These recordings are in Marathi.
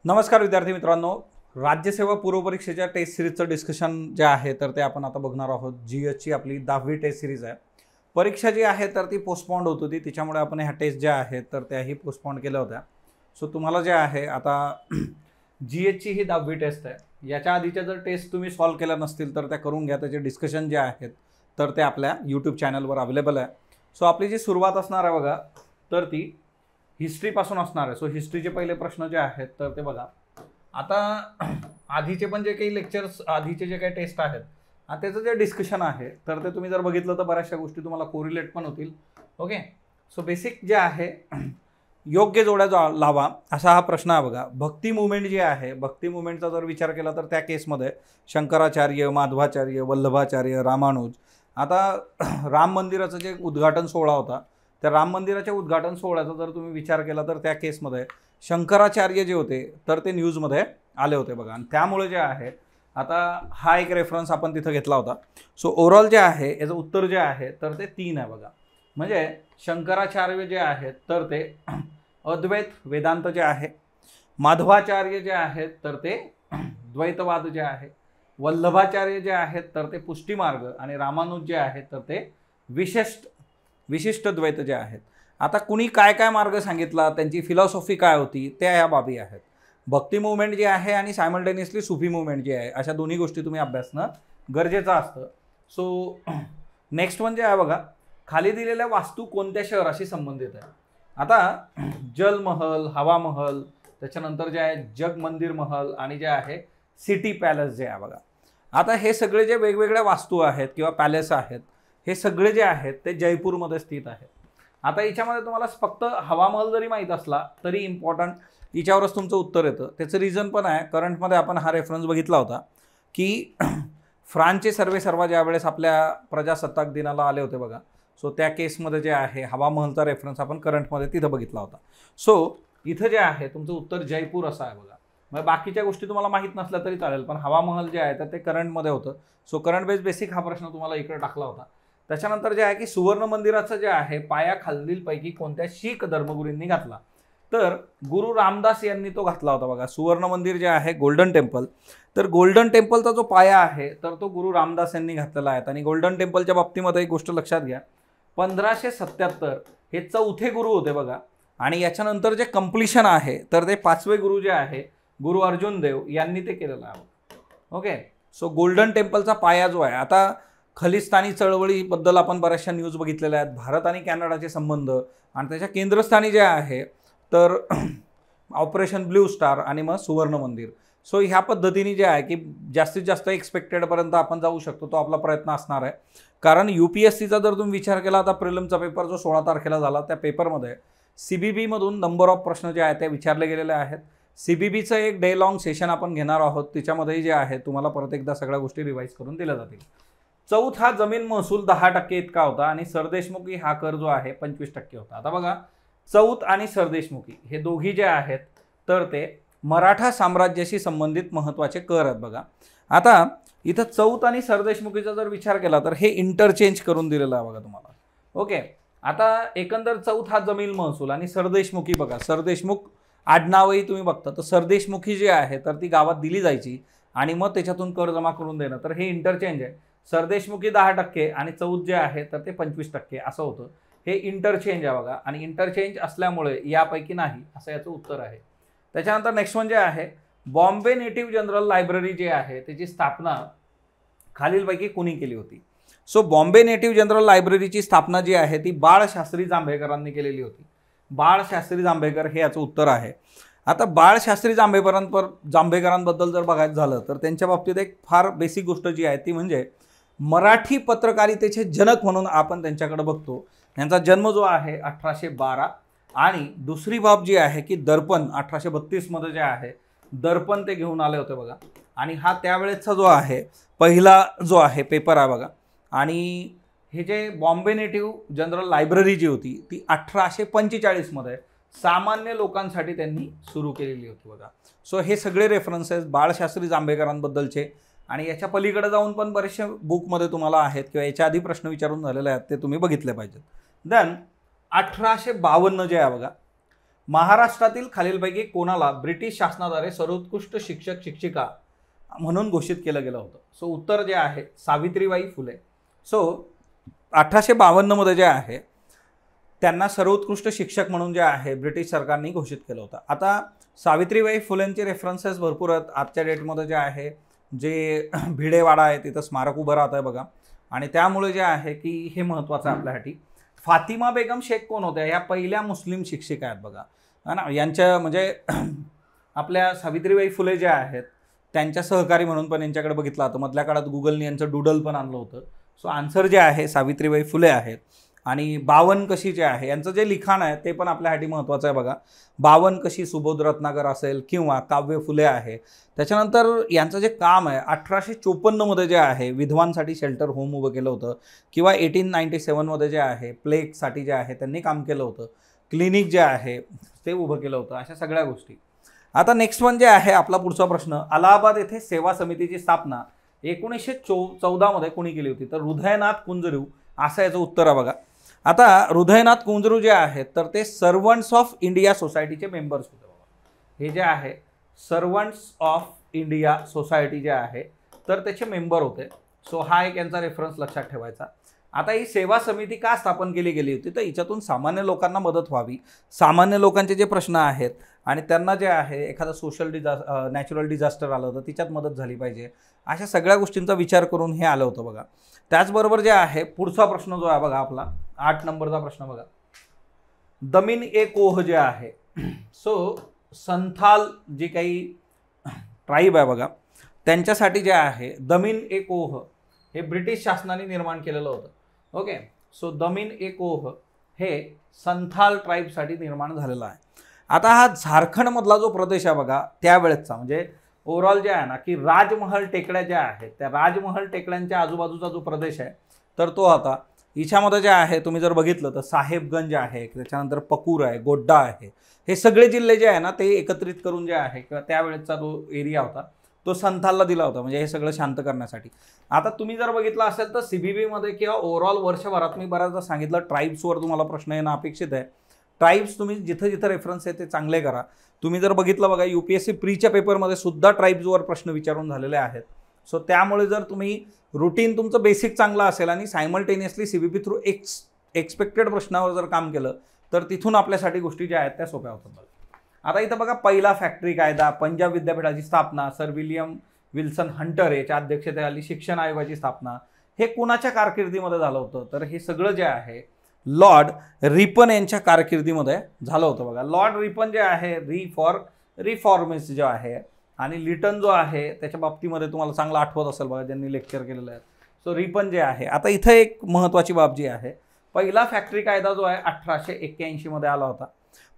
नमस्कार विद्यार्थी मित्रांनो, राज्यसेवा पूर्व परीक्षेच्या टेस्ट सिरीजचं डिस्कशन जे आहे तर ते आपण आता बघणार आहोत। जीएसची आपली 10वी टेस्ट सिरीज आहे। परीक्षा जी आहे तर ती पोस्टपोन्ड होत होती, त्याच्यामुळे आपण ह्या टेस्ट ज्या आहेत तर त्याही पोस्टपोन्ड केल्या होत्या। सो तुम्हाला जे आहे आता जीएसची ही 10वी टेस्ट आहे। याच्या आधीच्या जर टेस्ट तुम्ही सॉल्व केल्या नसतील तर त्या करून घ्या, त्याचे डिस्कशन जे आहेत तर ते आपल्या यूट्यूब चॅनलवर अवेलेबल आहे। सो आपली जी सुरुवात असणार आहे बघा तर ती हिस्ट्रीपासून असणार आहे। सो हिस्ट्रीचे पहिले प्रश्न जे आहेत तर ते बघा। आता आधीचे पण जे काही लेक्चर्स, आधीचे जे काही टेस्ट आहेत त्याचं जे डिस्कशन आहे तर ते तुम्ही जर बघितलं तर बऱ्याचशा गोष्टी तुम्हाला कोरिलेट पण होतील। ओके, सो बेसिक जे आहे योग्य जोड्या लावा असा हा प्रश्न आहे बघा। भक्ती मुवमेंट जी आहे, भक्ती मुवमेंटचा जर विचार केला तर त्या केसमध्ये शंकराचार्य, माधवाचार्य, वल्लभाचार्य, रामानुज। आता राम मंदिराचं जे उद्घाटन सोहळा होता त्या राम मंदिराच्या उद्घाटन सोहळ्याचा जर तुम्ही विचार केला तर त्या केसमध्ये शंकराचार्य जे होते तर ते न्यूजमध्ये आले होते बघा। आणि त्यामुळे जे आहे आता हा एक रेफरन्स आपण तिथं घेतला होता। सो ओव्हरऑल जे आहे याचं उत्तर जे आहे तर ते 3 आहे बघा। म्हणजे शंकराचार्य जे आहेत तर ते अद्वैत वेदांत जे आहे, माधवाचार्य जे आहेत तर ते द्वैतवाद जे आहे, वल्लभाचार्य जे आहेत तर ते पुष्टिमार्ग, आणि रामानुज जे आहेत तर ते विशिष्ट द्वैत जे आहेत। आता कुणी काय काय मार्ग सांगितला, त्यांची फिलॉसॉफी काय होती, त्या ह्या बाबी आहेत। भक्ती मुवमेंट जी आहे आणि सायमल्टेनियसली सुफी मुवमेंट जी आहे, अशा दोन्ही गोष्टी तुम्ही अभ्यासणं गरजेचं असतं। सो नेक्स्ट म्हणजे आहे बघा, खाली दिलेल्या वास्तू कोणत्या शहराशी संबंधित आहे। आता जलमहल, हवा महल, त्याच्यानंतर जे आहे जग मंदिर महल, आणि जे आहे सिटी पॅलेस जे आहे बघा। आता हे सगळे जे वेगवेगळ्या वास्तू आहेत किंवा पॅलेस आहेत हे सगळे जे आहेत ते जयपूरमध्ये स्थित आहेत। आता याच्यामध्ये तुम्हाला फक्त हवा महल जरी माहीत असला तरी इम्पॉर्टंट याच्यावरच तुमचं उत्तर येतं। त्याचं रिझन पण आहे, करंटमध्ये आपण हा रेफरन्स बघितला होता की फ्रान्सचे सर्वेसर्वा ज्यावेळेस आपल्या प्रजासत्ताक दिनाला आले होते बघा। सो त्या केसमध्ये जे आहे हवा महलचा रेफरन्स आपण करंटमध्ये तिथं बघितला होता। सो इथं जे आहे तुमचं उत्तर जयपूर असं आहे बघा। मग बाकीच्या गोष्टी तुम्हाला माहीत नसल्या तरी चालेल, पण हवा महल जे आहे तर ते करंटमध्ये होतं। सो करंट बेसिक हा प्रश्न तुम्हाला इकडे टाकला होता। त्याच्यानंतर जे आहे की सुवर्ण मंदिराचं जे आहे पाया खालीलपैकी कोणत्या शीख धर्मगुरूंनी घातला, तर गुरु रामदास यांनी तो घातला होता बघा। सुवर्ण मंदिर जे आहे गोल्डन टेम्पल, तर गोल्डन टेम्पलचा जो पाया आहे तर तो गुरु रामदास यांनी घातलेला आहे। आणि गोल्डन टेम्पलच्या बाबतीमध्ये एक गोष्ट लक्षात घ्या, 1577 हे 4थे गुरु होते बघा। आणि याच्यानंतर जे कंप्लीशन आहे तर ते 5वे गुरु जे आहे गुरु अर्जुन देव यांनी ते केलेलं आहे। ओके, सो गोल्डन टेम्पलचा पाया जो आहे, आता खलिस्तानी चळवळीबद्दल आपण बऱ्याचशा न्यूज बघितलेल्या आहेत, भारत आणि कॅनडाचे संबंध, आणि त्याच्या केंद्रस्थानी जे आहे तर ऑपरेशन ब्ल्यू स्टार आणि मग सुवर्ण मंदिर। सो ह्या पद्धतीने जे आहे की जास्तीत जास्त एक्सपेक्टेडपर्यंत आपण जाऊ शकतो, तो आपला प्रयत्न असणार आहे। कारण UPSCचा जर तुम्ही विचार केला, आता प्रिलिमचा पेपर जो 16 तारखेला झाला त्या पेपरमध्ये CBB मधून नंबर ऑफ प्रश्न जे आहेत ते विचारले गेलेले आहेत। CBBचं एक डे लॉंग सेशन आपण घेणार आहोत, त्याच्यामध्ये जे आहे तुम्हाला परत एकदा सगळ्या गोष्टी रिवाईज करून दिल्या जातील। चौथ हा जमीन महसूल 10% इतका होता आणि सरदेशमुखी हा कर जो आहे 25% होता। आता बघा, चौथ आणि सरदेशमुखी हे दोघी जे आहेत तर ते मराठा साम्राज्याशी संबंधित महत्त्वाचे कर आहेत बघा। आता इथं चौथ आणि सरदेशमुखीचा जर विचार केला तर हे इंटरचेंज करून दिलेलं आहे बघा तुम्हाला। ओके, आता एकंदर चौथ हा जमीन महसूल आणि सरदेशमुखी बघा, सरदेशमुख आडनावही तुम्ही बघता, तर सरदेशमुखी जी आहे तर ती गावात दिली जायची आणि मग त्याच्यातून कर जमा करून देणं, तर हे इंटरचेंज आहे। सरदेशमुखी 10% आणि चौथ जे आहे तर ते 25% असं होतं। हे इंटरचेंज आहे बघा, आणि इंटरचेंज असल्यामुळे यापैकी नाही असं याचं उत्तर आहे। त्याच्यानंतर नेक्स्ट म्हणजे आहे बॉम्बे नेटिव्ह जनरल लायब्ररी जी आहे त्याची स्थापना खालीलपैकी कुणी केली होती। सो बॉम्बे नेटिव्ह जनरल लायब्ररीची स्थापना जी आहे ती बाळशास्त्री जांभेकरांनी केलेली होती। बाळशास्त्री जांभेकर हे याचं उत्तर आहे। आता बाळशास्त्री जांभेकरांबद्दल जर बघायचं झालं तर त्यांच्या बाबतीत एक फार बेसिक गोष्ट जी आहे ती म्हणजे मराठी पत्रकारितेचे जनक म्हणून आपण त्यांच्याकडे बघतो। त्यांचा जन्म जो आहे 1812, आणि दुसरी बाब जी आहे की दर्पण 1832 मध्ये जे आहे दर्पण ते घेऊन आले होते बघा। आणि हा त्यावेळेचा जो आहे पहिला जो आहे पेपर आहे बघा। आणि हे जे बॉम्बे नेटिव्ह जनरल लायब्ररी जी होती ती 1845 मध्ये सामान्य लोकांसाठी त्यांनी सुरू केलेली होती बघा। सो हे सगळे रेफरन्सेस बाळशास्त्री जांभेकरांबद्दलचे, आणि याच्या पलीकडे जाऊन पण बरेचसे बुकमध्ये तुम्हाला आहेत किंवा याच्या आधी प्रश्न विचारून झालेले आहेत ते तुम्ही बघितले पाहिजेत। देन 1852 जे आहे बघा, महाराष्ट्रातील खालीलपैकी कोणाला ब्रिटिश शासनाद्वारे सर्वोत्कृष्ट शिक्षक शिक्षिका म्हणून घोषित केलं गेलं होतं? सो उत्तर जे आहे सावित्रीबाई फुले. सो 1852 मध्ये जे आहे त्यांना सर्वोत्कृष्ट शिक्षक म्हणून जे आहे ब्रिटिश सरकारने घोषित केलं होतं. आता सावित्रीबाई फुलेंचे रेफरन्सेस भरपूर आहेत. आजच्या डेटमध्ये जे आहे जे भिडेवाडा आहे तिथं स्मारक उभं राहत आहे बघा, आणि त्यामुळे जे आहे की हे महत्त्वाचं आहे आपल्यासाठी. फातिमा बेगम शेख कोण होत्या? या पहिल्या मुस्लिम शिक्षिका आहेत बघा, है ना. यांच्या म्हणजे आपल्या सावित्रीबाई फुले ज्या आहेत त्यांच्या सहकारी म्हणून पण यांच्याकडे बघितलं होतं. मधल्या काळात गुगलने यांचं डुडल पण आणलं होतं. सो आन्सर जे आहे सावित्रीबाई फुले आहेत. आणि 52 कशी जे आहे यांचं जे लिखाण आहे ते पण आपल्यासाठी महत्त्वाचं आहे बघा. 52 कशी सुबोध रत्नाकर असेल किंवा काव्य फुले आहे. त्याच्यानंतर यांचं जे काम आहे 1854 मध्ये जे आहे विधवांसाठी शेल्टर होम उभं केलं होतं, किंवा 1897 मध्ये जे आहे प्लेगसाठी जे आहे त्यांनी काम केलं होतं. क्लिनिक जे आहे ते उभं केलं होतं. अशा सगळ्या गोष्टी. आता नेक्स्ट वन जे आहे आपला पुढचा प्रश्न, अलाहाबाद येथे सेवा समितीची स्थापना 1914 मध्ये कोणी केली होती? तर हृदयनाथ कुंजरू असं याचं उत्तर आहे बघा. आता हृदयनाथ कुंजरू जे आहेत तर ते सर्वंट्स ऑफ इंडिया सोसायटीचे मेंबर्स होते बाबा. हे जे आहे सर्वंट्स ऑफ इंडिया सोसायटी जे आहे तर त्याचे मेंबर होते. सो हा एक यांचा रेफरन्स लक्षात ठेवायचा. आता ही सेवा समिती का स्थापन केली गेली होती? तर हिच्यातून सामान्य लोकांना मदत व्हावी. सामान्य लोकांचे जे प्रश्न आहेत आणि त्यांना जे आहे एखादा सोशल नॅचरल डिझास्टर आलं तर तिच्यात मदत झाली पाहिजे, अशा सगळ्या गोष्टींचा विचार करून हे आलं होतं बघा. त्याचबरोबर जे आहे पुढचा प्रश्न जो आहे बघा आपला 8 नंबरचा प्रश्न बघा. दमिन ए कोह जे आहे, सो संथाल जे काही ट्राईब आहे बघा त्यांच्यासाठी जे आहे दमिन ए कोह हे ब्रिटिश शासनाने निर्माण केलेलं होतं. ओके. सो दमिन ए कोह हे संथाल ट्राईबसाठी निर्माण झालेलं आहे. आता हा झारखंडमधला जो प्रदेश आहे बघा त्यावेळेचा म्हणजे ओव्हरऑल जे आहे ना की राजमहल टेकड्या ज्या आहेत त्या राजमहल टेकड्यांच्या आजूबाजूचा जो प्रदेश आहे तर तो होता. हिच्यामध्ये जे आहे तुम्ही जर बघितलं तर साहेबगंज आहे, त्याच्यानंतर पकूर आहे, गोड्डा आहे, हे सगळे जिल्हे जे आहे ना ते एकत्रित करून जे आहे किंवा त्यावेळेचा जो एरिया होता तो संथालला दिला होता म्हणजे हे सगळं शांत करण्यासाठी. आता तुम्ही जर बघितलं असेल तर CBB किंवा ओव्हरऑल वर्षभरात मी बऱ्याचदा सांगितलं ट्राईब्सवर तुम्हाला प्रश्न येणं अपेक्षित आहे. ट्राईब्स तुम्ही जिथं जिथं रेफरन्स आहे ते चांगले करा. तुम्ही जर बघितलं बघा UPSC प्रीच्या पेपरमध्ये सुद्धा ट्राईब्सवर प्रश्न विचारून झालेले आहेत. सो त्यामुळे जर तुम्ही रुटीन तुमचं बेसिक चांगलं असेल आणि सायमल्टेनियसली CBP थ्रू एक्सपेक्टेड प्रश्नावर जर काम केलं तर तिथून आपल्यासाठी गोष्टी ज्या आहेत त्या सोप्या होतात. आता इथं बघा पहिला फॅक्टरी कायदा, पंजाब विद्यापीठाची स्थापना, सर विलियम विल्सन हंटर याच्या अध्यक्षतेखाली शिक्षण आयोगाची स्थापना, हे कुणाच्या कारकिर्दीमध्ये झालं होतं? तर हे सगळं जे आहे लॉर्ड रिपन यांच्या कारकिर्दीमध्ये झालं होतं बघा. लॉर्ड रिपन जे आहे रिफॉर्मिस्ट जे आहे आणि लिटन जो आहे त्याच्या बाबतीमध्ये तुम्हाला चांगलं आठवत असेल बघा ज्यांनी लेक्चर केलेलं आहे. सो रिपन जे आहे. आता इथं एक महत्त्वाची बाब जी आहे, पहिला फॅक्टरी कायदा जो आहे 1881 मध्ये आला होता.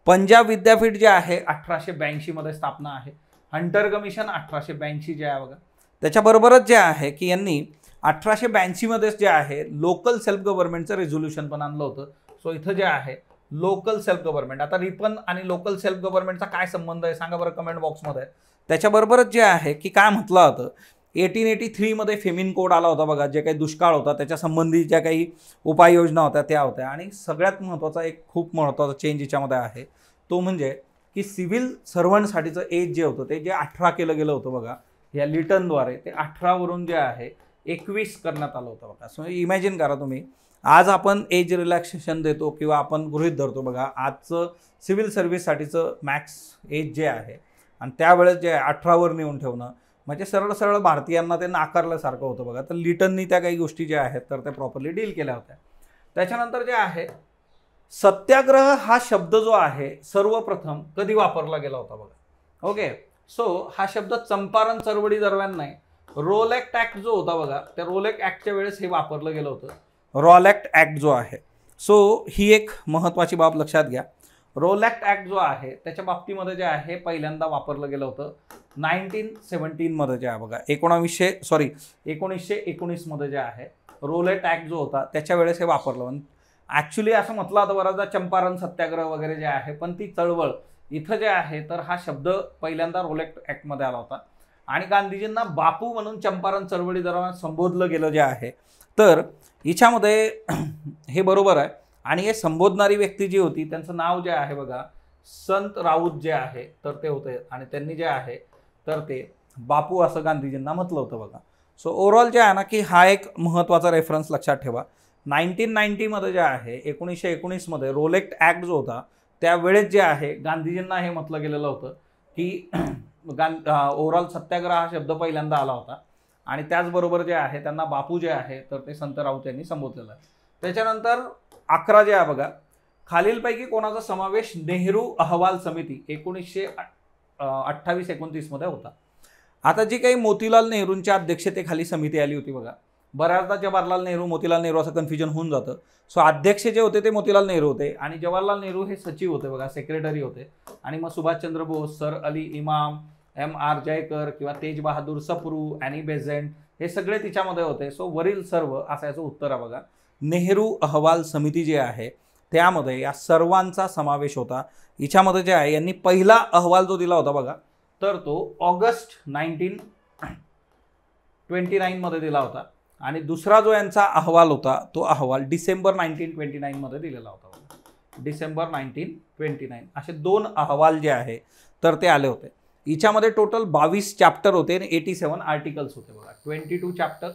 पंजाब विद्यापीठ जे आहे 1882 मध्ये स्थापना आहे. हंटर कमिशन 1882 जे आहे बघा. त्याच्याबरोबरच जे आहे की यांनी 1882 मध्येच जे आहे लोकल सेल्फ गव्हर्नमेंटचं रेझोल्युशन पण आणलं होतं. सो इथं जे आहे लोकल सेल्फ गव्हर्नमेंट. आता रिपन आणि लोकल सेल्फ गव्हर्नमेंटचा काय संबंध आहे सांगा बरं कमेंट बॉक्समध्ये. त्याच्याबरोबरच जे आहे की काय म्हटलं होतं 1883 मध्ये फेमिन कोड आला होता बघा. जे काही दुष्काळ होता त्याच्या संबंधित ज्या काही उपाययोजना होत्या त्या होत्या. आणि सगळ्यात महत्त्वाचा एक खूप महत्त्वाचा चेंज याच्यामध्ये आहे तो म्हणजे की सिव्हिल सर्वंटसाठीचं एज जे होतं ते जे 18 केलं गेलं होतं बघा या लिटनद्वारे, ते 18 वरून जे आहे 21 करण्यात आलं होतं बघा. सो इमॅजिन करा तुम्ही, आज आपण एज रिलॅक्सेशन देतो किंवा आपण गृहीत धरतो बघा आजचं सिव्हिल सर्व्हिससाठीचं मॅक्स एज जे आहे आणि त्यावेळेस जे 18वर नेऊन ठेवणं म्हणजे सरळ सरळ भारतीयांना ते नाकारल्यासारखं होतं बघा. तर लिटननी त्या काही गोष्टी ज्या आहेत तर त्या प्रॉपरली डील केल्या होत्या. त्याच्यानंतर जे आहे सत्याग्रह हा शब्द जो आहे सर्वप्रथम कधी वापरला गेला होता बघा. ओके. सो हा शब्द चंपारण चळवळी दरम्यान नाही, रोलॅक्ट ॲक्ट जो होता बघा त्या रोलॅक्ट ॲक्टच्या वेळेस हे वापरलं गेलं होतं. रोलॅक्ट ॲक्ट जो आहे सो ही एक महत्त्वाची बाब लक्षात घ्या. रोलॅक्ट ॲक्ट जो आहे त्याच्या बाबतीमध्ये जे आहे पहिल्यांदा वापरलं गेलं होतं 1917 मध्ये जे आहे बघा 1919 मध्ये जे आहे रोलॅक्ट ॲक्ट जो होता त्याच्या वेळेस हे वापरलं. ॲक्च्युली असं म्हटलं होतं बराचदा चंपारण सत्याग्रह वगैरे जे आहे पण ती चळवळ इथं जे आहे तर हा शब्द पहिल्यांदा रोलॅक्ट ॲक्टमध्ये आला होता. आणि गांधीजींना बापू म्हणून चंपारण चळवळी दरम्यान संबोधलं गेलं जे आहे तर हिच्यामध्ये हे बरोबर आहे. आणि हे संबोधणारी व्यक्ती जी होती त्यांचं नाव जे आहे बघा संत राऊत जे आहे तर ते होते आणि त्यांनी जे आहे तर ते बापू असं गांधीजींना म्हटलं होतं बघा. सो ओव्हरऑल जे आहे ना की हा एक महत्त्वाचा रेफरन्स लक्षात ठेवा. 1990मध्ये जे आहे 1919मध्ये रोलेक्ट ॲक्ट जो होता त्यावेळेस जे आहे गांधीजींना हे म्हटलं गेलेलं होतं की ओव्हरऑल सत्याग्रह हा शब्द पहिल्यांदा आला होता आणि त्याचबरोबर जे आहे त्यांना बापू जे आहे तर ते संत राऊत यांनी संबोधलेलं आहे. त्याच्यानंतर 11 जे आहे बघा, खालीलपैकी कोणाचा समावेश नेहरू अहवाल समिती 1928-29 मध्ये होता. आता जी काही मोतीलाल नेहरूंच्या अध्यक्षतेखाली समिती आली होती बघा, बऱ्याचदा जवाहरलाल नेहरू मोतीलाल नेहरू असं कन्फ्युजन होऊन जातं. सो अध्यक्ष जे होते ते मोतीलाल नेहरू होते आणि जवाहरलाल नेहरू हे सचिव होते बघा, सेक्रेटरी होते. आणि मग सुभाषचंद्र बोस, सर अली इमाम, M.R. जयकर किंवा तेज बहादूर सप्रू, ॲनी बेझंट हे सगळे तिच्यामध्ये होते. सो वरील सर्व असं याचं उत्तर आहे बघा. नेहरू अहवाल समिती जी आहे त्यामध्ये या सर्वांचा समावेश होता. हिच्यामध्ये जे आहे यांनी पहिला अहवाल जो दिला होता बघा तर तो ऑगस्ट 1929 मध्ये दिला होता आणि दुसरा जो यांचा अहवाल होता तो अहवाल डिसेंबर 1929 मध्ये दिलेला होता बघा. डिसेंबर 1929 असे 2 अहवाल जे आहे तर ते आले होते. हिच्यामध्ये टोटल 22 चॅप्टर होते आणि 87 आर्टिकल्स होते बघा. 22 चॅप्टर्स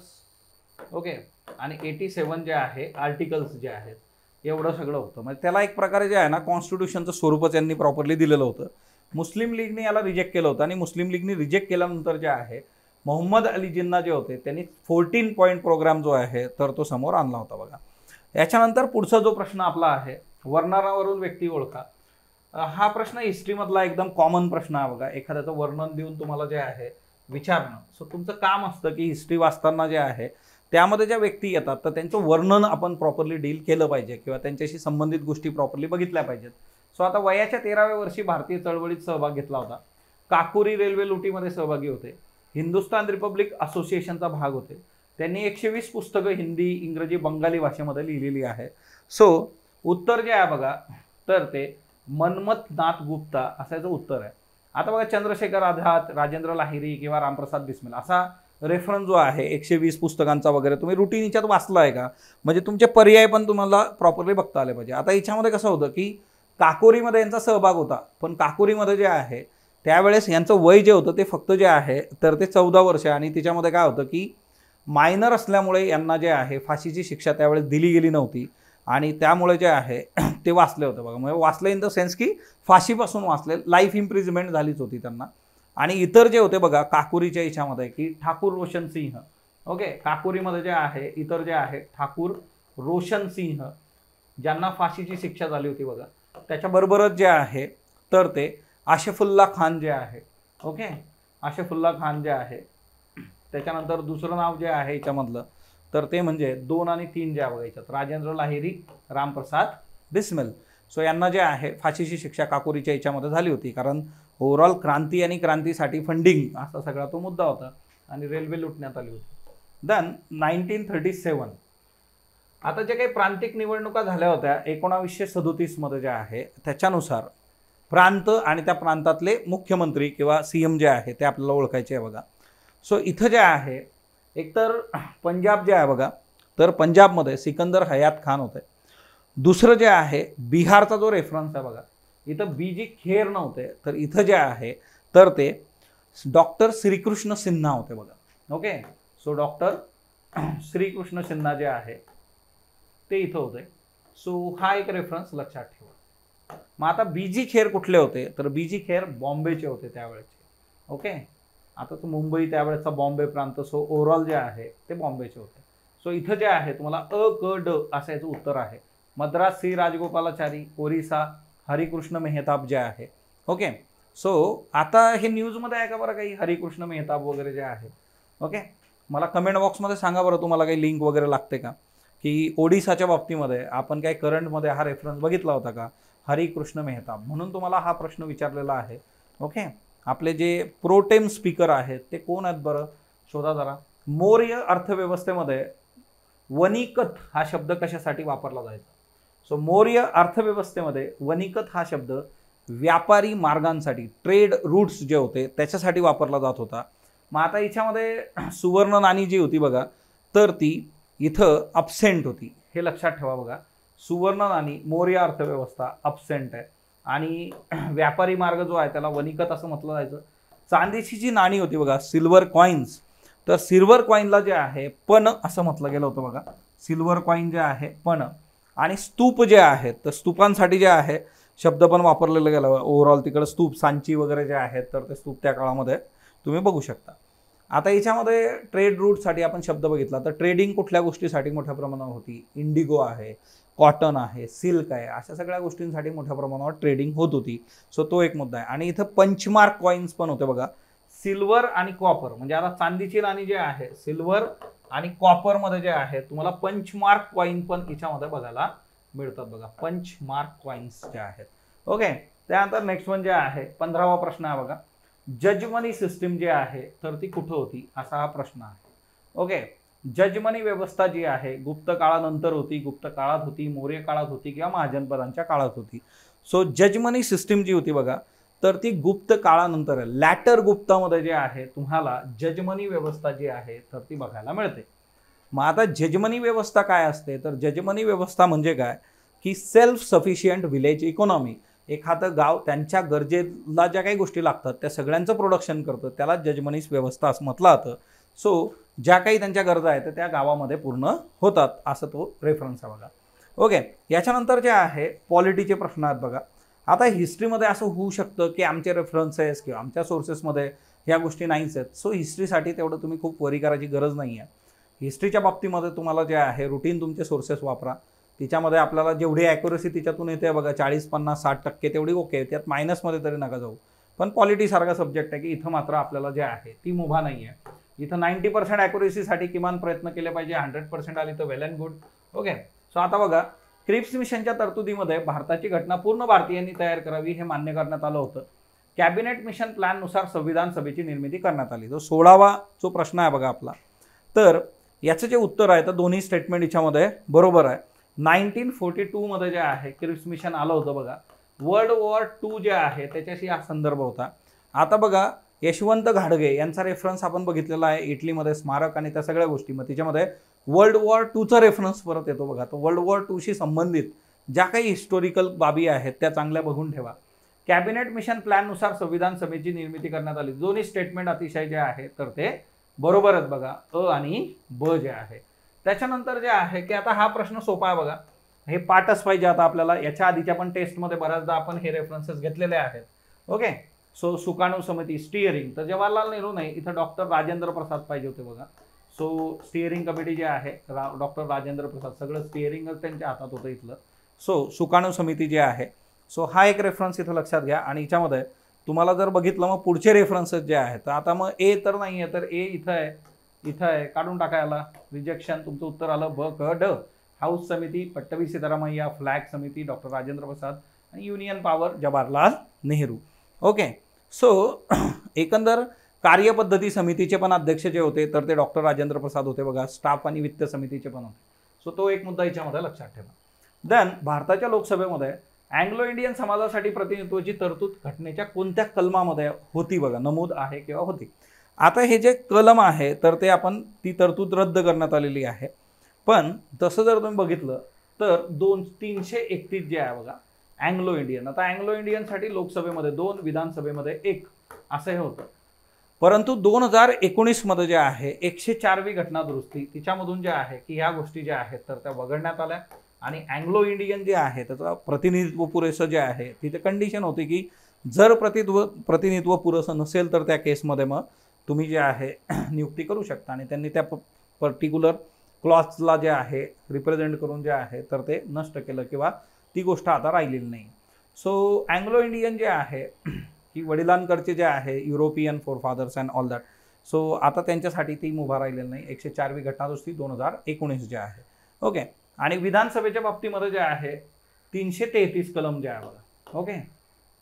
ओके आणि 87 जे आहे आर्टिकल्स जे आहेत एवढं सगळं होतं. म्हणजे त्याला एक प्रकारे जे आहे ना कॉन्स्टिट्यूशनचं स्वरूपच यांनी प्रॉपरली दिलेलं होतं. मुस्लिम लीगने याला रिजेक्ट केलं होतं आणि मुस्लिम लीगने रिजेक्ट केल्यानंतर जे आहे मोहम्मद अली जिन्ना जे होते त्यांनी 14 पॉईंट प्रोग्राम जो आहे तर तो समोर आणला होता बघा. याच्यानंतर पुढचा जो प्रश्न आपला आहे वर्णनावरून व्यक्ती ओळखा. हा प्रश्न हिस्ट्रीमधला एकदम कॉमन प्रश्न आहे बघा. एखाद्याचं वर्णन देऊन तुम्हाला जे आहे विचारणं. सो तुमचं काम असतं की हिस्ट्री वाचताना जे आहे त्यामध्ये ज्या व्यक्ती येतात तर त्यांचं वर्णन आपण प्रॉपरली डील केलं पाहिजे किंवा त्यांच्याशी संबंधित गोष्टी प्रॉपरली बघितल्या पाहिजेत. सो आता वयाच्या 13व्या वर्षी भारतीय चळवळीत सहभाग घेतला होता. काकोरी रेल्वे लुटीमध्ये सहभागी होते. हिंदुस्तान रिपब्लिक असोसिएशनचा भाग होते. त्यांनी 120 पुस्तकं हिंदी, इंग्रजी, बंगाली भाषेमध्ये लिहिलेली आहे. सो उत्तर जे आहे बघा तर ते मनमथनाथ गुप्ता असं याचं उत्तर आहे. आता बघा चंद्रशेखर आझाद, राजेंद्र लाहिरी किंवा रामप्रसाद बिस्मिल असा रेफरन्स जो आहे 120 पुस्तकांचा वगैरे तुम्ही रुटीन याच्यात वाचला आहे का, म्हणजे तुमचे पर्याय पण तुम्हाला प्रॉपरली बघता आले पाहिजे. आता याच्यामध्ये कसं होतं की काकोरीमध्ये यांचा सहभाग होता पण काकोरीमध्ये जे आहे त्यावेळेस यांचं वय जे होतं ते फक्त जे आहे तर ते 14 वर्ष आणि त्याच्यामध्ये काय होतं की मायनर असल्यामुळे यांना जे आहे फाशीची शिक्षा त्यावेळेस दिली गेली नव्हती आणि त्यामुळे जे आहे ते वाचले होते बघा. म्हणजे वाचले इन द सेन्स की फाशीपासून वाचले, लाईफ इम्प्रिजमेंट झालीच होती त्यांना. आणि इतर जे होते बघा काकोरीच्या याच्यामध्ये की ठाकूर रोशन सिंह ओके, काकोरीमध्ये जे आहे इतर जे आहे ठाकूर रोशन सिंह ज्यांना फाशीची शिक्षा झाली होती बघा. त्याच्याबरोबरच जे आहे तर ते आशिफुल्ला खान जे आहे ओके, आशिफुल्ला खान जे आहे. त्याच्यानंतर दुसरं नाव जे आहे याच्यामधलं तर ते म्हणजे 2 आणि 3 जे आहे बघा याच्यात राजेंद्र लाहिरी, रामप्रसाद बिस्मिल. सो यांना जे आहे फाशीची शिक्षा काकोरीच्या याच्यामध्ये झाली होती कारण ओव्हरऑल क्रांती आणि क्रांतीसाठी फंडिंग असा सगळा तो मुद्दा होता आणि रेल्वे लुटण्यात आली होती. देन 1937 आता जे काही प्रांतिक निवडणुका झाल्या होत्या 1937 मध्ये जे आहे त्याच्यानुसार प्रांत आणि त्या प्रांतातले मुख्यमंत्री किंवा CM जे आहे ते आपल्याला ओळखायचे आहे बघा. सो इथं जे आहे एकतर पंजाब जे आहे बघा तर पंजाबमध्ये सिकंदर हयात खान होते. दुसरं जे आहे बिहारचा जो रेफरन्स आहे बघा इथं BG खेर नव्हते तर इथं जे आहे तर ते डॉक्टर श्रीकृष्ण सिन्हा होते बघा okay. So doctor Shrikrishna Sinha जे आहे ते इथं होते. सो हा एक रेफरन्स लक्षात ठेवा. मग आता BG खेर कुठले होते तर BG खेर बॉम्बेचे होते त्यावेळेचे ओके. आता तो मुंबई त्यावेळेचा बॉम्बे प्रांत. सो ओव्हरऑल जे आहे ते बॉम्बेचे होते. सो इथं जे आहे तुम्हाला क ड असं याचं उत्तर आहे. मद्रास C राजगोपालाचारी, ओरिसा हरिकृष्ण मेहताब जे आहे ओके. सो आता हे न्यूजमध्ये आहे का बरं काही हरिकृष्ण मेहताब वगैरे जे आहे ओके. मला कमेंट बॉक्समध्ये सांगा बरं तुम्हाला काही लिंक वगैरे लागते का की ओडिसाच्या बाबतीमध्ये आपण काही करंटमध्ये हा रेफरन्स बघितला होता का हरिकृष्ण मेहताब. म्हणून तुम्हाला हा प्रश्न विचारलेला आहे ओके. आपले जे प्रोटेम स्पीकर आहेत ते कोण आहेत बरं शोधा जरा. मौर्य अर्थव्यवस्थेमध्ये वणिकत हा शब्द कशासाठी वापरला जायचा. सो मौर्य अर्थव्यवस्थेमध्ये वणिकत हा शब्द व्यापारी मार्गांसाठी ट्रेड रूट्स जे होते त्याच्यासाठी वापरला जात होता. मग आता याच्यामध्ये सुवर्ण नाणी जी होती बघा तर ती इथं अब्सेंट होती. हे लक्षात ठेवा बघा. सुवर्ण नाणी मौर्य अर्थव्यवस्था अब्सेंट आहे आणि व्यापारी मार्ग जो आहे त्याला वणिकत असं म्हटलं जायचं. चांदीची जी नाणी होती बघा, सिल्वर कॉईन्स, तर सिल्वर कॉईनला जे आहे पण असं म्हटलं गेलं होतं बघा. सिल्वर कॉईन जे आहे पण. आणि स्तूप जे आहेत तर स्तूपांसाठी जे आहे शब्द पण वापरलेला गेला ओव्हरऑल तिकडे. स्तूप सांची वगैरे जे आहेत तर ते स्तूप त्या काळामध्ये तुम्ही बघू शकता. आता याच्यामध्ये ट्रेड रूटसाठी आपण शब्द बघितला तर ट्रेडिंग कुठल्या गोष्टीसाठी मोठ्या प्रमाणावर होती. इंडिगो आहे, कॉटन आहे, सिल्क आहे, अशा सगळ्या गोष्टींसाठी मोठ्या प्रमाणावर ट्रेडिंग होत होती. सो तो एक मुद्दा आहे. आणि इथं पंचमार्क कॉईन्स पण होते बघा. सिल्वर आणि कॉपर, म्हणजे आता चांदीची नाणी जे आहे सिल्वर आणि कॉपर मध्ये जे आहे तुम्हाला पंचमार्क कॉईन पण याच्यामध्ये बघायला मिळतात बघा. पंचमार्क कॉईन्स जे आहेत. ओके. त्यानंतर नेक्स्ट वन जे आहे 15वा प्रश्न आहे बघा. जज मनी सिस्टीम जी आहे तर ती कुठं होती असा हा प्रश्न आहे. ओके. जज मनी व्यवस्था जी आहे गुप्त काळानंतर होती, गुप्त काळात होती, मौर्य काळात होती किंवा महाजनपदांच्या काळात होती. सो जज मनी सिस्टीम जी होती बघा तर ती गुप्त काळानंतर आहे. लॅटर गुप्तामध्ये जे आहे तुम्हाला जजमनी व्यवस्था जी आहे तर ती बघायला मिळते. मग आता जजमनी व्यवस्था काय असते तर जजमनी व्यवस्था म्हणजे काय की सेल्फ सफिशियंट विलेज इकॉनॉमी. एखादं गाव त्यांच्या गरजेला ज्या काही गोष्टी लागतात त्या सगळ्यांचं प्रोडक्शन करतं, त्याला जजमनी व्यवस्था असं म्हटलं जातं. सो ज्या काही त्यांच्या गरजा आहेत त्या गावामध्ये पूर्ण होतात असं तो रेफरन्स आहे बघा. ओके. याच्यानंतर जे आहे पॉलिटीचे प्रश्न आहेत बघा. आता हिस्ट्रीमध्ये असं होऊ शकतं की आमचे रेफरन्सेस किंवा आमच्या सोर्सेसमध्ये ह्या गोष्टी नाहीच आहेत. सो हिस्ट्रीसाठी तेवढं तुम्ही खूप वरी करायची गरज नाही आहे. हिस्ट्रीच्या बाबतीमध्ये तुम्हाला जे आहे रुटीन तुमचे सोर्सेस वापरा. तिच्यामध्ये आपल्याला जेवढी ॲक्युरसी तिच्यातून येते बघा 40, 50, 60% तेवढी ओके. त्यात मायनसमध्ये तरी नका जाऊ. पण पॉलिटीसारखा सब्जेक्ट आहे की इथं मात्र आपल्याला जे आहे ती मुभा नाही आहे. इथं 90% ॲक्युरसीसाठी किमान प्रयत्न केले पाहिजे. 100% आली तर वेल अँड गुड. ओके. सो आता बघा क्रिप्स मिशनच्या तरतुदीमध्ये भारताची घटना पूर्ण भारतीयांनी तयार करावी हे मान्य करण्यात आलं होतं. कॅबिनेट मिशन प्लॅननुसार संविधान सभेची निर्मिती करण्यात आली. जो 16वा जो प्रश्न आहे बघा आपला, तर याचं जे उत्तर आहे तर दोन्ही स्टेटमेंट याच्यामध्ये बरोबर आहे. 1942 मध्ये जे आहे क्रिप्स मिशन आलं होतं बघा. वर्ल्ड वॉर 2 जे आहे त्याच्याशी हा संदर्भ होता. आता बघा यशवंत घाडगे यांचा रेफरन्स आपण बघितलेला आहे इटलीमध्ये स्मारक आणि त्या सगळ्या गोष्टी. मग त्याच्यामध्ये वर्ल्ड वॉर 2चा रेफरन्स परत येतो बघा. तर वर्ल्ड वॉर 2शी संबंधित ज्या काही हिस्टोरिकल बाबी आहेत त्या चांगल्या बघून ठेवा. कॅबिनेट मिशन प्लॅननुसार संविधान सभेची निर्मिती करण्यात आली. दोन्ही स्टेटमेंट अतिशय जे आहे तर ते बरोबर आहेत बघा. अ आणि ब जे आहे. त्याच्यानंतर जे आहे की आता हा प्रश्न सोपा आहे बघा. हे पाठच पाहिजे आता आपल्याला. याच्या आधीच्या पण टेस्टमध्ये बऱ्याचदा आपण हे रेफरन्सेस घेतलेले आहेत. ओके. सो सुकाणू समिती स्टिअरिंग तर जवाहरलाल नेहरू नाही, इथं डॉक्टर राजेंद्र प्रसाद पाहिजे होते बघा. सो स्टिअरिंग कमिटी जे आहे डॉक्टर राजेंद्र प्रसाद, सगळं स्टिअरिंगच त्यांच्या हातात होतं इथलं. सो सुकाणू समिती जे आहे. सो हा एक रेफरन्स इथं लक्षात घ्या. आणि याच्यामध्ये तुम्हाला जर बघितलं मग पुढचे रेफरन्सेस जे आहेत तर आता मग ए तर नाही आहे तर ए इथं आहे, इथं आहे, काढून टाकायला रिजेक्शन. तुमचं उत्तर आलं ब क ड. हाऊस समिती पट्टभी सिद्धरामय्या, फ्लॅग समिती डॉक्टर राजेंद्र प्रसाद आणि union power Jawaharlal Nehru. Okay. So एकंदर कार्यपद्धती समितीचे पण अध्यक्ष जे होते तर ते डॉक्टर राजेंद्र प्रसाद होते बघा. स्टाफ आणि वित्त समितीचे पण होते. सो तो एक मुद्दा याच्यामध्ये लक्षात ठेवा. देन भारताच्या लोकसभेमध्ये अँग्लो इंडियन समाजासाठी प्रतिनिधित्वाची तरतूद घटनेच्या कोणत्या कलमामध्ये होती बघा, नमूद आहे किंवा होती. आता हे जे कलम आहे तर ते आपण ती तरतूद रद्द करण्यात आलेली आहे. पण तसं जर तुम्ही बघितलं तर 331 जे आहे बघा अँग्लो इंडियन. आता अँग्लो इंडियनसाठी लोकसभेमध्ये 2, विधानसभेमध्ये 1 असं हे होतं. परंतु 2019 मध्ये जे आहे 104वी घटना दुरुस्ती तिच्यामधून जे आहे की ह्या गोष्टी ज्या आहेत तर त्या वगळण्यात आल्या. आणि अँग्लो इंडियन जे आहे त्याचं प्रतिनिधित्व पुरेसं जे आहे तिथे कंडिशन होती की जर प्रतिनिधित्व पुरेसं नसेल तर त्या केसमध्ये मग तुम्ही जे आहे नियुक्ती करू शकता. आणि त्यांनी त्या पर्टिक्युलर क्लॉजला जे आहे रिप्रेझेंट करून जे आहे तर ते नष्ट केलं किंवा ती गोष्ट आता राहिलेली नाही. सो अँग्लो इंडियन जे आहे की वडिलांकडचे जे आहे European forefathers and all that. So आता त्यांच्यासाठी ती मुभा राहिलेली नाही. 104वी घटना दुरुस्ती 2019 जे आहे. ओके. आणि विधानसभेच्या बाबतीमध्ये जे आहे 333 कलम जे आहे बघा. ओके.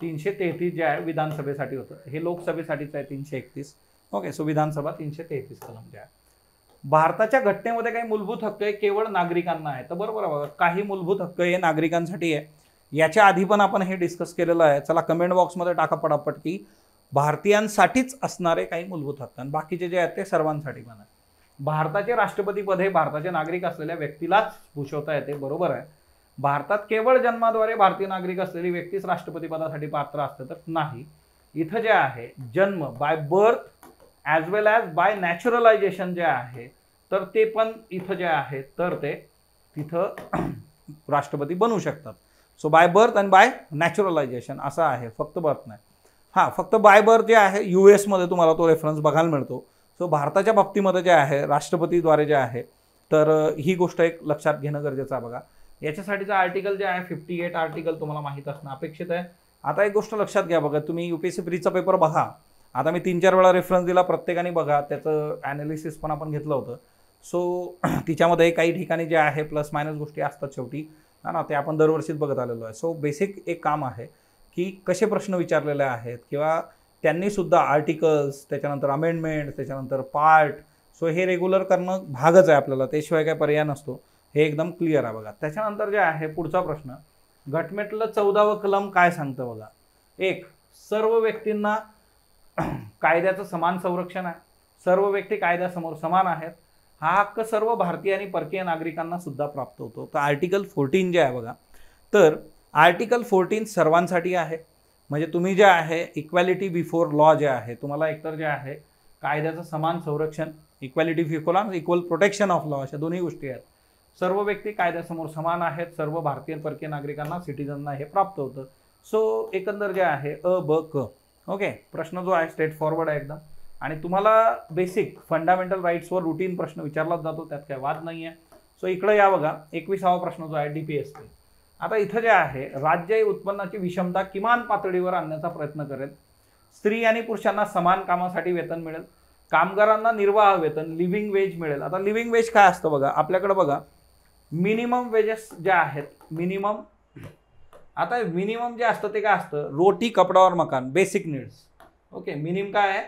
333 जे आहे विधानसभेसाठी होतं. हे लोकसभेसाठीच आहे 331. ओके. सो विधानसभा 333 कलम जे आहे. भारताच्या घटनेमध्ये काही मूलभूत हक्क आहे केवळ नागरिकांना आहे. तर बरोबर आहे बघा. काही मूलभूत हक्क हे नागरिकांसाठी आहे. याच्या आधी पण आपण हे डिस्कस केलेलं आहे. चला कमेंट बॉक्समध्ये टाका पटापट की भारतीयांसाठीच असणारे काही मूलभूत हक्क आणि बाकीचे जे आहेत ते सर्वांसाठी पण आहे. भारताचे राष्ट्रपती पद हे भारताचे नागरिक असलेल्या व्यक्तीलाच भूषवता येते. बरोबर आहे. भारतात केवळ जन्माद्वारे भारतीय नागरिक असलेली व्यक्तीच राष्ट्रपती पदासाठी पात्र असते तर नाही. इथं जे आहे जन्म by birth as well as by naturalisation जे आहे तर ते पण इथं जे आहे तर ते तिथं राष्ट्रपती बनू शकतात. सो बाय बर्थ आणि बाय नॅचरलायझेशन असं आहे, फक्त बर्थ नाही. हां, फक्त बाय बर्थ जे आहे US मध्ये तुम्हाला तो रेफरन्स बघायला मिळतो. सो भारताच्या बाबतीमध्ये जे आहे राष्ट्रपतीद्वारे जे आहे तर ही गोष्ट एक लक्षात घेणं गरजेचं आहे. बघा याच्यासाठीचं आर्टिकल जे आहे 58 आर्टिकल तुम्हाला माहीत असणं अपेक्षित आहे. आता एक गोष्ट लक्षात घ्या, बघा तुम्ही UPSC प्रीचा पेपर बघा. आता मी 3-4 वेळा रेफरन्स दिला, प्रत्येकाने बघा त्याचं ॲनालिसिस पण आपण घेतलं होतं. सो तिच्यामध्ये काही ठिकाणी जे आहे प्लस मायनस गोष्टी असतात शेवटी ना, ते आपण दरवर्षीच बघत आलेलो आहे. सो बेसिक एक काम आहे की कसे प्रश्न विचारलेले आहेत किंवा त्यांनीसुद्धा आर्टिकल्स, त्याच्यानंतर अमेंडमेंट, त्याच्यानंतर पार्ट, सो हे रेग्युलर करणं भागच आहे आपल्याला, त्याशिवाय काय पर्याय नसतो. हे एकदम क्लिअर आहे. बघा त्याच्यानंतर जे आहे पुढचा प्रश्न, घटनेतलं 14वं कलम काय सांगतं बघा. एक, सर्व व्यक्तींना कायद्याचं समान संरक्षण आहे. सर्व व्यक्ती कायद्यासमोर समान आहेत. हा हक्क सर्व भारतीय आणि परकीय नागरिकांना सुद्धा प्राप्त होतो. तर आर्टिकल 14 जे आहे बघा, तर आर्टिकल 14 सर्वांसाठी आहे. म्हणजे तुम्ही जे आहे इक्वॅलिटी बिफोर लॉ जे आहे, तुम्हाला एकतर जे आहे कायद्याचं समान संरक्षण, equality before law, equal protection of law, अशा दोन्ही गोष्टी आहेत. सर्व व्यक्ती कायद्यासमोर समान आहेत, सर्व भारतीय परकीय नागरिकांना, सिटीजनना हे प्राप्त होतं. सो एकंदर जे आहे अ ब क. ओके, प्रश्न जो आहे स्ट्रेट फॉरवर्ड आहे एकदम, आणि तुम्हाला बेसिक फंडामेंटल राईट्सवर रुटीन प्रश्न विचारलाच जातो, त्यात काय वाद नाही आहे. सो इकडे या बघा 21वा प्रश्न जो आहे DPSP. आता इथं जे आहे राज्य उत्पन्नाची विषमता किमान पातळीवर आणण्याचा प्रयत्न करेल. स्त्री आणि पुरुषांना समान कामासाठी वेतन मिळेल. कामगारांना निर्वाह वेतन, लिव्हिंग वेज मिळेल. आता लिव्हिंग वेज काय असतं बघा, आपल्याकडे बघा मिनिमम वेजेस जे आहेत, मिनिमम, आता मिनिमम जे असतं ते काय असतं, रोटी कपडा और मकान, बेसिक नीड्स. ओके, मिनिमम काय आहे,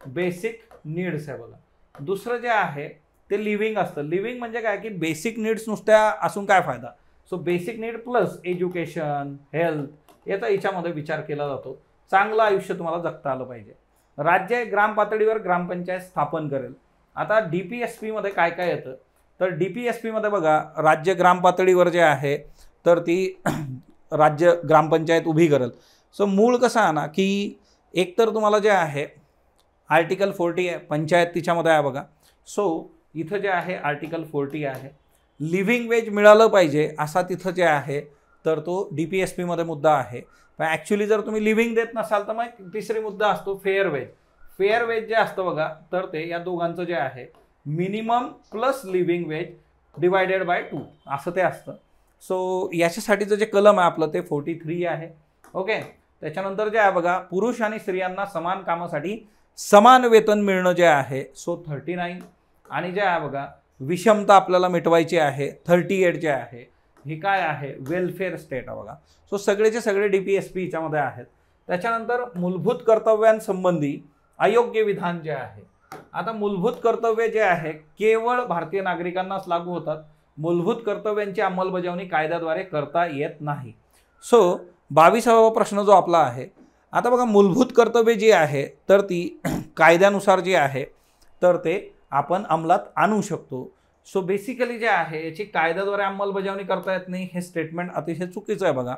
बेसिक नीड्स आहे बघा. दुसरं जे आहे ते लिव्हिंग असतं. लिव्हिंग म्हणजे काय की बेसिक नीड्स नुसत्या असून काय फायदा. So basic need plus education, health, याचा याच्यामध्ये विचार केला जातो. चांगलं आयुष्य तुम्हाला जगता आलं पाहिजे. राज्य ग्राम पातळीवर ग्रामपंचायत स्थापन करेल. आता DPSP मध्ये काय काय येतं, तर DPSP मध्ये बघा राज्य ग्राम पातळीवर जे आहे तर ती राज्य ग्रामपंचायत उभी करेल. सो मूळ कसं आहे ना की एकतर तुम्हाला जे आहे आर्टिकल 40 आहे, पंचायत तिच्यामध्ये आहे बघा. सो इथं जे आहे आर्टिकल 40 आहे, लिव्हिंग वेज मिळालं पाहिजे असा तिथं जे आहे तर तो DPSP मध्ये मुद्दा आहे. पण ॲक्च्युली जर तुम्ही लिव्हिंग देत नसाल तर मग तिसरी मुद्दा असतो फेअर वेज. फेअर वेज जे असतं बघा तर ते या दोघांचं जे आहे minimum plus living wage divided by 2 असं ते असतं. सो याच्यासाठीचं जे कलम आहे आपलं ते 43 आहे. ओके, त्याच्यानंतर जे आहे बघा पुरुष आणि स्त्रियांना समान कामासाठी समान वेतन मिळणं जे आहे सो 39. आणि जे आहे बघा विषमता आपल्याला मिटवायची आहे 38 जे आहे. ही काय आहे, वेलफेअर स्टेट आहे बघा. सो सगळेचे सगळे DPSP याच्यामध्ये आहेत. त्याच्यानंतर मूलभूत कर्तव्यांसंबंधी अयोग्य विधान जे आहे. आता मूलभूत कर्तव्य जे आहे केवळ भारतीय नागरिकांनाच लागू होतात. मूलभूत कर्तव्यांची अंमलबजावणी कायद्याद्वारे करता येत नाही. सो 22वा प्रश्न जो आपला आहे, आता बघा मूलभूत कर्तव्य जी आहे तर ती कायद्यानुसार जी आहे तर ते आपण अंमलात आणू शकतो. सो बेसिकली जे आहे याची कायद्याद्वारे अंमलबजावणी करता येत नाही, हे स्टेटमेंट अतिशय चुकीचं आहे बघा.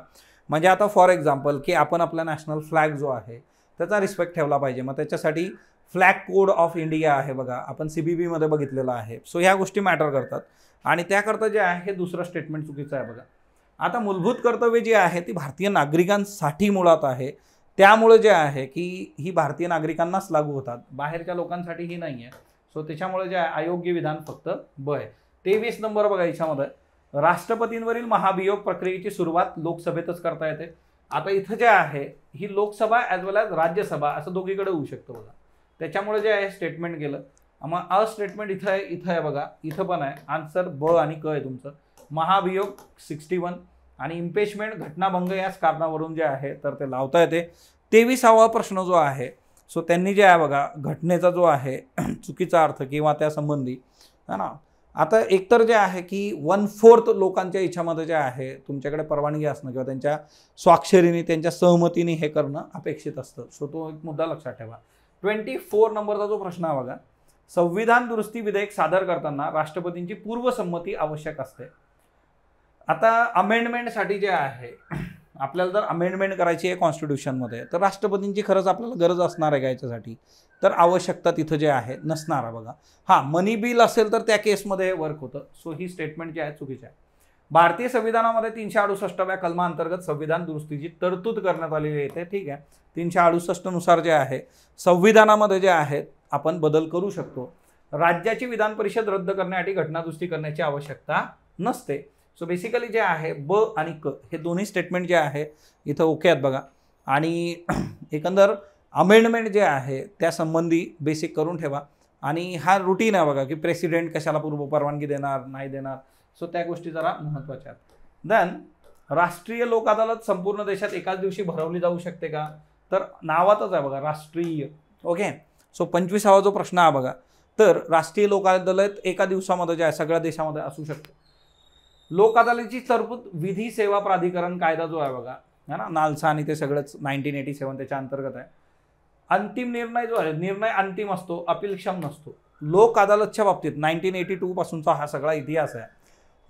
म्हणजे आता फॉर एक्झाम्पल की आपण आपला नॅशनल फ्लॅग जो आहे त्याचा रिस्पेक्ट ठेवला पाहिजे. मग त्याच्यासाठी फ्लॅग कोड ऑफ इंडिया आहे बघा, आपण CBB मध्ये बघितलेलं आहे. सो ह्या गोष्टी मॅटर करतात आणि त्याकरता जे आहे हे दुसरं स्टेटमेंट चुकीचं आहे बघा. आता मूलभूत कर्तव्य जी आहे ती भारतीय नागरिकांसाठी मुळात आहे. त्यामुळे जे आहे की ही भारतीय नागरिकांनाच लागू होतात, बाहेरच्या लोकांसाठी ही नाही आहे. सो त्याच्यामुळे जे आहे अयोग्य विधान फक्त ब आहे. 23 नंबर बघा याच्यामध्ये, राष्ट्रपतींवरील महाभियोग प्रक्रियेची सुरुवात लोकसभेतच करता येते. आता इथं जे आहे ही Lok Sabha as well as Rajya Sabha असं दोघीकडे होऊ शकतं बघा. त्याच्यामुळे जे आहे स्टेटमेंट गेलं. मग अ स्टेटमेंट इथं आहे, इथं आहे बघा, इथं पण आहे. आन्सर ब आणि क आहे तुमचं. महाभियोग 61 आणि इम्पेचमेंट घटनाभंग याच कारणावरून जे आहे तर ते लावता येते. 23वा प्रश्न जो आहे सो त्यांनी जे आहे बघा घटनेचा जो आहे चुकीचा अर्थ किंवा त्या संबंधी है ना. आता एकतर जे आहे की 1/4 लोकांच्या इच्छामध्ये जे आहे तुमच्याकडे परवानगी असणं किंवा त्यांच्या स्वाक्षरीने त्यांच्या सहमतीने हे करणं अपेक्षित असतं. सो तो एक मुद्दा लक्षात ठेवा. 24 नंबरचा जो प्रश्न आहे बघा, संविधान दुरुस्ती विधेयक सादर करताना राष्ट्रपतींची पूर्वसंमती आवश्यक असते. आता अमेंडमेंटसाठी जे आहे आपल्याला जर अमेंडमेंट करायची आहे कॉन्स्टिट्यूशनमध्ये तर राष्ट्रपतींची खरंच आपल्याला गरज असणार आहे का याच्यासाठी, तर आवश्यकता तिथं जे आहे नसणार आहे बघा. हां, मनी बिल असेल तर त्या केसमध्ये वर्क होतं. सो ही स्टेटमेंट जी आहे चुकीची आहे. भारतीय संविधानामध्ये 368व्या कलमाअंतर्गत संविधान दुरुस्तीची तरतूद करण्यात आलेली आहे. ठीक आहे, 368 नुसार जे आहे संविधानामध्ये जे आहे आपण बदल करू शकतो. राज्याची विधान परिषद रद्द करण्यासाठी घटनादुरुस्ती करण्याची आवश्यकता नसते. सो बेसिकली जे आहे ब आणि क हे दोन्ही स्टेटमेंट जे आहे इथं ओके आहेत बघा. आणि एकंदर अमेंडमेंट जे आहे त्या संबंधी बेसिक करून ठेवा. आणि हा रुटीन आहे बघा की प्रेसिडेंट कशाला पूर्व परवानगी देणार नाही देणार. सो त्या गोष्टी जरा महत्त्वाच्या आहेत. देन राष्ट्रीय लोक अदालत संपूर्ण देशात एकाच दिवशी भरवली जाऊ शकते का, तर नावातच आहे बघा राष्ट्रीय. ओके, सो 25वा जो प्रश्न आहे बघा, तर राष्ट्रीय लोक अदालत एका दिवसामध्ये जे आहे सगळ्या देशामध्ये असू शकते. लोक अदालतीची तरतूद विधी सेवा प्राधिकरण कायदा जो आहे बघा है ना, नालसा आणि ते सगळंच 1987 त्याच्या अंतर्गत आहे. अंतिम निर्णय जो आहे निर्णय अंतिम असतो, अपीलक्षम नसतो. लोक अदालतच्या बाबतीत 1982 पासूनचा हा सगळा इतिहास आहे.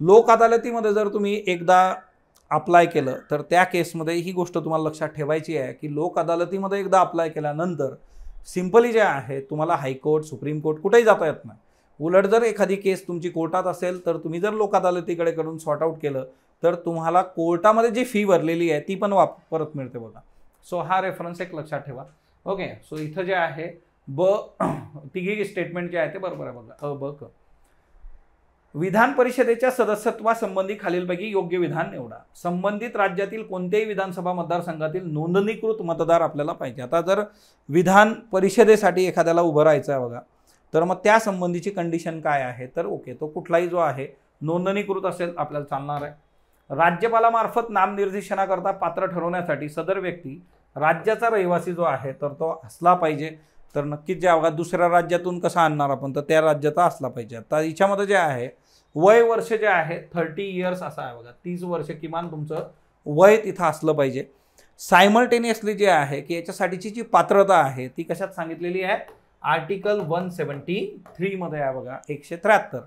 लोक अदालतीमध्ये जर तुम्ही एकदा अप्लाय केलं तर त्या केसमध्ये ही गोष्ट तुम्हाला लक्षात ठेवायची आहे की लोक अदालतीमध्ये एकदा अप्लाय केल्यानंतर सिंपली जे आहे तुम्हाला हायकोर्ट सुप्रीम कोर्ट कुठेही जाता येत नाही. उलट जर एखादी केस तुमची कोर्टात असेल तर तुम्ही जर लोक अदालतीकडे करून सॉर्ट आउट केलं तर तुम्हाला कोर्टामध्ये जी फी भरलेली आहे ती पण परत मिळते बघा. सो हा रेफरन्स एक लक्षात ठेवा. ओके, सो इथं जे आहे ब तिघी स्टेटमेंट जे आहे ते बरोबर आहे बघा. ब क विधान परिषदेच्या सदस्यत्वासंबंधी खालीलपैकी योग्य विधान निवडा. संबंधित राज्यातील कोणत्याही विधानसभा मतदारसंघातील नोंदणीकृत मतदार आपल्याला पाहिजे. आता जर विधान परिषदेसाठी एखाद्याला उभं राहायचं आहे बघा तर मग त्या संबंधीची कंडिशन काय आहे, तर ओके तो कुठलाही जो आहे नोंदणीकृत असेल आपल्याला चालणार आहे. राज्यपालामार्फत नामनिर्देशनाकरता पात्र ठरवण्यासाठी सदर व्यक्ती राज्याचा रहिवासी जो आहे तर तो असला पाहिजे. तर नक्कीच जे अवघात दुसऱ्या राज्यातून कसा आणणार आपण, तर त्या राज्याचा असला पाहिजे. आता याच्यामध्ये जे आहे वय वर्ष जे आहे 30 इयर्स असं आहे बघा. 30 वर्ष किमान तुमचं वय तिथं असलं पाहिजे. सायमल्टेनियसली जे आहे की याच्यासाठीची जी पात्रता आहे ती कशात सांगितलेली आहे, आर्टिकल 173 मध्ये आहे बघा, 173.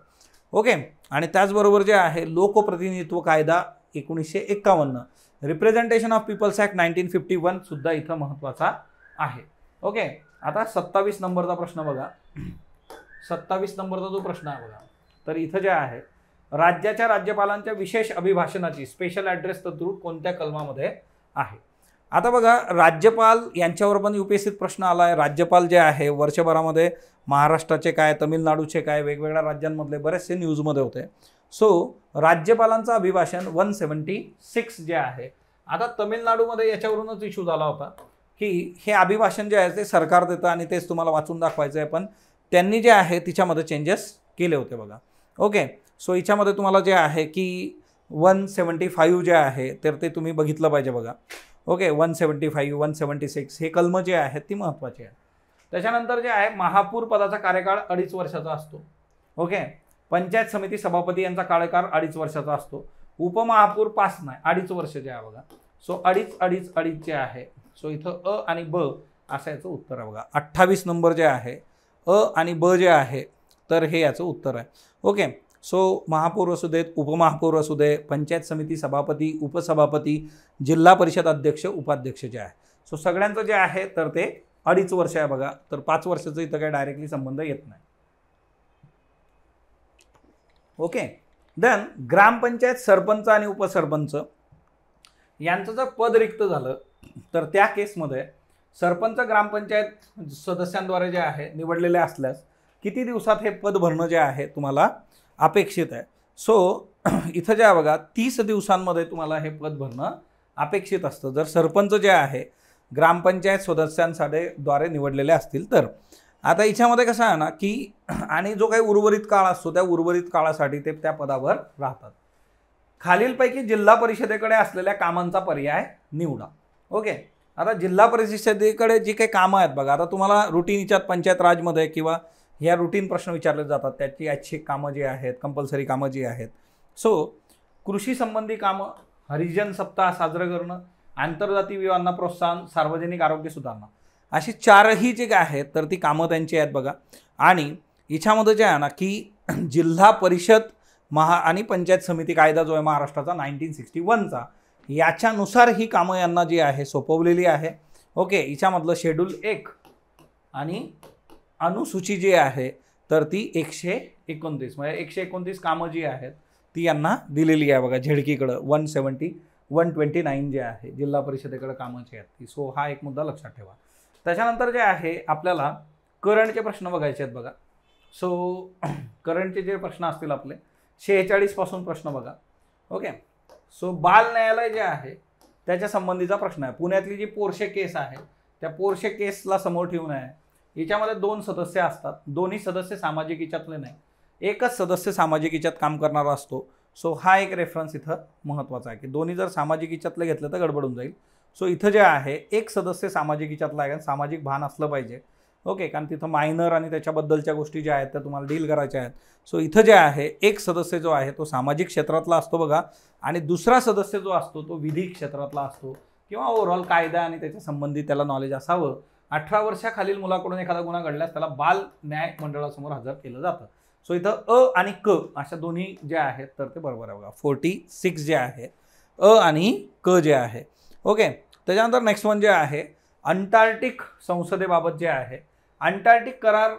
ओके, आणि त्याचबरोबर जे आहे लोकप्रतिनिधित्व कायदा 1951, रिप्रेझेंटेशन ऑफ पीपल्स ॲक्ट 1951 सुद्धा इथं महत्त्वाचा आहे. ओके, आता 27 नंबरचा प्रश्न बघा. 27 नंबरचा जो प्रश्न आहे बघा, तर इथं जे आहे राज्याच्या राज्यपालांच्या विशेष अभिभाषणाची स्पेशल ॲड्रेस तरतूद कोणत्या कलमामध्ये आहे. आता बघा राज्यपाल यांच्यावर पण UPSCत प्रश्न आला आहे. राज्यपाल जे आहे वर्षभरामध्ये महाराष्ट्राचे काय, तमिळनाडूचे काय, वेगवेगळ्या राज्यांमधले बरेचसे न्यूजमध्ये होते. सो राज्यपालांचं अभिभाषण 176 जे आहे. आता तमिळनाडूमध्ये याच्यावरूनच इश्यू झाला होता की हे अभिभाषण जे आहे ते सरकार देतं आणि तेच तुम्हाला वाचून दाखवायचं आहे, पण त्यांनी जे आहे तिच्यामध्ये चेंजेस केले होते बघा. ओके, सो याच्यामध्ये तुम्हाला जे आहे की 175 जे आहे तर ते तुम्ही बघितलं पाहिजे बघा. ओके, 175 176 हे कलम जे आहेत ती महत्त्वाची आहे. त्याच्यानंतर जे आहे महापौर पदाचा कार्यकाळ 2.5 वर्षाचा असतो. ओके, पंचायत समिती सभापती यांचा कार्यकाळ 2.5 वर्षाचा असतो. उपमहापौर 5 नाही 2.5 वर्ष जे आहे बघा. सो 2.5 जे आहे. सो इथं अ आणि ब असं याचं उत्तर आहे बघा. 28 नंबर जे आहे अ आणि ब जे आहे तर हे याचं उत्तर आहे. ओके, सो महापौर असू देत, उपमहापौर असू दे, पंचायत समिती सभापती, उपसभापती, जिल्हा परिषद अध्यक्ष, उपाध्यक्ष जे आहे, सो सगळ्यांचं जे आहे तर ते 2.5 वर्ष आहे बघा. तर 5 वर्षाचं इथं काही डायरेक्टली संबंध येत नाही. ओके, देन ग्रामपंचायत सरपंच आणि उपसरपंच यांचं जर पद रिक्त झालं तर त्या केसमध्ये सरपंच ग्रामपंचायत सदस्यांद्वारे जे आहे निवडलेले असल्यास किती दिवसात हे पद भरणं जे आहे तुम्हाला अपेक्षित आहे. सो इथं जे आहे बघा 30 दिवसांमध्ये तुम्हाला हे पद भरणं अपेक्षित असतं जर सरपंच जे आहे ग्रामपंचायत सदस्यांसाठी द्वारे निवडलेले असतील तर. आता याच्यामध्ये कसं आहे ना की आणि जो काही उर्वरित काळ असतो त्या उर्वरित काळासाठी ते त्या पदावर राहतात. खालीलपैकी जिल्हा परिषदेकडे असलेल्या कामांचा पर्याय निवडा. ओके, आता जिल्हा परिषदेकडे जी काही कामं आहेत बघा, आता तुम्हाला रुटीन याच्यात पंचायत राजमध्ये किंवा ह्या रुटीन प्रश्न विचारले जातात त्याची ऐच्छिक कामं जी आहेत, कंपल्सरी कामं जी आहेत. सो कृषी संबंधी कामं, हरिजन सप्ताह साजरं करणं, आंतरजातीय विवाहांना प्रोत्साहन, सार्वजनिक आरोग्य सुधारणा, अशी 4ही जे आहेत तर ती कामं त्यांची आहेत बघा. आणि याच्यामध्ये जे आहे ना की जिल्हा परिषद आणि पंचायत समिती कायदा जो आहे महाराष्ट्राचा 1961चा, याच्यानुसार ही कामं यांना जी आहे सोपवलेली आहे. ओके, हिच्यामधलं शेड्यूल 1 आणि अनुसूची जी आहे तर ती 129 म्हणजे 129 कामं जी आहेत ती यांना दिलेली आहे बघा झेडकीकडं. 129 जे आहे जिल्हा परिषदेकडे कामाची आहेत ती. सो हा एक मुद्दा लक्षात ठेवा. त्याच्यानंतर जे आहे आपल्याला करंटचे प्रश्न बघायचे आहेत बघा. सो करंटचे जे प्रश्न असतील आपले 46 पासून प्रश्न बघा. ओके, सो बाल न्यायालय जे आहे त्याच्या संबंधीचा प्रश्न आहे. पुण्यातली जी पोर्शे केस आहे त्या पोर्शे केसला समोर ठेवून आहे. याच्यामध्ये 2 सदस्य असतात. दोन्ही सदस्य सामाजिक हिच्यातले नाही, एकच सदस्य सामाजिक हिच्यात काम करणारा असतो. सो हा एक रेफरन्स इथं महत्त्वाचा आहे की दोन्ही जर सामाजिक हिच्यातले घेतलं तर गडबडून जाईल. सो इथं जे आहे एक सदस्य सामाजिक हिच्यातला आहे, सामाजिक भान असलं पाहिजे. ओके, कारण तिथं मायनर आणि त्याच्याबद्दलच्या गोष्टी ज्या आहेत त्या तुम्हाला डील करायच्या आहेत. सो इथं जे आहे एक सदस्य जो आहे तो सामाजिक क्षेत्रातला असतो बघा, आणि दुसरा सदस्य जो असतो तो विधी क्षेत्रातला असतो किंवा ओव्हरऑल कायदा आणि त्याच्या संबंधित त्याला नॉलेज असावं. 18 वर्षाखालील मुलाकडून एखादा गुन्हा घडल्यास त्याला बाल न्याय मंडळासमोर हजर केलं जातं. सो इथं अ आणि क अशा दोन्ही जे आहेत तर ते बरोबर आहे बघा. 46 जे आहे अ आणि क जे आहे. ओके, त्याच्यानंतर नेक्स्ट वन जे आहे अंटार्क्टिक संसदेबाबत जे आहे. अंटार्क्टिक करार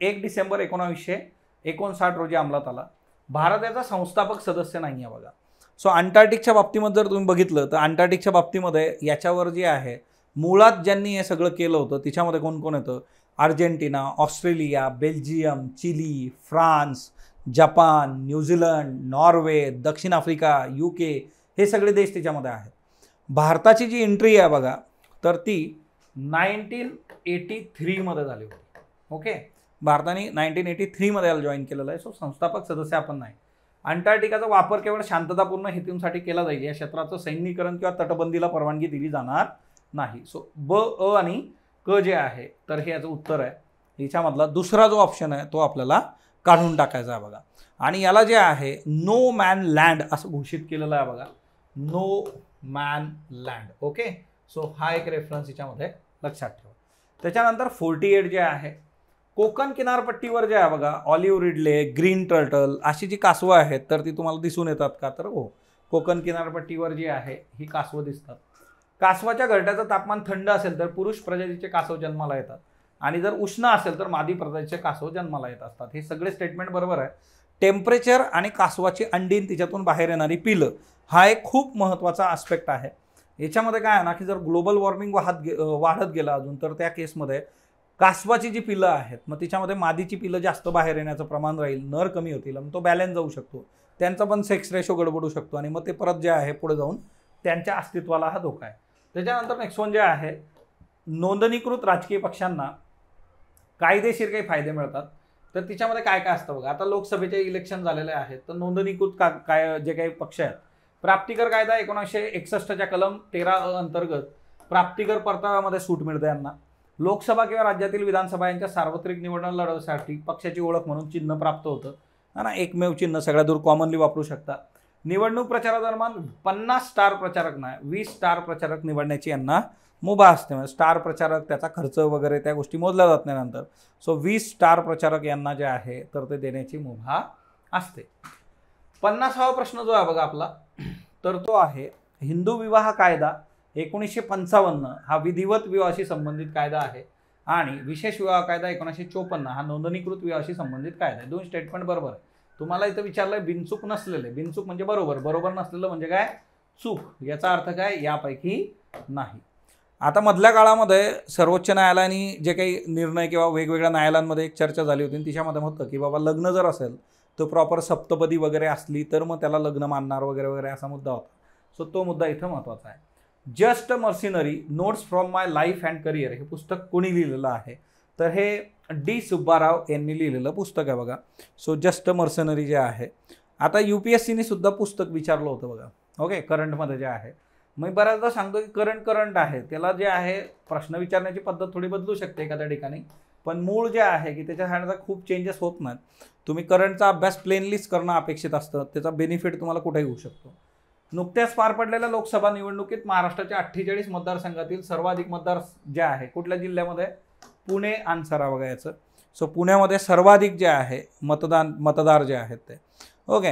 1 डिसेंबर 1959 रोजी अंमलात आला. भारत याचा संस्थापक सदस्य नाही आहे बघा. सो अंटार्क्टिकच्या बाबतीमध्ये जर तुम्ही बघितलं तर अंटार्क्टिकच्या बाबतीमध्ये याच्यावर जे आहे मुळात ज्यांनी हे सगळं केलं होतं तिच्यामध्ये कोण कोण येतं? Argentina, Australia, Belgium, Chile, France, Japan, New Zealand, Norway, दक्षिण आफ्रिका, UK हे सगळे देश त्याच्यामध्ये आहेत. भारताची जी एंट्री आहे बघा तर ती 1983 मध्ये झाली होती. ओके, भारताने 1983 मध्ये याला जॉईन केलेलं आहे. सो संस्थापक सदस्य आपण नाही. अंटार्क्टिकाचा वापर केवळ शांततापूर्ण हेतूंसाठी केला जाईल. या क्षेत्राचं सैन्यीकरण किंवा तटबंदीला परवानगी दिली जाणार नाही. सो ब, अ आणि क जे आहे तर हे याचं उत्तर आहे. याच्यामधला दुसरा जो ऑप्शन आहे तो आपल्याला काढून टाकायचा आहे बघा. आणि याला जे आहे नो मॅन लँड असं घोषित केलेलं आहे बघा. No man land. Okay, so हा एक रेफरन्स याच्यामध्ये लक्षात ठेवा. त्याच्यानंतर 48 जे आहे कोकण किनारपट्टीवर जे आहे बघा ऑलिव्ह रिडले, ग्रीन टर्टल अशी जी कासवं आहेत तर ती तुम्हाला दिसून येतात का? तर हो, कोकण किनारपट्टीवर जी आहे ही कासवं दिसतात. कासवाच्या घरट्याचं तापमान थंड असेल तर पुरुष प्रजातीचे कासव जन्माला येतात आणि जर उष्ण असेल तर मादी प्रजातीचे कासव जन्माला येत असतात. हे सगळे स्टेटमेंट बरोबर आहे. टेम्परेचर आणि कासवाची अंडीन तिच्यातून बाहेर येणारी पिलं हा एक खूप महत्त्वाचा आस्पेक्ट आहे. याच्यामध्ये काय आहे ना की जर ग्लोबल वॉर्मिंग वाढत गेलं अजून तर त्या केसमध्ये कासवाची जी पिलं आहेत मग तिच्यामध्ये मादीची पिलं जास्त बाहेर येण्याचं प्रमाण राहील, नर कमी होतील, मग तो बॅलन्स जाऊ शकतो, त्यांचा पण सेक्स रेशो गडबडू शकतो आणि मग ते परत जे आहे पुढे जाऊन त्यांच्या अस्तित्वाला हा धोका आहे. त्याच्यानंतर नेक्स्ट वन जे आहे नोंदणीकृत राजकीय पक्षांना कायदेशीर काही फायदे मिळतात तर तिच्यामध्ये काय काय असतं बघा. आता लोकसभेचे इलेक्शन झालेले आहेत तर नोंदणीकृत काय जे काही पक्ष आहेत प्राप्तिकर कायदा 1961च्या कलम 13 अंतर्गत प्राप्तिकर परताव्यामध्ये सूट मिळते यांना. लोकसभा किंवा राज्यातील विधानसभा यांच्या सार्वत्रिक निवडणूक लढवण्यासाठी पक्षाची ओळख म्हणून चिन्ह प्राप्त होतं ना, एकमेव चिन्ह सगळ्या दूर कॉमनली वापरू शकता. निवडणूक प्रचारादरम्यान 50 स्टार प्रचारक नाही 20 स्टार प्रचारक निवडण्याची यांना मुभा असते. म्हणजे स्टार प्रचारक त्याचा खर्च वगैरे त्या गोष्टी मोजल्या जात नाही नंतर. सो 20 स्टार प्रचारक यांना जे आहे तर ते देण्याची मुभा असते. 50वा प्रश्न जो आहे बघा आपला तर तो आहे हिंदू विवाह कायदा 1955 हा विधिवत विवाहाशी संबंधित कायदा आहे आणि विशेष विवाह कायदा 1954 हा नोंदणीकृत विवाहाशी संबंधित कायदा आहे. 2 स्टेटमेंट बरोबर आहे. तुम्हाला इथं विचारलंय बिनचूक नसलेले, बिनचूक म्हणजे बरोबर, बरोबर नसलेलं म्हणजे काय चूक. याचा अर्थ काय यापैकी नाही. आता मधल्या काळामध्ये सर्वोच्च न्यायालयाने जे काही निर्णय किंवा वेगवेगळ्या न्यायालयांमध्ये एक चर्चा झाली होती तिच्यामध्ये होतं की बाबा लग्न जर असेल तर प्रॉपर सप्तपदी वगैरे असली तर मग त्याला लग्न मानणार वगैरे वगैरे असा मुद्दा होता. सो तो मुद्दा इथं महत्त्वाचा आहे. Just mercenary notes from my life and career हे पुस्तक कोणी लिहिलेलं आहे तर हे D. सुब्बाराव यांनी लिहिलेलं पुस्तक आहे बघा. सो जस्ट मर्सिनरी जे आहे आता UPSCने सुद्धा पुस्तक विचारलं होतं बघा. ओके, करंटमध्ये जे आहे मग बऱ्याचदा सांगतो की करंट आहे त्याला जे आहे प्रश्न विचारण्याची पद्धत थोडी बदलू शकते एखाद्या ठिकाणी, पण मूळ जे आहे की त्याच्यासाठी खूप चेंजेस होत नाहीत. तुम्ही करंटचा अभ्यास प्लेनलीच करणं अपेक्षित असतं, त्याचा बेनिफिट तुम्हाला कुठेही होऊ शकतो. नुकत्याच पार पडलेल्या लोकसभा निवडणुकीत महाराष्ट्राच्या 48 मतदारसंघातील सर्वाधिक मतदार जे आहे कुठल्या जिल्ह्यामध्ये? पुणे आन्सर बघा याचं. सो पुण्यामध्ये सर्वाधिक जे आहे मतदार जे आहेत ते. ओके,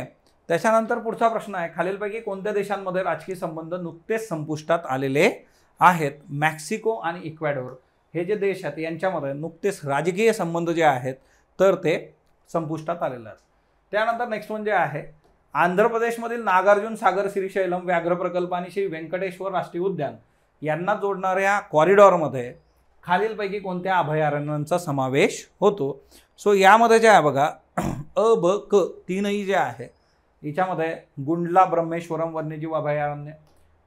त्याच्यानंतर पुढचा प्रश्न आहे, खालीलपैकी कोणत्या देशांमध्ये राजकीय संबंध नुकतेच संपुष्टात आलेले आहेत? मेक्सिको आणि इक्वेडोर हे जे देश आहेत यांच्यामध्ये नुकतेच राजकीय संबंध जे आहेत तर ते संपुष्टात आलेले आहेत. त्यानंतर नेक्स्ट म्हणजे आहे, आंध्र प्रदेशमधील नागार्जुन सागर श्रीशैलम व्याघ्र प्रकल्प आणि श्री व्यंकटेश्वर राष्ट्रीय उद्यान यांना जोडणाऱ्या कॉरिडॉरमध्ये खालीलपैकी कोणत्या अभयारण्यांचा समावेश होतो? सो यामध्ये जे आहे बघा अ ब क तीनही जे आहे याच्यामध्ये गुंडला ब्रह्मेश्वरम वन्यजीव अभयारण्य,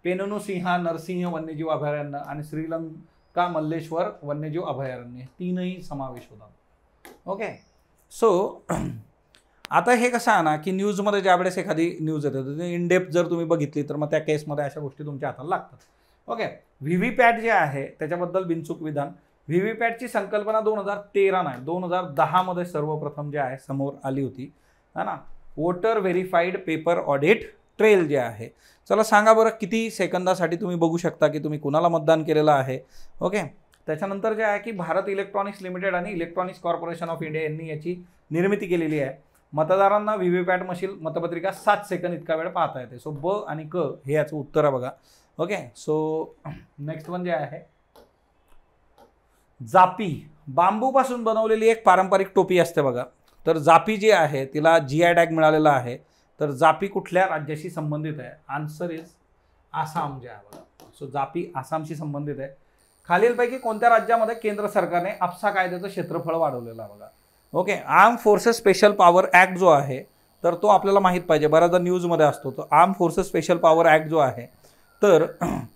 पेननु सिंहा नरसिंह वन्यजीव अभयारण्य आणि श्रीलंका मल्लेश्वर वन्यजीव अभयारण्य तीनही समावेश होतात. ओके. सो आता हे कसं आहे ना की न्यूजमध्ये ज्यावेळेस एखादी न्यूज येते तर इन डेप्थ जर तुम्ही बघितली तर मग त्या केसमध्ये अशा गोष्टी तुमच्या हाताला लागतात. ओके. व्हीव्हीपॅट जे आहे त्याच्याबद्दल बिनचूक विधान. व्हीव्हीपॅटची संकल्पना 2013 नाही 2010 मध्ये सर्वप्रथम जे आहे समोर आली होती है ना. Voter verified paper audit trail जे आहे. चला सांगा बरं किती सेकंदासाठी तुम्ही बघू शकता की तुम्ही कुणाला मतदान केलेलं आहे. ओके. त्याच्यानंतर जे आहे की भारत इलेक्ट्रॉनिक्स लिमिटेड आणि इलेक्ट्रॉनिक्स कॉर्पोरेशन ऑफ इंडिया यांनी याची निर्मिती केलेली आहे. मतदारांना व्हीव्हीपॅट मशीन मतपत्रिका 7 सेकंद इतका वेळ पाहता येते. सो ब आणि क हे याचं उत्तर आहे बघा. ओके. सो नेक्स्ट वन जे आहे जापी, बांबूपासून बनवलेली एक पारंपरिक टोपी असते बघा. तर जापी जी आहे तिला GI टॅग मिळालेला आहे. तर जापी कुठल्या राज्याशी संबंधित आहे? आन्सर इज आसाम जे आहे बघा. सो जापी आसामशी संबंधित आहे. खालीलपैकी कोणत्या राज्यामध्ये केंद्र सरकारने आपसा कायद्याचं क्षेत्रफळ वाढवलेलं आहे बघा. Okay. Arm forces special power act जो आहे तर तो आपल्याला माहीत पाहिजे, बऱ्याचदा न्यूजमध्ये असतो. तो arm forces special power act जो आहे तर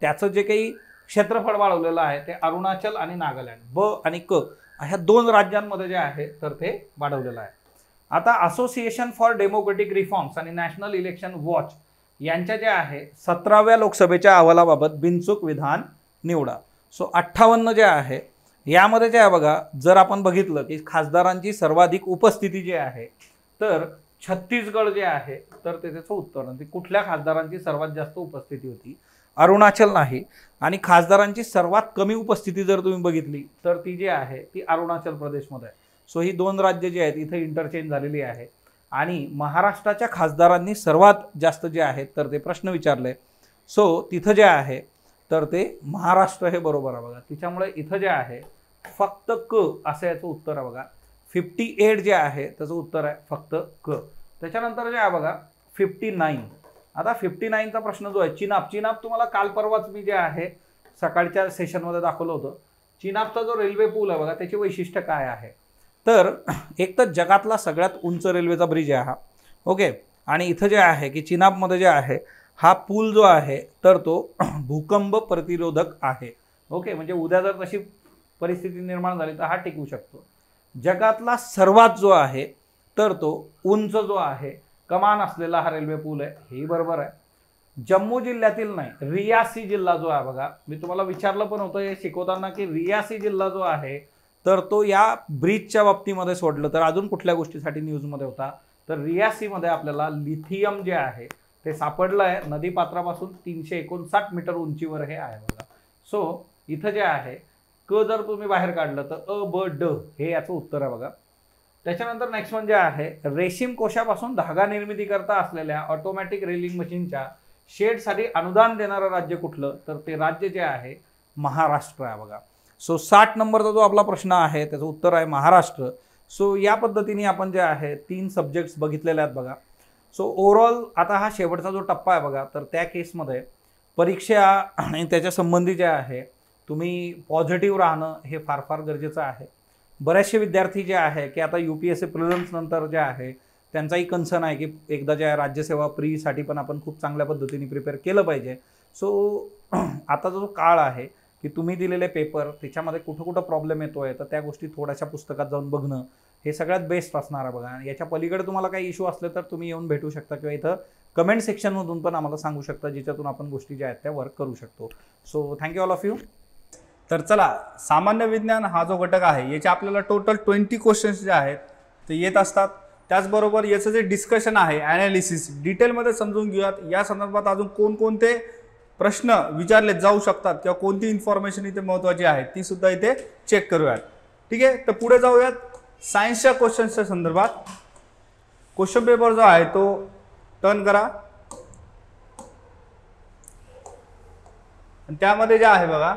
त्याचं जे काही क्षेत्रफळ वाढवलेलं आहे ते अरुणाचल आणि नागालँड ब आणि क ह्या 2 राज्यांमध्ये जे आहे तर ते वाढवलेलं आहे. आता असोसिएशन फॉर डेमोक्रेटिक रिफॉर्म्स आणि नॅशनल इलेक्शन वॉच यांच्या जे आहे 17व्या लोकसभेच्या अहवालाबाबत बिनचूक विधान निवडा. सो 58 जे आहे यामध्ये जे आहे बघा जर आपण बघितलं की खासदारांची सर्वाधिक उपस्थिती जी आहे तर छत्तीसगड जे आहे तर ते त्याचं उत्तर आहे. कुठल्या खासदारांची सर्वात जास्त उपस्थिती होती? अरुणाचल नाही. आणि खासदारांची सर्वात कमी उपस्थिती जर तुम्ही बघितली तर ती जी आहे ती अरुणाचल प्रदेशमध्ये आहे. सो ही 2 राज्य जी आहेत इथे इंटरचेंज झालेली आहे. आणि महाराष्ट्राच्या खासदारांनी सर्वात जास्त जे आहेत तर ते प्रश्न विचारले. सो तिथं जे आहे तर ते महाराष्ट्र हे बरोबर आहे बघा. त्याच्यामुळे इथं जे आहे फक्त क असं याचं उत्तर आहे बघा. 58 जे आहे त्याचं उत्तर आहे फक्त क. त्याच्यानंतर जे आहे बघा 59. आता 59चा प्रश्न जो आहे चिनाब. चिनाब तुम्हाला काल परवाच मी जे आहे सकाळच्या सेशनमध्ये दाखवलं होतं. चिनाबचा जो रेल्वे पूल आहे बघा त्याची वैशिष्ट्य काय आहे? तर एक तर जगातला सगळ्यात उंच रेल्वेचा ब्रिज आहे हा. ओके. आणि इथं जे आहे की चिनाबमध्ये जे आहे हा पूल जो आहे तर तो भूकंप प्रतिरोधक आहे. ओके. म्हणजे उद्या जर तशी परिस्थिती निर्माण झाली तर हा टिकू शकतो. जगातला सर्वात जो आहे तर तो उंच जो आहे कमान असलेला हा रेल्वे पूल आहे हेही बरोबर आहे. जम्मू जिल्ह्यातील नाही रियासी जिल्हा जो आहे बघा मी तुम्हाला विचारलं पण होतं हे शिकवताना की रियासी जिल्हा जो आहे तर तो या ब्रिजच्या बाबतीमध्ये सोडलं तर अजून कुठल्या गोष्टीसाठी न्यूजमध्ये होता? तर रियासीमध्ये आपल्याला लिथियम जे आहे ते सापडलं आहे. नदीपात्रापासून 359 मीटर उंचीवर हे आहे बघा. सो इथं जे आहे क जर तुम्ही बाहेर काढलं तर अ ब ड हे याचं उत्तर आहे बघा. त्याच्यानंतर नेक्स्ट म्हणजे आहे रेशीम कोशापासून धागा निर्मिती करता असलेल्या ऑटोमॅटिक रेलिंग मशीनच्या शेडसाठी अनुदान देणारं राज्य कुठलं? तर ते राज्य जे आहे महाराष्ट्र आहे बघा. सो 60 नंबरचा जो आपला प्रश्न आहे त्याचं उत्तर आहे महाराष्ट्र. सो या पद्धतीने आपण जे आहे 3 सब्जेक्ट्स बघितलेले आहेत बघा. सो ओव्हरऑल आता हा शेवटचा जो टप्पा आहे बघा तर त्या केसमध्ये परीक्षा आणि त्याच्या संबंधी जे आहे तुम्ही पॉझिटिव्ह राहणं हे फार फार गरजेचं आहे. बरेचसे विद्यार्थी जे आहे की आता UPSC प्रिलिम्स नंतर जे आहे त्यांचाही कन्सर्न आहे की एकदा जे आहे राज्यसेवा प्रीसाठी पण आपण खूप चांगल्या पद्धतीने प्रिपेअर केलं पाहिजे. सो आता जो काळ आहे की तुम्ही दिलेले पेपर त्याच्यामध्ये कुठं कुठं प्रॉब्लेम येतो आहे तर त्या गोष्टी थोड्याशा पुस्तकात जाऊन बघणं हे सगळ्यात बेस्ट असणार आहे बघा. याच्या पलीकडे तुम्हाला काही इश्यू असले तर तुम्ही येऊन भेटू शकता किंवा इथं कमेंट सेक्शनमधून पण आम्हाला सांगू शकता ज्याच्यातून आपण गोष्टी ज्या आहेत त्या वर्क करू शकतो. So thank you all of you. तर चला सामान्य विज्ञान हा जो घटक आहे याचे आपल्याला टोटल 20 क्वेश्चन्स जे आहेत ते येत असतात. त्याचबरोबर याचं जे डिस्कशन आहे ॲनालिसिस डिटेलमध्ये समजून घेऊयात. या संदर्भात अजून कोणकोणते प्रश्न विचारले जाऊ शकतात किंवा कोणती इन्फॉर्मेशन इथे महत्त्वाची आहे ती सुद्धा इथे चेक करूयात. ठीक आहे. तर पुढे जाऊयात सायन्सच्या क्वेश्चन्सच्या संदर्भात. क्वेश्चन पेपर जो आहे तो टर्न करा आणि त्यामध्ये जे आहे बघा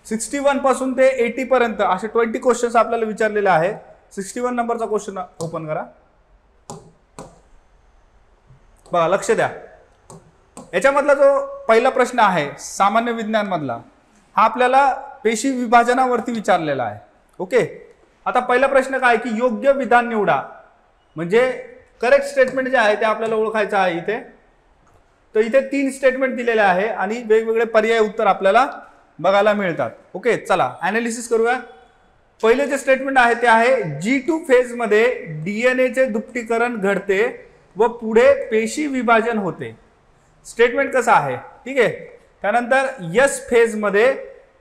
61 पासून ते 80 पर्यंत असे 20 क्वेश्चन्स आपल्याला विचारलेले आहेत. 61 नंबरचा क्वेश्चन ओपन करा. बघा लक्ष द्या, याच्यामधला जो पहिला प्रश्न आहे सामान्य विज्ञान मधला हा आपल्याला पेशी विभाजनावरती विचारलेला आहे. ओके, आता पहिला प्रश्न काय की योग्य विधान निवडा, म्हणजे करेक्ट स्टेटमेंट जे आहे ते आपल्याला ओळखायचं आहे इथे. तर इथे 3 स्टेटमेंट दिलेले आहे आणि वेगवेगळे पर्याय उत्तर आपल्याला बघायला मिळतात. ओके, चला ॲनालिसिस करूया. पहिले जे स्टेटमेंट आहे ते आहे G2 फेज मध्ये डीएनएचे दुप्टीकरण घडते व पुढे पेशी विभाजन होते. स्टेटमेंट कसं आहे, ठीक आहे. त्यानंतर S फेज मध्ये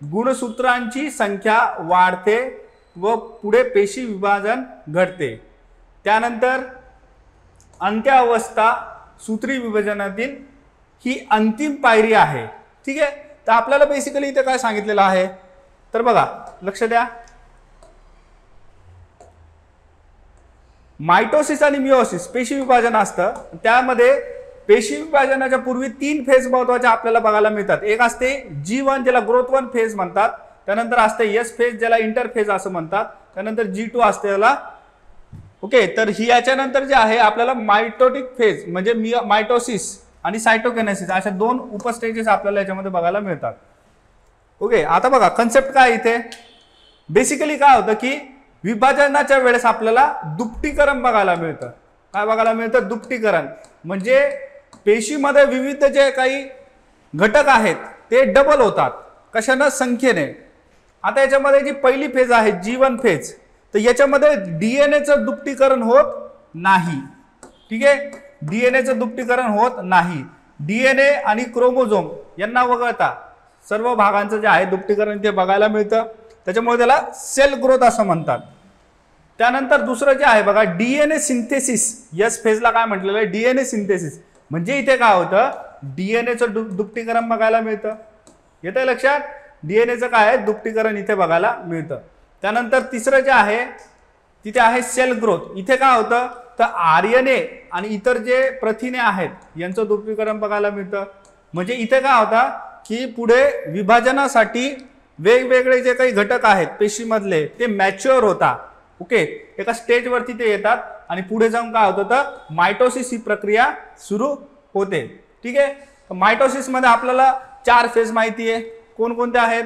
गुणसूत्रांची संख्या वाढते व पुढे पेशी विभाजन घडते. त्यानंतर अंत्यावस्था सूत्री विभाजनातील ही अंतिम पायरी आहे. ठीक आहे, तर आपल्याला बेसिकली इथे काय सांगितलेलं आहे तर बघा लक्ष द्या, मायटोसिस आणि मिओसिस पेशी विभाजन असतं. त्यामध्ये पेशी विभाजनाच्या पूर्वी 3 फेज महत्वाचे आपल्याला बघायला मिळतात. एक असते G1 ज्याला ग्रोथ 1 फेज म्हणतात, त्यानंतर असते S फेज ज्याला इंटरफेज असं म्हणतात, त्यानंतर G2 असते त्याला. ओके, तर ही याच्यानंतर जे आहे आपल्याला मायटोटिक फेज म्हणजे मायटोसिस आणि सायटोकिनेसिस अशा 2 उपस्टेजेस आपल्याला याच्यामध्ये बघायला मिळतात. ओके, आता बघा कन्सेप्ट काय इथे बेसिकली काय होतं की विभाजनाच्या वेळेस आपल्याला दुप्टीकरण बघायला मिळतं. काय बघायला मिळतं? दुप्टीकरण म्हणजे पेशीमध्ये विविध जे काही घटक आहेत ते डबल होतात. कशानं? संख्येने. आता याच्यामध्ये जी पहिली फेज आहे G1 फेज, तर याच्यामध्ये डीएनएचं दुप्टीकरण होत नाही. ठीक आहे, डीएनएचं दुप्टीकरण होत नाही. डीएनए आणि क्रोमोझोम यांना वगळता सर्व भागांचं जे आहे दुप्टीकरण ते बघायला मिळतं. त्याच्यामुळे त्याला सेल ग्रोथ असं म्हणतात. त्यानंतर दुसरं जे आहे बघा डीएनए सिंथेसिस. यस फेजला काय म्हटलेलं आहे? DNA synthesis. म्हणजे इथे काय होतं? डीएनएचं दुप्टीकरण बघायला मिळतं. येतं लक्षात? डीएनएचं काय आहे? दुप्टीकरण इथे बघायला मिळतं. त्यानंतर तिसरं जे आहे तिथे आहे सेल ग्रोथ. इथे काय होतं तर आरएनए आणि इतर जे प्रथिने आहेत यांचं दुप्टीकरण बघायला मिळतं. म्हणजे इथे काय होतं की पुढे विभाजनासाठी वेगवेगळे जे काही घटक आहेत पेशीमधले ते मॅच्युअर होतात. ओके, एका स्टेजवरती ते येतात आणि पुढे जाऊन काय होतं तर मायटोसिस ही प्रक्रिया सुरू होते. ठीक आहे, तर मायटोसिस मध्ये आपल्याला 4 फेज माहिती आहे. कोणकोणते आहेत?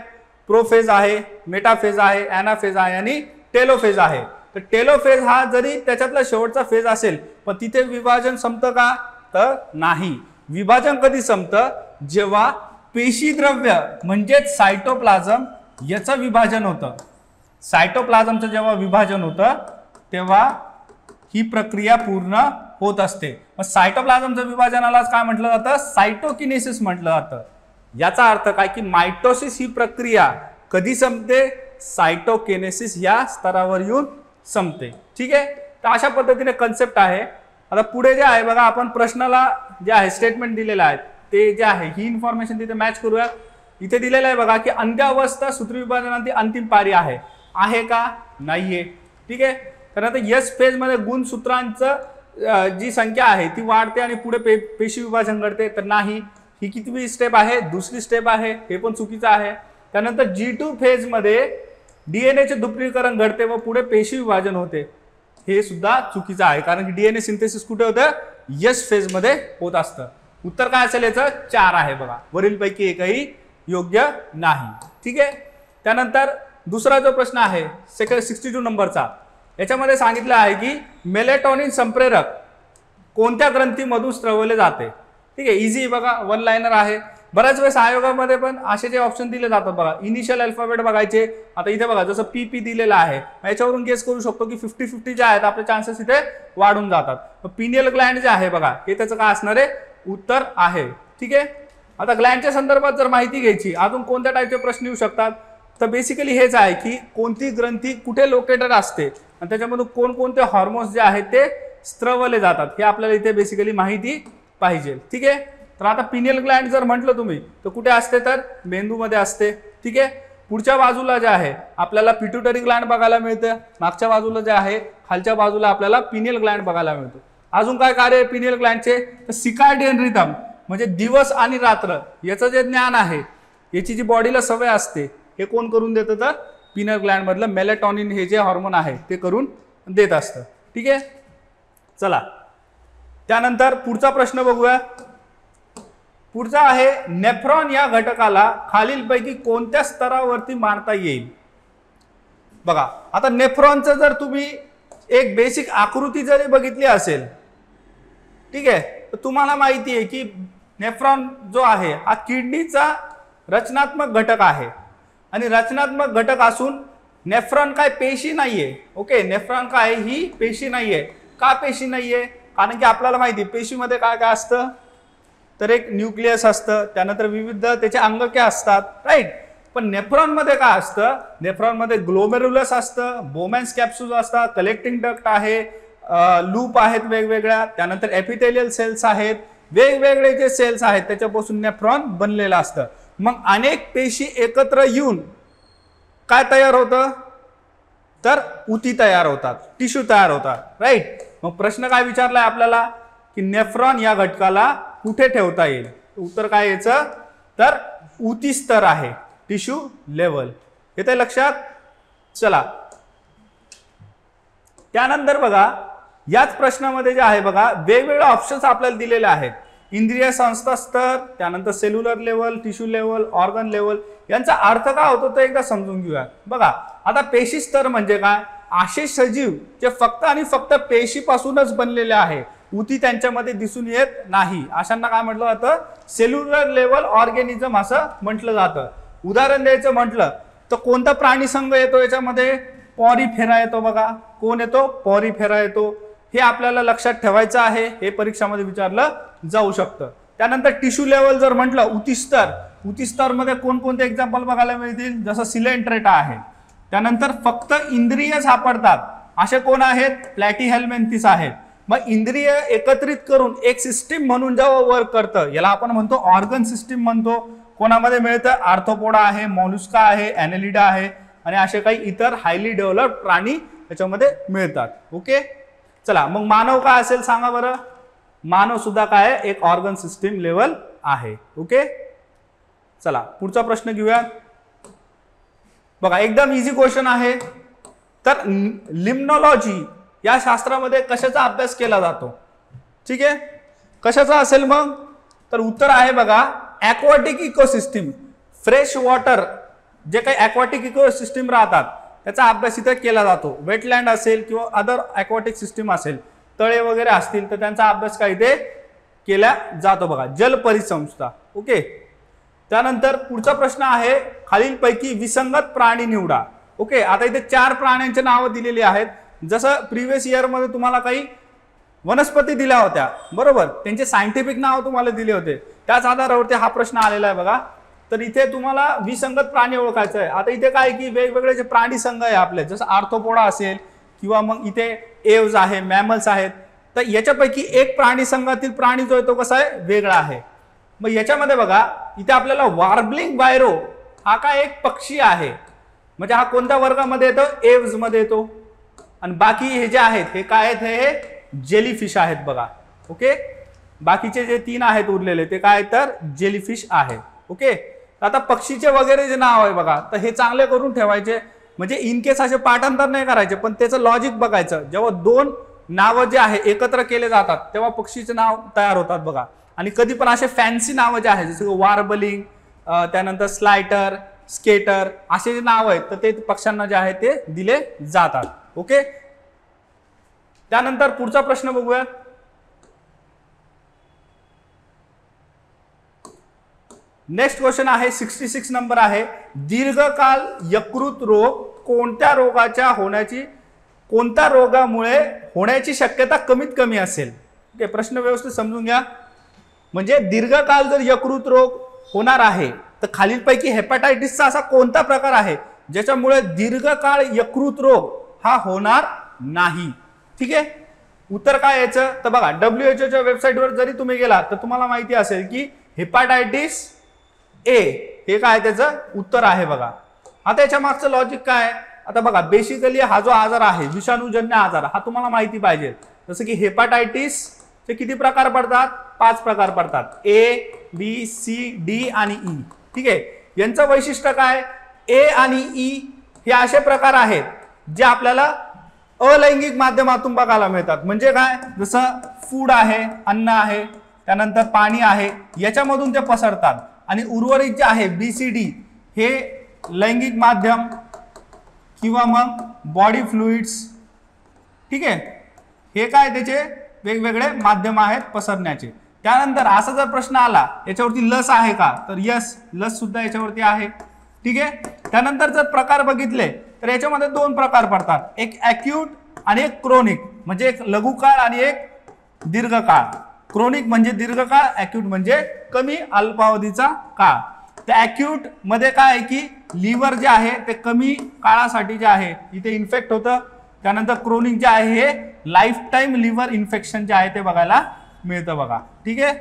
प्रोफेज आहे, मेटाफेज आहे, ॲनाफेज आहे आणि टेलोफेज आहे. तर टेलोफेज हा जरी त्याच्यातला शेवटचा फेज असेल पण तिथे विभाजन संपतं का? तर नाही. विभाजन कधी संपतं? जेव्हा पेशीद्रव्य म्हणजेच सायटोप्लाझम याचं विभाजन होतं. सायटोप्लाझमचं जेव्हा विभाजन होतं तेव्हा ही प्रक्रिया पूर्ण होत असते. मग सायटोप्लाझमचं विभाजनालाच काय म्हटलं जातं? सायटोकिनेसिस म्हटलं जातं. याचा अर्थ काय की मायटोसिस ही प्रक्रिया कधी संपते? सायटोकिनेसिस या स्तरावर येऊन संपते. ठीक आहे, तर अशा पद्धतीने कन्सेप्ट आहे. आता पुढे जे आहे बघा आपण प्रश्नाला जे आहे स्टेटमेंट दिलेलं आहे ते जे आहे ही इन्फॉर्मेशन तिथे मॅच करूया. इथे दिलेलं आहे बघा की अंत्यावस्था सूत्र विभाजनाची अंतिम पायरी आहे का? नाहीये. ठीक आहे, तर आता यस फेज मध्ये गुणसूत्रांचं जी संख्या आहे ती वाढते आणि पुढे पेशी विभाजन घडते. तर नाही. ही कितवी स्टेप आहे? दुसरी स्टेप आहे. हे पण चुकीचं आहे. त्यानंतर G2 फेज मध्ये डीएनएचे दुप्टीकरण घडते व पुढे पेशी विभाजन होते. हे सुद्धा चुकीचं आहे कारण की डीएनए सिंथेसिस कुठे होतं? यस फेज मध्ये होत असतं. उत्तर काय असेल याचं? 4 आहे बघा. वरीलपैकी एकही योग्य नाही. ठीक आहे, त्यानंतर दुसरा जो प्रश्न आहे 62 नंबरचा, याच्यामध्ये सांगितलं आहे की मेलेटोनिन संप्रेरक कोणत्या ग्रंथीमधून स्त्रवले जाते. ठीक आहे, इझी बघा, 1 लाइनर आहे. बऱ्याच वेळेस आयोगामध्ये पण असे जे ऑप्शन दिले जातात बघा, इनिशियल अल्फाबेट बघायचे. आता इथे बघा जसं पी दिलेलं आहे, याच्यावरून गेस करू शकतो की 50-50 जे आहेत आपले चान्सेस इथे वाढून जातात. पिनियल ग्लँड जे आहे बघा हे त्याचं काय असणार आहे? उत्तर आहे. ठीक आहे, आता ग्लँडच्या संदर्भात जर माहिती घ्यायची अजून कोणत्या टाईपचे प्रश्न येऊ शकतात तर बेसिकली हेच आहे की कोणती ग्रंथी कुठे लोकेटेड असते आणि त्याच्यामधून कोणकोणते हॉर्मोन्स जे आहेत ते स्त्रवले जातात हे आपल्याला इथे बेसिकली माहिती पाहिजे. ठीक आहे, तर आता पिनियल ग्लँड जर म्हटलं तुम्ही तर कुठे असते? तर मेंदूमध्ये असते. ठीक आहे, पुढच्या बाजूला जे आहे आपल्याला पिट्युटरी ग्लँड बघायला मिळतं. मागच्या बाजूला जे आहे खालच्या बाजूला आपल्याला पिनियल ग्लँड बघायला मिळतो. अजून काय कार्य आहे पिनियल ग्लँडचे, तर सिकार्डियन रिदम म्हणजे दिवस आणि रात्र याचं जे ज्ञान आहे, याची जी बॉडीला सवय असते, हे कोण करून देतं, तर पिनियल ग्लँड मधलं मेलेटॉनिन हे जे हॉर्मोन आहे ते करून देत असतं. ठीक आहे, चला त्यानंतर पुढचा प्रश्न बघूया. पुढचा आहे नेफ्रॉन या घटकाला खालीलपैकी कोणत्या स्तरावरती मांडता येईल. बघा आता नेफ्रॉनचं जर तुम्ही एक बेसिक आकृती जरी बघितली असेल, ठीक आहे, तर तुम्हाला माहिती आहे की नेफ्रॉन जो आहे हा किडनीचा रचनात्मक घटक आहे. आणि रचनात्मक घटक असून नेफ्रॉन काय पेशी नाहीये. ओके, नेफ्रॉन काय ही पेशी नाहीये. का पेशी नाहीये, कारण की आपल्याला माहिती आहे पेशीमध्ये काय काय असतं, तर एक न्यूक्लियस असतं, त्यानंतर विविध त्याचे अंगके असतात, राईट. पण नेफ्रॉन मध्ये काय असतं, नेफ्रॉन मध्ये ग्लोमेरुलस असतं, बोमॅन्स कॅप्सूल असतात, कलेक्टिंग डक्ट आहे, लूप आहेत वेगवेगळ्या, त्यानंतर एपिथेलियल सेल्स आहेत, वेगवेगळे जे सेल्स आहेत त्याच्यापासून नेफ्रॉन बनलेलं असतं. मग अनेक पेशी एकत्र येऊन काय तयार होतं, तर उती तयार होतात, टिश्यू तयार होतात, राईट. मग प्रश्न काय विचारलाय आपल्याला की नेफ्रॉन या घटकाला कुठे ठेवता येईल. उत्तर काय याचं, तर उती स्तर आहे, टिश्यू लेवल. येते लक्षात. चला त्यानंतर बघा याच प्रश्नामध्ये जे आहे बघा वेगवेगळे ऑप्शन्स आपल्याला दिलेले आहेत. इंद्रिय संस्था स्तर, त्यानंतर cellular level, tissue level, organ level, यांचा अर्थ काय होतो ते एकदा समजून घेऊया. बघा आता पेशी स्तर म्हणजे काय, असे सजीव जे फक्त आणि फक्त पेशीपासूनच बनलेले आहे, उती त्यांच्यामध्ये दिसून येत नाही, अशांना काय म्हटलं जातं, सेल्युलर लेवल ऑर्गॅनिझम असं म्हटलं जातं. उदाहरण द्यायचं म्हटलं तर कोणता प्राणी संघ येतो याच्यामध्ये, पॉरीफेरा येतो. बघा कोण येतो, पॉरीफेरा येतो. हे आपल्याला लक्षात ठेवायचं आहे, हे परीक्षामध्ये विचारलं जाऊ शकतं. त्यानंतर टिश्यू लेवल जर म्हटलं, उतीस्तर, उतीस्तर मध्ये कोणकोणते एक्झाम्पल बघायला मिळतील, जसं सिलेंट्रेटा आहे. त्यानंतर फक्त इंद्रिय सापडतात असे कोण आहेत, प्लॅटीहेल्मिन्थेस आहेत. मग इंद्रिय एकत्रित करून एक सिस्टीम म्हणून जेव्हा वर्क करतं याला आपण म्हणतो ऑर्गन सिस्टीम म्हणतो. कोणामध्ये मिळतं, आर्थ्रोपोडा आहे, मॉल्युस्का आहे, ॲनेलिडा आहे आणि असे काही इतर हायली डेव्हलप्ड प्राणी त्याच्यामध्ये मिळतात. ओके, चला मग मानव काय असेल सांगा बरं. मानव सुद्धा काय आहे, एक ऑर्गन सिस्टीम लेवल आहे. ओके, चला पुढचा प्रश्न घेऊया. बघा एकदम इझी क्वेश्चन आहे. तर लिम्नॉलॉजी या शास्त्रामध्ये कशाचा अभ्यास केला जातो, ठीक आहे, कशाचा असेल मग, तर उत्तर आहे बघा ॲक्वाटिक इकोसिस्टीम. फ्रेश वॉटर जे काही ॲक्वाटिक इकोसिस्टीम राहतात त्याचा अभ्यास इथे केला जातो. वेटलँड असेल किंवा अदर ॲक्वाटिक सिस्टीम असेल, तळे वगैरे असतील तर त्यांचा अभ्यास काय इथे केला जातो. बघा जल परिसंस्था. ओके, त्यानंतर पुढचा प्रश्न आहे खालीलपैकी विसंगत प्राणी निवडा. ओके, आता इथे 4 प्राण्यांची नावं दिलेली आहेत. जसं प्रिव्हियस इयर मध्ये तुम्हाला काही वनस्पती दिल्या होत्या, बरोबर, त्यांचे सायंटिफिक नाव तुम्हाला दिले होते, त्याच आधारावरती हा प्रश्न आलेला आहे. बघा तर इथे तुम्हाला विसंगत प्राणी ओळखायचं आहे. आता इथे काय की वेगवेगळे जे प्राणी संघ आहे आपले, जसं आर्थ्रोपोडा असेल किंवा मग इथे एव्स आहे, मॅमल्स आहेत, तर याच्यापैकी एक प्राणी संघातील प्राणी जो आहे तो कसा आहे, वेगळा आहे. मग याच्यामध्ये बघा इथे आपल्याला वार्बलिंग बायरो हा काय एक पक्षी आहे, म्हणजे हा कोणत्या वर्गामध्ये येतो, एव्स मध्ये येतो. आणि बाकी हे जे आहेत हे काय आहेत, हे जेलीफिश आहेत. बघा ओके, बाकीचे जे 3 आहेत उरलेले ते काय, तर जेलीफिश आहेत. ओके, आता पक्षीचे वगैरे जे नाव आहे बघा, तर हे चांगले करून ठेवायचे, म्हणजे इन केस असे पाठांतर नाही करायचे, पण त्याचं लॉजिक बघायचं. जेव्हा 2 नावं जे आहे एकत्र केले जातात तेव्हा पक्षीचे नाव तयार होतात. बघा, आणि कधी पण असे फॅन्सी नावं जे आहेत जसं वार्बलिंग, त्यानंतर स्लायटर, स्केटर असे जे नाव आहेत तर ते पक्ष्यांना जे आहे ते दिले जातात. ओके, त्यानंतर पुढचा प्रश्न बघूया. नेक्स्ट क्वेश्चन आहे 66 नंबर आहे. दीर्घकाल यकृत रोग कोणत्या रोगामुळे होण्याची शक्यता कमीत कमी असेल. ओके, प्रश्न व्यवस्थित समजून घ्या. म्हणजे दीर्घकाल जर यकृत रोग होणार आहे तर खालीलपैकी हेपॅटायटिसचा असा कोणता प्रकार आहे ज्याच्यामुळे दीर्घकाळ यकृत रोग हा होणार नाही. ठीक आहे, उत्तर काय याचं, तर बघा WHO वेबसाईटवर जरी तुम्ही गेला तर तुम्हाला माहिती असेल की हेपॅटायटिस ए हे काय त्याचं उत्तर आहे. बघा आता याच्या मागचं लॉजिक काय, आता बघा बेसिकली हा जो आजार आहे विषाणूजन्य आजार हा तुम्हाला माहिती पाहिजे. जसं की हेपाटायटिसचे किती प्रकार पडतात? 5 प्रकार पडतात, A, B, C, D आणि E. ठीक आहे, यांचं वैशिष्ट्य काय? A आणि E हे असे प्रकार आहेत जे आपल्याला अलैंगिक माध्यमातून बघायला मिळतात. म्हणजे काय? जसं फूड आहे, अन्न आहे, त्यानंतर पाणी आहे, याच्यामधून ते पसरतात. आणि उर्वरित जे आहे BCD हे लैंगिक माध्यम किंवा मग बॉडी फ्लुइड्स. ठीक आहे, हे काय त्याचे वेगवेगळे माध्यम आहेत पसरण्याचे. त्यानंतर असा जर प्रश्न आला याच्यावरती लस आहे का, तर यस, लस सुद्धा याच्यावरती आहे. ठीक आहे, त्यानंतर जर प्रकार बघितले तर याच्यामध्ये 2 प्रकार पडतात, एक ॲक्यूट आणि एक क्रोनिक. म्हणजे एक लघुकाळ आणि एक दीर्घकाळ. क्रोनिक म्हणजे दीर्घकाळ, ॲक्यूट म्हणजे कमी अल्पावधीचा काळ. तर ॲक्यूट मध्ये काय आहे की लिव्हर जे आहे ते कमी काळासाठी जे आहे इथे इन्फेक्ट होतं. त्यानंतर क्रोनिक जे आहे हे लाईफ टाईम लिव्हर इन्फेक्शन जे आहे ते बघायला मिळतं बघा. ठीक आहे,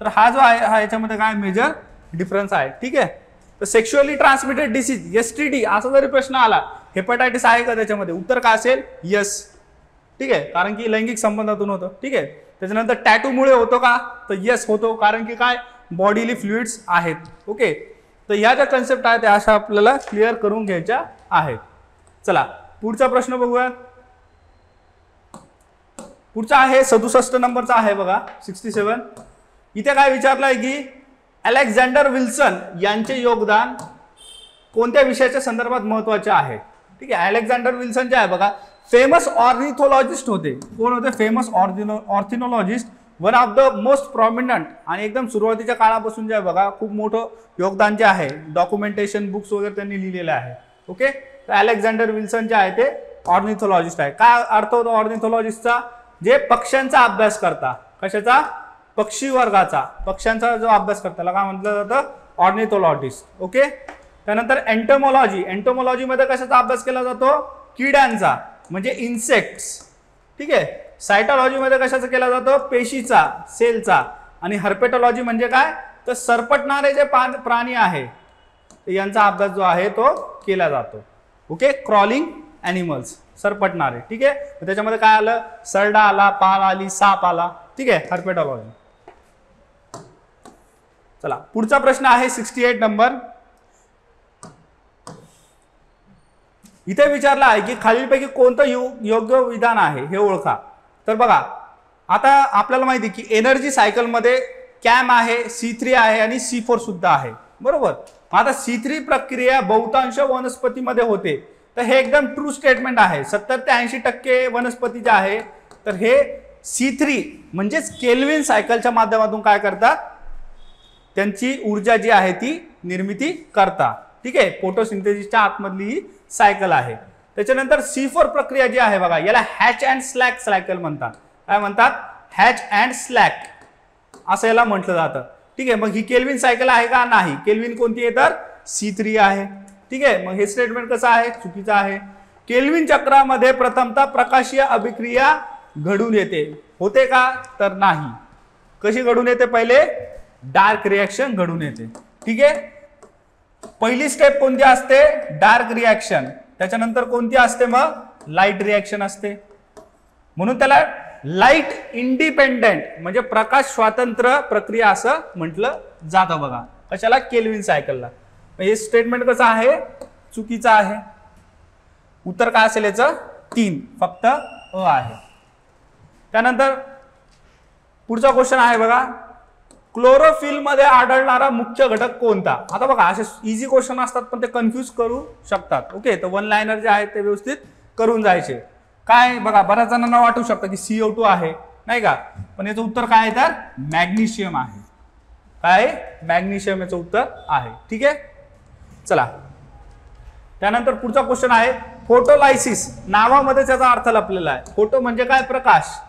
तर हा जो आहे हा याच्यामध्ये काय मेजर डिफरन्स आहे. ठीक आहे, तर सेक्शुअली ट्रान्समिटेड डिसीज STD असा जरी प्रश्न आला, हेपॅटायटिस आहे का त्याच्यामध्ये, उत्तर काय असेल? यस. ठीक आहे, कारण की लैंगिक संबंधातून होतं. ठीक आहे, त्याच्यानंतर टॅटूमुळे होतो का, तर यस होतो, कारण की काय बॉडीली फ्लुइड्स आहेत. ओके, तर ह्या ज्या कन्सेप्ट आहेत त्या अशा आपल्याला क्लिअर करून घ्यायच्या आहेत. चला पुढचा प्रश्न बघूया. पुढचा आहे 67 नंबरचा आहे बघा, 67. इथे काय विचारलंय की अलेक्झांडर विल्सन यांचे योगदान कोणत्या विषयाच्या संदर्भात महत्वाचे आहे. ठीक आहे, अलेक्झांडर विल्सन जे आहे बघा फेमस ऑर्निथोलॉजिस्ट होते. कोण होते? Famous ornithologist, one of the most prominent. आणि एकदम सुरुवातीच्या काळापासून जे आहे बघा खूप मोठं योगदान जे आहे, डॉक्युमेंटेशन बुक्स वगैरे त्यांनी लिहिलेले आहे. ओके, तर अलेक्झांडर विल्सन जे आहे ते ऑर्निथोलॉजिस्ट आहे. काय अर्थ होतो ऑर्निथोलॉजिस्टचा? जे पक्ष्यांचा अभ्यास करता. कशाचा? पक्षी वर्गाचा, पक्ष्यांचा जो अभ्यास करता त्याला काय म्हटलं जातं? ऑर्निथोलॉजिस्ट. ओके, त्यानंतर एंटोमॉलॉजी. एंटोमॉलॉजी मध्ये कशाचा अभ्यास केला जातो? किड्यांचा, म्हणजे इन्सेक्ट्स. ठीक आहे, सायटॉलॉजी मध्ये कशाचा केला जातो? पेशीचा, सेलचा. आणि हर्पेटॉलॉजी म्हणजे काय? तर सरपटणारे जे प्राणी आहे यांचा अभ्यास जो आहे तो केला जातो. ओके, क्रॉलिंग ॲनिमल्स, सरपटणारे. ठीक आहे, त्याच्यामध्ये काय आलं? सरडा आला, पाल आली, साप आला. ठीक आहे, हर्पेटॉलॉजी. चला पुढचा प्रश्न आहे 68 नंबर. इथे विचारला आहे की खालीलपैकी कोणतं योग्य विधान आहे हे ओळखा. तर बघा आता आपल्याला माहिती आहे की एनर्जी सायकल मध्ये कॅम आहे, C3 आहे आणि C4 सुद्धा आहे. बरोबर, आता C3 प्रक्रिया बहुतांश वनस्पतीमध्ये होते. तर हे एकदम ट्रू स्टेटमेंट आहे. 70 ते 80% वनस्पती जे आहे तर हे C3 म्हणजेच केल्विन सायकलच्या माध्यमातून काय करतात? त्यांची ऊर्जा जी आहे ती निर्मिती करतात. ठीक आहे, फोटोसिंथेसिसच्या आतमधली ही सायकल आहे. त्याच्यानंतर C4 प्रक्रिया जी आहे बघा याला हॅच अँड स्लॅक सायकल म्हणतात. काय म्हणतात? हॅच अँड स्लॅक असं याला म्हटलं जातं. ठीक आहे, मग ही केल्विन सायकल आहे का? नाही. केल्विन कोणती आहे? तर C3 आहे. ठीक आहे, मग हे स्टेटमेंट कसं आहे? चुकीचं आहे. केल्विन चक्रामध्ये प्रथमतः प्रकाशीय अभिक्रिया घडून येते. होते का? तर नाही. कशी घडून येते? पहिले डार्क रिॲक्शन घडून येते. ठीक आहे, पहिली स्टेप कोणती असते? Dark reaction. त्याच्यानंतर कोणती असते? मग लाईट रिॲक्शन असते. म्हणून त्याला लाईट इंडिपेंडेंट म्हणजे प्रकाश स्वातंत्र्य प्रक्रिया असं म्हटलं जातं बघा. कशाला? केल्विन सायकलला. हे स्टेटमेंट कसं आहे? चुकीचं आहे. उत्तर काय असेल याचं? 3, फक्त अ आहे. त्यानंतर पुढचा क्वेश्चन आहे बघा, क्लोरोफिल मध्ये आढळणारा मुख्य घटक कोणता? आता बघा असे इझी क्वेश्चन असतात पण ते कन्फ्यूज करू शकतात. ओके, तर वन लाइनर जे आहेत ते व्यवस्थित करून जायचे. काय बघा बऱ्याच जणांना वाटू शकतं की CO2 आहे नाही का, पण याचं उत्तर काय आहे? तर मॅग्नेशियम आहे. काय? मॅग्नेशियम याचं उत्तर आहे. ठीक आहे, चला त्यानंतर पुढचा क्वेश्चन आहे फोटोलायसिस. नावामध्ये त्याचा अर्थ लपलेला आहे. फोटो म्हणजे काय? प्रकाश.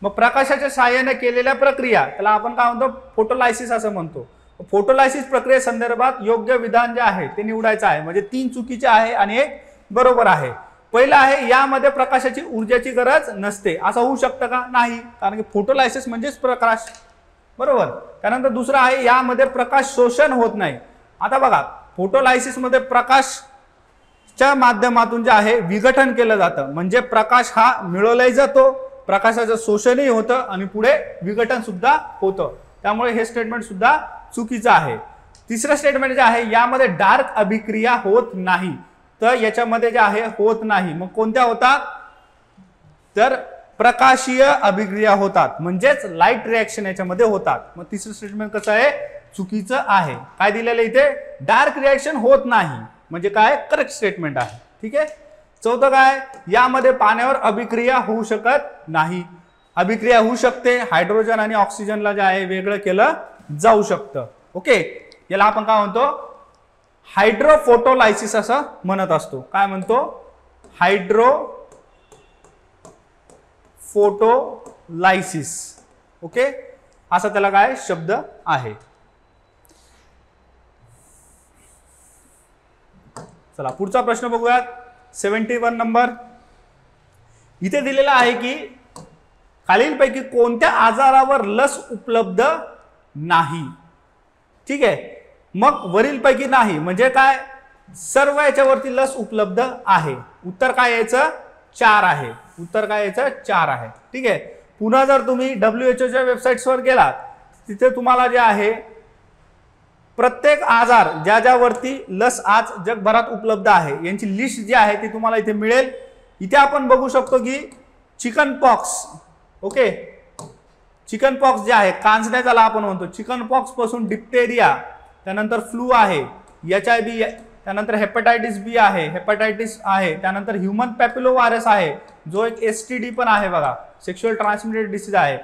मग प्रकाशाच्या सहाय्याने केलेल्या प्रक्रिया त्याला आपण काय म्हणतो? फोटोलायसिस असं म्हणतो. फोटोलायसिस प्रक्रिये संदर्भात योग्य विधान जे आहे ते निवडायचं आहे. म्हणजे 3 चुकीचे आहे आणि 1 बरोबर आहे. पहिलं आहे यामध्ये प्रकाशाची ऊर्जाची गरज नसते. असं होऊ शकतं का? नाही, कारण की फोटोलायसिस म्हणजेच प्रकाश. बरोबर. त्यानंतर दुसरं आहे यामध्ये प्रकाश शोषण होत नाही. आता बघा फोटोलायसिस मध्ये प्रकाशच्या माध्यमातून जे आहे विघटन केलं जातं. म्हणजे प्रकाश हा मिळवला जातो प्रकाशाचं शोषणही होतं आणि पुढे विघटन सुद्धा होतं, त्यामुळे हे स्टेटमेंट सुद्धा चुकीचं आहे. तिसरं स्टेटमेंट जे आहे यामध्ये डार्क अभिक्रिया होत नाही, तर याच्यामध्ये जे आहे होत नाही. मग कोणत्या होतात, तर प्रकाशीय अभिक्रिया होतात, म्हणजेच लाईट रिॲक्शन याच्यामध्ये होतात. मग तिसरं स्टेटमेंट कसं आहे, चुकीचं आहे. काय दिलेलं इथे, डार्क रिॲक्शन होत नाही, म्हणजे काय करेक्ट स्टेटमेंट आहे. ठीक आहे. चौथं काय, यामध्ये पाण्यावर अभिक्रिया होऊ शकत नाही. अभिक्रिया होऊ शकते, हायड्रोजन आणि ऑक्सिजनला जे आहे वेगळं केलं जाऊ शकतं. ओके, याला आपण काय म्हणतो, हायड्रोफोटोलायसिस असं म्हणत असतो. काय म्हणतो, हायड्रोफोटोलायसिस. ओके, असा त्याला काय शब्द आहे. चला पुढचा प्रश्न बघूयात. 71 नंबर इथे दिलेला आहे की खालीलपैकी कोणत्या आजारावर लस उपलब्ध नाही. ठीक आहे, मग वरीलपैकी नाही म्हणजे काय, सर्व याच्यावरती लस उपलब्ध आहे. उत्तर काय यायचं, 4 आहे. उत्तर काय यायचं, 4 आहे. ठीक आहे. पुन्हा जर तुम्ही WHO वेबसाईट्सवर गेलात, तिथे तुम्हाला जे आहे प्रत्येक आजार ज्या ज्यावरती लस आज जगभरात उपलब्ध आहे यांची लिस्ट जी आहे ती तुम्हाला इथे मिळेल. इथे आपण बघू शकतो की chicken pox. Okay, chicken pox जे आहे, कांजण्या ज्याला आपण म्हणतो, चिकन पॉक्स पासून डिप्टेरिया, त्यानंतर फ्लू आहे, HIV, त्यानंतर हेपॅटायटिस बी आहे, हेपॅटायटिस आहे, त्यानंतर ह्युमन पॅपिलो व्हायरस आहे, जो एक STD पण आहे बघा, सेक्शुअल ट्रान्समिटेड डिसीज आहे,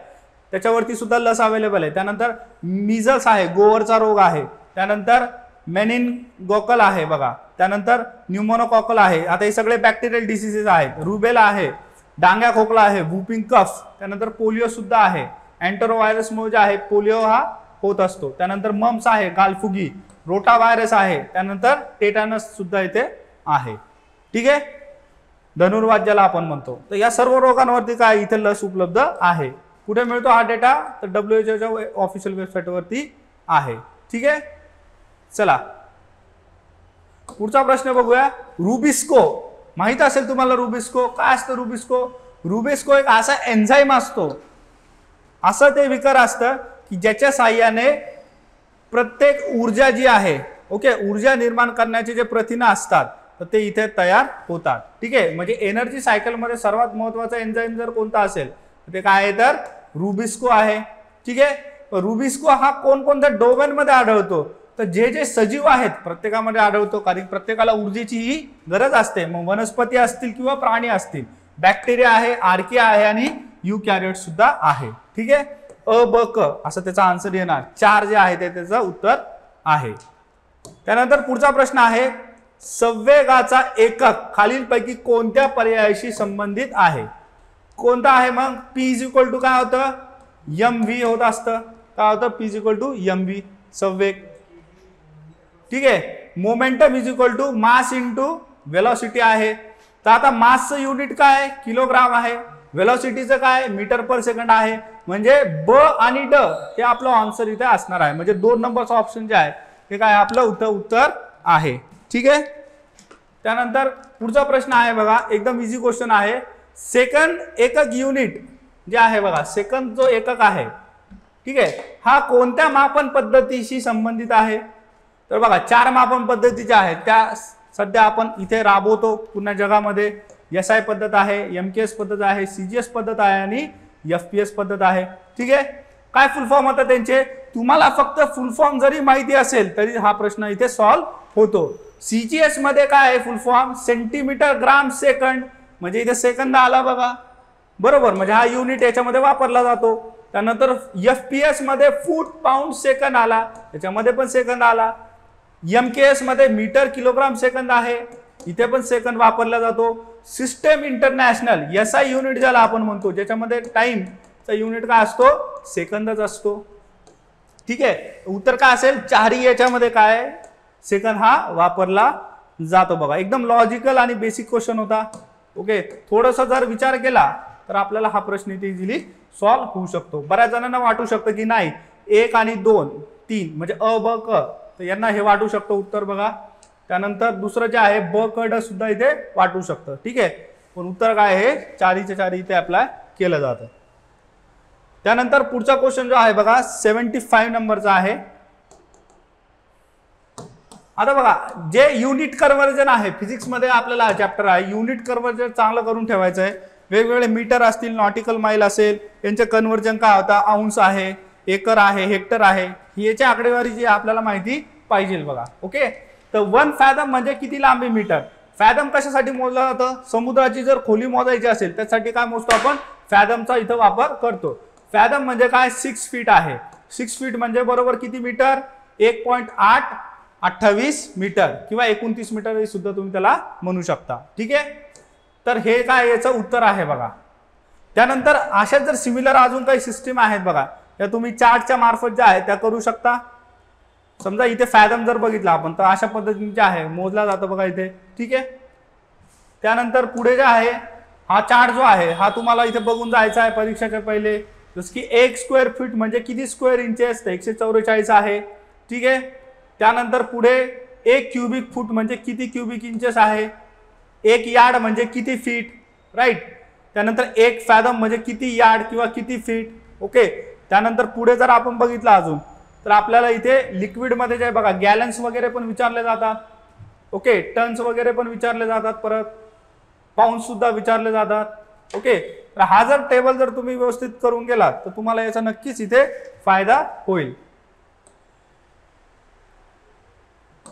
त्याच्यावरती सुद्धा लस अवेलेबल आहे. त्यानंतर मिझल्स आहे, गोवरचा रोग आहे, त्यानंतर मेनिनगोकल आहे बघा, त्यानंतर न्यूमोनोकॉकल आहे. आता हे सगळे बॅक्टेरियल डिसीजेस आहेत. रुबेला आहे, डांग्या खोकला आहे, वूपिंग कफ, त्यानंतर पोलिओ सुद्धा आहे. अँटेरो व्हायरसमुळे जे आहे पोलिओ हा होत असतो. त्यानंतर मम्स आहे, गालफुगी, रोटा व्हायरस आहे, त्यानंतर टेटानस सुद्धा इथे आहे. ठीक आहे, धनुर्वात ज्याला आपण म्हणतो. तर या सर्व रोगांवरती काय इथे लस उपलब्ध आहे. कुठे मिळतो हा डेटा, तर WHO ऑफिशियल वेबसाईटवरती आहे. ठीक आहे. चला पुढचा प्रश्न बघूया. रुबिस्को माहित असेल तुम्हाला. रुबिस्को काय असतं, रुबिस्को, रुबिस्को एक असा एन्झाईम असतो, असं ते विकर असतं की ज्याच्या साहाय्याने प्रत्येक ऊर्जा जी आहे, ओके, ऊर्जा निर्माण करण्याचे जे प्रथिनं असतात तर ते इथे तयार होतात. ठीक आहे, म्हणजे एनर्जी सायकल मध्ये सर्वात महत्वाचा एन्झाईम जर कोणता असेल तर ते काय आहे, तर रुबिस्को आहे. ठीक आहे. रुबिस्को हा कोणकोणत्या डोमेन मध्ये आढळतो, तर जे जे सजीव आहेत प्रत्येकामध्ये आढळतो, कारण प्रत्येकाला ऊर्जेची ही गरज असते. मग वनस्पती असतील किंवा प्राणी असतील, बॅक्टेरिया आहे, आर्किया आहे आणि युकॅरियोट सुद्धा आहे. ठीक आहे. अ ब क असं त्याचा आन्सर येणार. 4 जे आहे ते त्याचं उत्तर आहे. त्यानंतर पुढचा प्रश्न आहे, संवेगाचा एकक खालीलपैकी कोणत्या पर्यायाशी संबंधित आहे. कोणता आहे मग, P काय होतं, mv होत असतं. काय होतं, P mv संवेग. ठीक आहे. मोमेंटम मास इंटू वेलॉसिटी आहे. तर आता मासचं युनिट काय, किलोग्राम आहे, वेलॉसिटीचं काय, मीटर पर सेकंड आहे. म्हणजे ब आणि ड हे आपलं आन्सर इथे असणार आहे. म्हणजे 2 नंबरचा ऑप्शन जे आहे ते काय आपलं उत्तर आहे. ठीक आहे. त्यानंतर पुढचा प्रश्न आहे बघा, एकदम इझी क्वेश्चन आहे. सेकंड एकक युनिट जे आहे बघा, सेकंद जो एकक आहे, ठीक आहे, हा कोणत्या मापन पद्धतीशी संबंधित आहे. तर बघा 4 मापन पद्धतीच्या आहेत, त्या सध्या आपण इथे राबवतो पुन्हा जगामध्ये. SI पद्धत आहे, MKS पद्धत आहे, CGS पद्धत आहे आणि FPS पद्धत आहे. ठीक आहे. काय फुल फॉर्म होता त्यांचे, तुम्हाला फक्त फुल फॉर्म जरी माहिती असेल तरी हा प्रश्न इथे सॉल्व्ह होतो. CGS मध्ये काय आहे फुल फॉर्म, सेंटीमीटर ग्राम सेकंड, म्हणजे इथे सेकंद आला बघा, बरोबर, म्हणजे हा युनिट याच्यामध्ये वापरला जातो. त्यानंतर FPS मध्ये फूट पाऊंड सेकंद आला, त्याच्यामध्ये पण सेकंद आला. MKS मध्ये मीटर किलोग्राम सेकंद आहे, इथे पण सेकंद वापरला जातो. सिस्टम इंटरनॅशनल SI युनिट ज्याला आपण म्हणतो, ज्याच्यामध्ये टाइमचा युनिट काय असतो, सेकंदच असतो. ठीक आहे. उत्तर काय असेल, 4 याच्यामध्ये काय सेकंद हा वापरला जातो बघा. एकदम लॉजिकल आणि बेसिक क्वेश्चन होता. ओके, थोडासा जर विचार केला तर आपल्याला हा प्रश्न इथे इझिली सॉल्व्ह होऊ शकतो. बऱ्याच जणांना वाटू शकतं की नाही 1 आणि 2 3 म्हणजे अ ब क, तर यांना हे वाटू शकतं उत्तर बघा. त्यानंतर दुसरं जे आहे ब क ड सुद्धा इथे वाटू शकतं. ठीक आहे, पण उत्तर काय आहे 4च्या 4 इथे अप्लाय केलं जातं. त्यानंतर पुढचा क्वेश्चन जो आहे बघा 75 नंबरचा आहे. आता बघा जे युनिट कन्व्हर्जन आहे फिजिक्समध्ये आपल्याला हा चॅप्टर आहे. युनिट कन्व्हर्जन चांगलं करून ठेवायचं आहे. वेगवेगळे मीटर असतील, नॉटिकल माईल असेल, यांचे कन्व्हर्जन काय होता, अंश आहे, एकर आहे, हेक्टर आहे, याची आकडेवारी जी आपल्याला माहिती पाहिजे बघा. ओके, तर 1 फॅथम म्हणजे किती लांबी मीटर. फॅथम कशासाठी मोजलं जातं, समुद्राची जर खोली मोजायची असेल त्यासाठी काय मोजतो आपण, फॅथमचा इथं वापर करतो. फॅथम म्हणजे काय, 6 फीट आहे. 6 फीट म्हणजे बरोबर किती मीटर, 1.828 मीटर किंवा 29 मीटर सुद्धा तुम्ही त्याला म्हणू शकता. ठीक आहे, तर हे काय याचं उत्तर आहे बघा. त्यानंतर अशाच जर सिमिलर अजून काही सिस्टीम आहेत बघा, त्या तुम्ही चार्टच्या मार्फत ज्या आहेत त्या करू शकता. समजा इथे फॅथम जर बघितला आपण तर अशा पद्धतीने जे आहे मोजला जातं बघा इथे. ठीक आहे, त्यानंतर पुढे जे आहे हा चार्ट जो आहे हा तुम्हाला इथे बघून जायचा आहे परीक्षेच्या पहिले. जसं की 1 स्क्वेअर फीट म्हणजे किती स्क्वेअर इंचेस, 144 आहे. ठीक आहे, त्यानंतर पुढे 1 क्युबिक फूट म्हणजे किती क्युबिक इंचेस आहे, 1 यार्ड म्हणजे किती फीट, राईट. त्यानंतर 1 फॅथम म्हणजे किती यार्ड किंवा किती फीट. ओके, त्यानंतर पुढे जर आपण बघितलं अजून तर आपल्याला इथे लिक्विडमध्ये जे बघा गॅलन्स वगैरे पण विचारले जातात. ओके, टन्स वगैरे पण विचारले जातात, परत पाऊंड सुद्धा विचारले जातात. ओके, तर हा जर टेबल जर तुम्ही व्यवस्थित करून गेलात तर तुम्हाला याचा नक्कीच इथे फायदा होईल.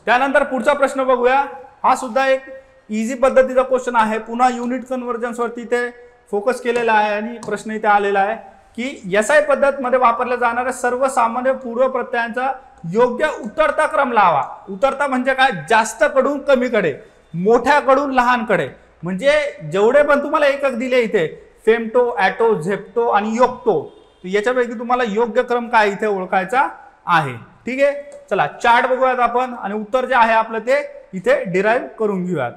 त्यानंतर पुढचा प्रश्न बघूया. हा सुद्धा एक इझी पद्धतीचा क्वेश्चन आहे. पुन्हा युनिट कन्व्हर्जन्स वरती इथे फोकस केलेला आहे आणि प्रश्न इथे आलेला आहे की एसआय पद्धत मध्ये वापरल्या जाणाऱ्या सर्वसामान्य पूर्व प्रत्ययांचा योग्य उतरता क्रम लावा. उतरता म्हणजे काय, जास्त कडून कमीकडे, मोठ्याकडून लहानकडे. म्हणजे जेवढे पण तुम्हाला एकक दिले इथे फेमटो, ॲटो, झेप्टो आणि योक्टो, याच्यापैकी तुम्हाला योग्य क्रम काय इथे ओळखायचा आहे. ठीक आहे, चला चार्ट बघूयात आपण आणि उत्तर जे आहे आपलं ते इथे डिराईव्ह करून घेऊयात.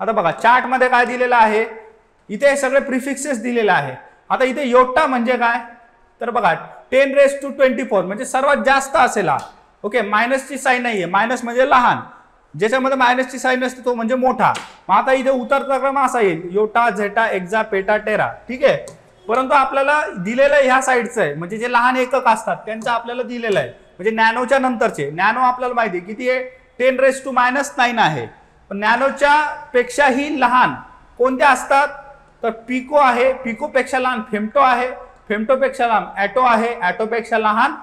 आता बघा चार्ट मध्ये काय दिलेलं आहे, इथे सगळे प्रिफिक्सेस दिलेले आहे. आता इथे योटा म्हणजे काय, तर बघा 10⁻24 म्हणजे सर्वात जास्त असेल हा. ओके, मायनसची साईन नाहीये, मायनस म्हणजे लहान, ज्याच्यामध्ये मायनसची साईन असते तो म्हणजे मोठा. मग आता इथे उतरता क्रम असा येईल योटा, झेटा, एक्झा, पेटा, टेरा. ठीक आहे, परंतु आपल्याला दिलेलं ह्या साईडचं आहे, म्हणजे जे लहान एकक असतात त्यांचं आपल्याला दिलेलं आहे, म्हणजे नॅनोच्या नंतरचे. नॅनो आपल्याला माहिती आहे किती आहे, 10⁻⁹ आहे. पण नॅनोच्या पेक्षाही लहान कोणत्या असतात, तर पिको आहे, पिकोपेक्षा लहान फेमटो आहे, फेमटोपेक्षा लहान ॲटो आहे, ॲटोपेक्षा लहान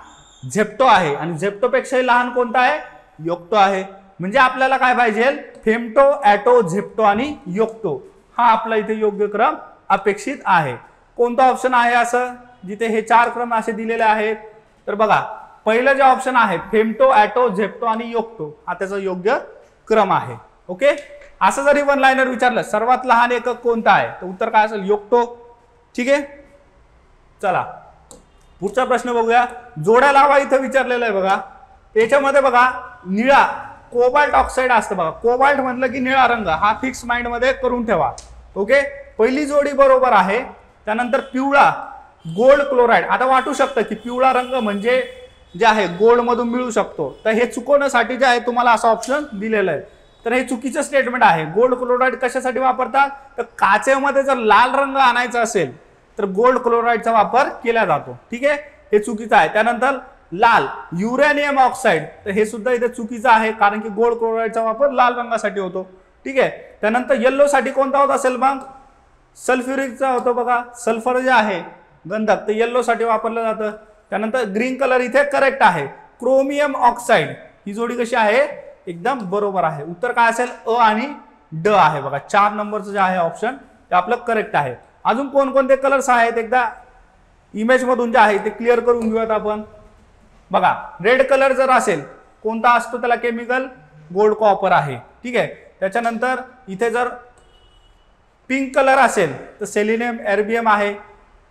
झेप्टो आहे आणि झेप्टोपेक्षाही लहान कोणता आहे, योक्टो आहे. म्हणजे आपल्याला काय पाहिजे, फेमटो, ॲटो, झेप्टो आणि योक्टो हा आपला इथे योग्य क्रम अपेक्षित आहे. कोणता ऑप्शन आहे असं जिथे हे 4 क्रम असे दिलेले आहेत, तर बघा पहिलं जे ऑप्शन आहे फेमटो, ॲटो, झेप्टो आणि योक्टो हा त्याचा योग्य क्रम आहे. ओके, असं जरी वन लाईनर विचारलं सर्वात लहान एकक कोणता आहे तर उत्तर काय असेल, योक्टो. ठीक आहे, चला पुढचा प्रश्न बघूया. जोड्या लावा इथं विचारलेलं आहे बघा. याच्यामध्ये बघा निळा कोबाल्ट ऑक्साईड असतं बघा. कोबाल्ट म्हटलं की निळा रंग, हा फिक्स माइंड मध्ये करून ठेवा. ओके, पहिली जोडी बरोबर आहे. त्यानंतर पिवळा गोल्ड क्लोराईड. आता वाटू शकतं की पिवळा रंग म्हणजे जे आहे गोल्ड मधून मिळू शकतो, तर हे चुकवण्यासाठी जे आहे तुम्हाला असं ऑप्शन दिलेलं आहे. तर हे चुकीचं स्टेटमेंट आहे. गोल्ड क्लोराईड कशासाठी वापरतात, तर काचेमध्ये जर लाल रंग आणायचा असेल तर गोल्ड क्लोराईडचा वापर केला जातो. ठीक आहे, हे चुकीचं आहे. त्यानंतर लाल युरेनियम ऑक्साईड, तर हे सुद्धा इथे चुकीचं आहे कारण की गोल्ड क्लोराईडचा वापर लाल रंगासाठी होतो. ठीक आहे, त्यानंतर येल्लो साठी कोणता होत असेल मग, सल्फ्युरिकचा होतो बघा. सल्फर जे आहे गंधक ते येल्लो साठी वापरलं जातं. त्यानंतर ग्रीन कलर इथे करेक्ट आहे. क्रोमियम ऑक्साईड ही जोडी कशी आहे, एकदम बरोबर आहे. उत्तर काय असेल, अ आणि ड आहे बघा. 4 नंबरचं जे आहे ऑप्शन ते आपलं करेक्ट आहे. अजून कोणकोणते कलर्स आहेत एकदा इमेज मधून जे आहे ते क्लिअर करून घेऊयात आपण. बघा रेड कलर जर असेल कोणता असतो त्याला केमिकल, गोल्ड कॉपर आहे. ठीक आहे, त्याच्यानंतर इथे जर पिंक कलर असेल तर सेलिनियम, एर्बियम आहे.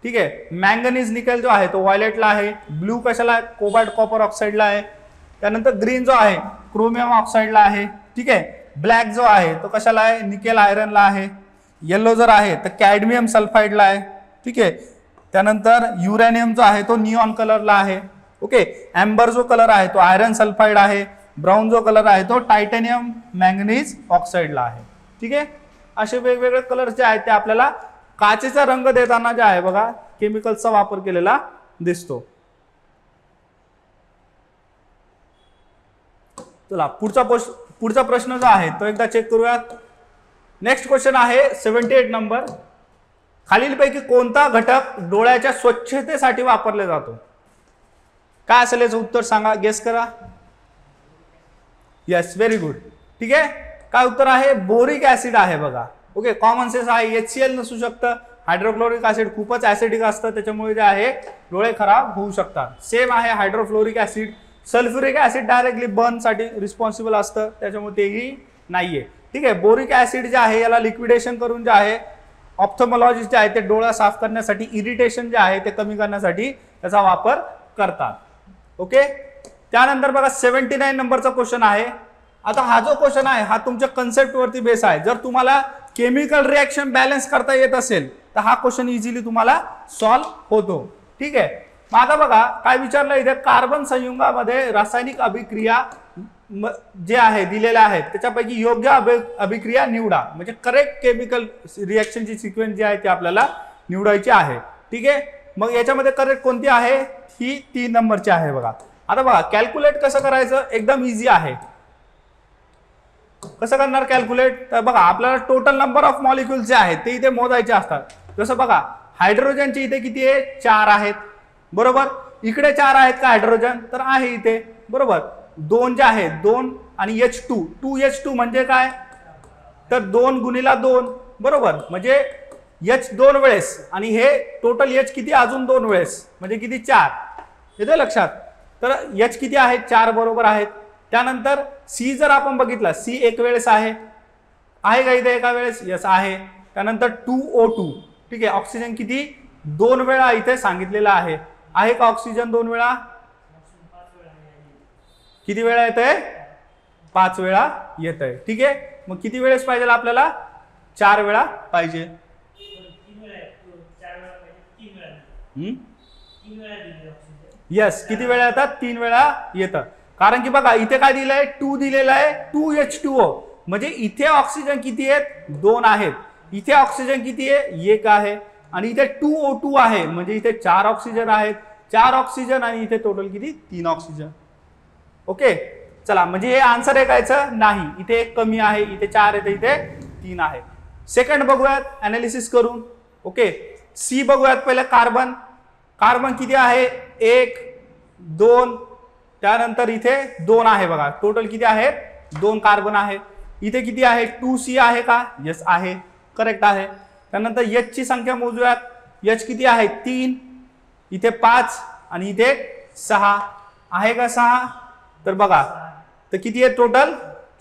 ठीक आहे, मँगनीज निकेल जो आहे तो व्हायलेटला आहे. ब्लू कशाला आहे, कोबाल्ट कॉपर ऑक्साईडला आहे. त्यानंतर ग्रीन जो आहे क्रोमियम ऑक्साईडला आहे. ठीक आहे, ब्लॅक जो आहे तो कशाला आहे, निकेल आयरनला आहे. येलो जर आहे तर कॅडमियम सल्फाईडला आहे. ठीक आहे, त्यानंतर युरेनियम जो आहे तो निऑन कलरला आहे. ओके, एम्बर जो कलर आहे तो आयरन सल्फाईड आहे. ब्राऊन जो कलर आहे तो टायटॅनियम मँगनीज ऑक्साईडला आहे. ठीक आहे, असे वेगवेगळे कलर जे आहेत ते आपल्याला काचेचा रंग देताना जे आहे बघा केमिकलचा वापर केलेला दिसतो. चला पुढचा प्रश्न जो आहे तो एकदा चेक करूयात. नेक्स्ट क्वेश्चन आहे 78 नंबर. खालीलपैकी कोणता घटक डोळ्याच्या स्वच्छतेसाठी वापरला जातो? काय असेल याचं उत्तर सांगा, गेस करा. Yes, very good. ठीक आहे, काय उत्तर आहे? बोरिक ऍसिड आहे बघा. ओके, कॉमन सेन्स आहे. HCl नसू शकतं. हायड्रोक्लोरिक ऍसिड खूपच ऍसिडिक असतं, त्याच्यामुळे जे आहे डोळे खराब होऊ शकतात. सेम आहे hydrofluoric acid. Sulphuric acid directly burn साठी रिस्पॉन्सिबल असतं, त्याच्यामुळे तेही नाहीये. ठीक आहे, बोरिक ऍसिड जे आहे याला लिक्विडेशन करून जे आहे ऑप्थोमॉलॉजिस्ट जे आहे ते डोळा साफ करण्यासाठी, इरिटेशन जे आहे ते कमी करण्यासाठी त्याचा वापर करतात. ओके, त्यानंतर बघा 79 नंबरचा क्वेश्चन आहे. आता हा जो क्वेश्चन आहे हा तुमच्या कन्सेप्ट वरती बेस आहे. जर तुम्हाला केमिकल रिएक्शन बॅलन्स करता येत असेल तर हा क्वेश्चन इझिली तुम्हाला सॉल्व्ह होतो. ठीक आहे, मग आता बघा काय विचारलं इथे, कार्बन संयुगामध्ये रासायनिक अभिक्रिया जे आहे दिलेल्या आहेत त्याच्यापैकी योग्य अभिक्रिया निवडा. म्हणजे करेक्ट केमिकल रिएक्शनची सिक्वेन्स जी आहे ती आपल्याला निवडायची आहे. ठीक आहे, मग याच्यामध्ये करेक्ट कोणती आहे? ही 3 नंबरची आहे बघा. आता बघा कॅल्क्युलेट कसं करायचं, एकदम इझी आहे. कसं करणार कॅल्क्युलेट? तर बघा आपल्याला टोटल नंबर ऑफ मॉलिक्युल्स जे आहेत ते इथे मोजायचे असतात. जसं बघा हायड्रोजनचे इथे किती आहे? 4 आहेत. बरोबर, इकडे 4 आहेत का हायड्रोजन? तर आहे इथे. बरोबर, 2 जे आहेत 2 आणि H2, 2H2 म्हणजे काय? तर 2 गुणिला 2. बरोबर, म्हणजे H 2 वेळेस आणि हे टोटल H किती? अजून 2 वेळेस, म्हणजे किती? 4. येते लक्षात? तर H किती आहेत? 4 बरोबर आहेत. त्यानंतर C जर आपण बघितला, C 1 वेळेस आहे का इथे एका वेळेस? यस आहे. त्यानंतर 2O2. ठीक आहे, ऑक्सिजन किती? 2 वेळा इथे सांगितलेला आहे का ऑक्सिजन 2 वेळा? किती वेळा येत आहे? 5 वेळा येत आहे. ठीक आहे, मग किती वेळेस पाहिजे आपल्याला? 4 वेळा पाहिजे. यस, किती वेळा येतात? 3 वेळा येतात. कारण की बघा इथे काय दिलंय? 2 दिलेलं आहे, 2H2O. म्हणजे इथे ऑक्सिजन किती आहेत? 2 आहेत. इथे ऑक्सिजन किती आहे? 1 आहे. आणि इथे 2O2 आहे, म्हणजे इथे 4 ऑक्सिजन आहेत. 4 ऑक्सिजन आणि इथे टोटल किती? 3 ऑक्सिजन. ओके, चला, म्हणजे हे आन्सर आहे कायचं नाही. इथे 1 कमी आहे, इथे 4 आहे, इथे 3 आहे. सेकंड बघूयात अनालिसिस करून. ओके, सी बघूयात पहिले. कार्बन किती आहे? 1 2, त्यानंतर इथे 2 आहे बघा. टोटल किती आहेत? 2 कार्बन आहे. इथे किती आहे? 2C आहे का? यस आहे, करेक्ट आहे. त्यानंतर H ची संख्या मोजूयात. H किती आहे? 3, इथे 5 आणि इथे 6 आहे का? 6. तर बघा तर किती आहे टोटल?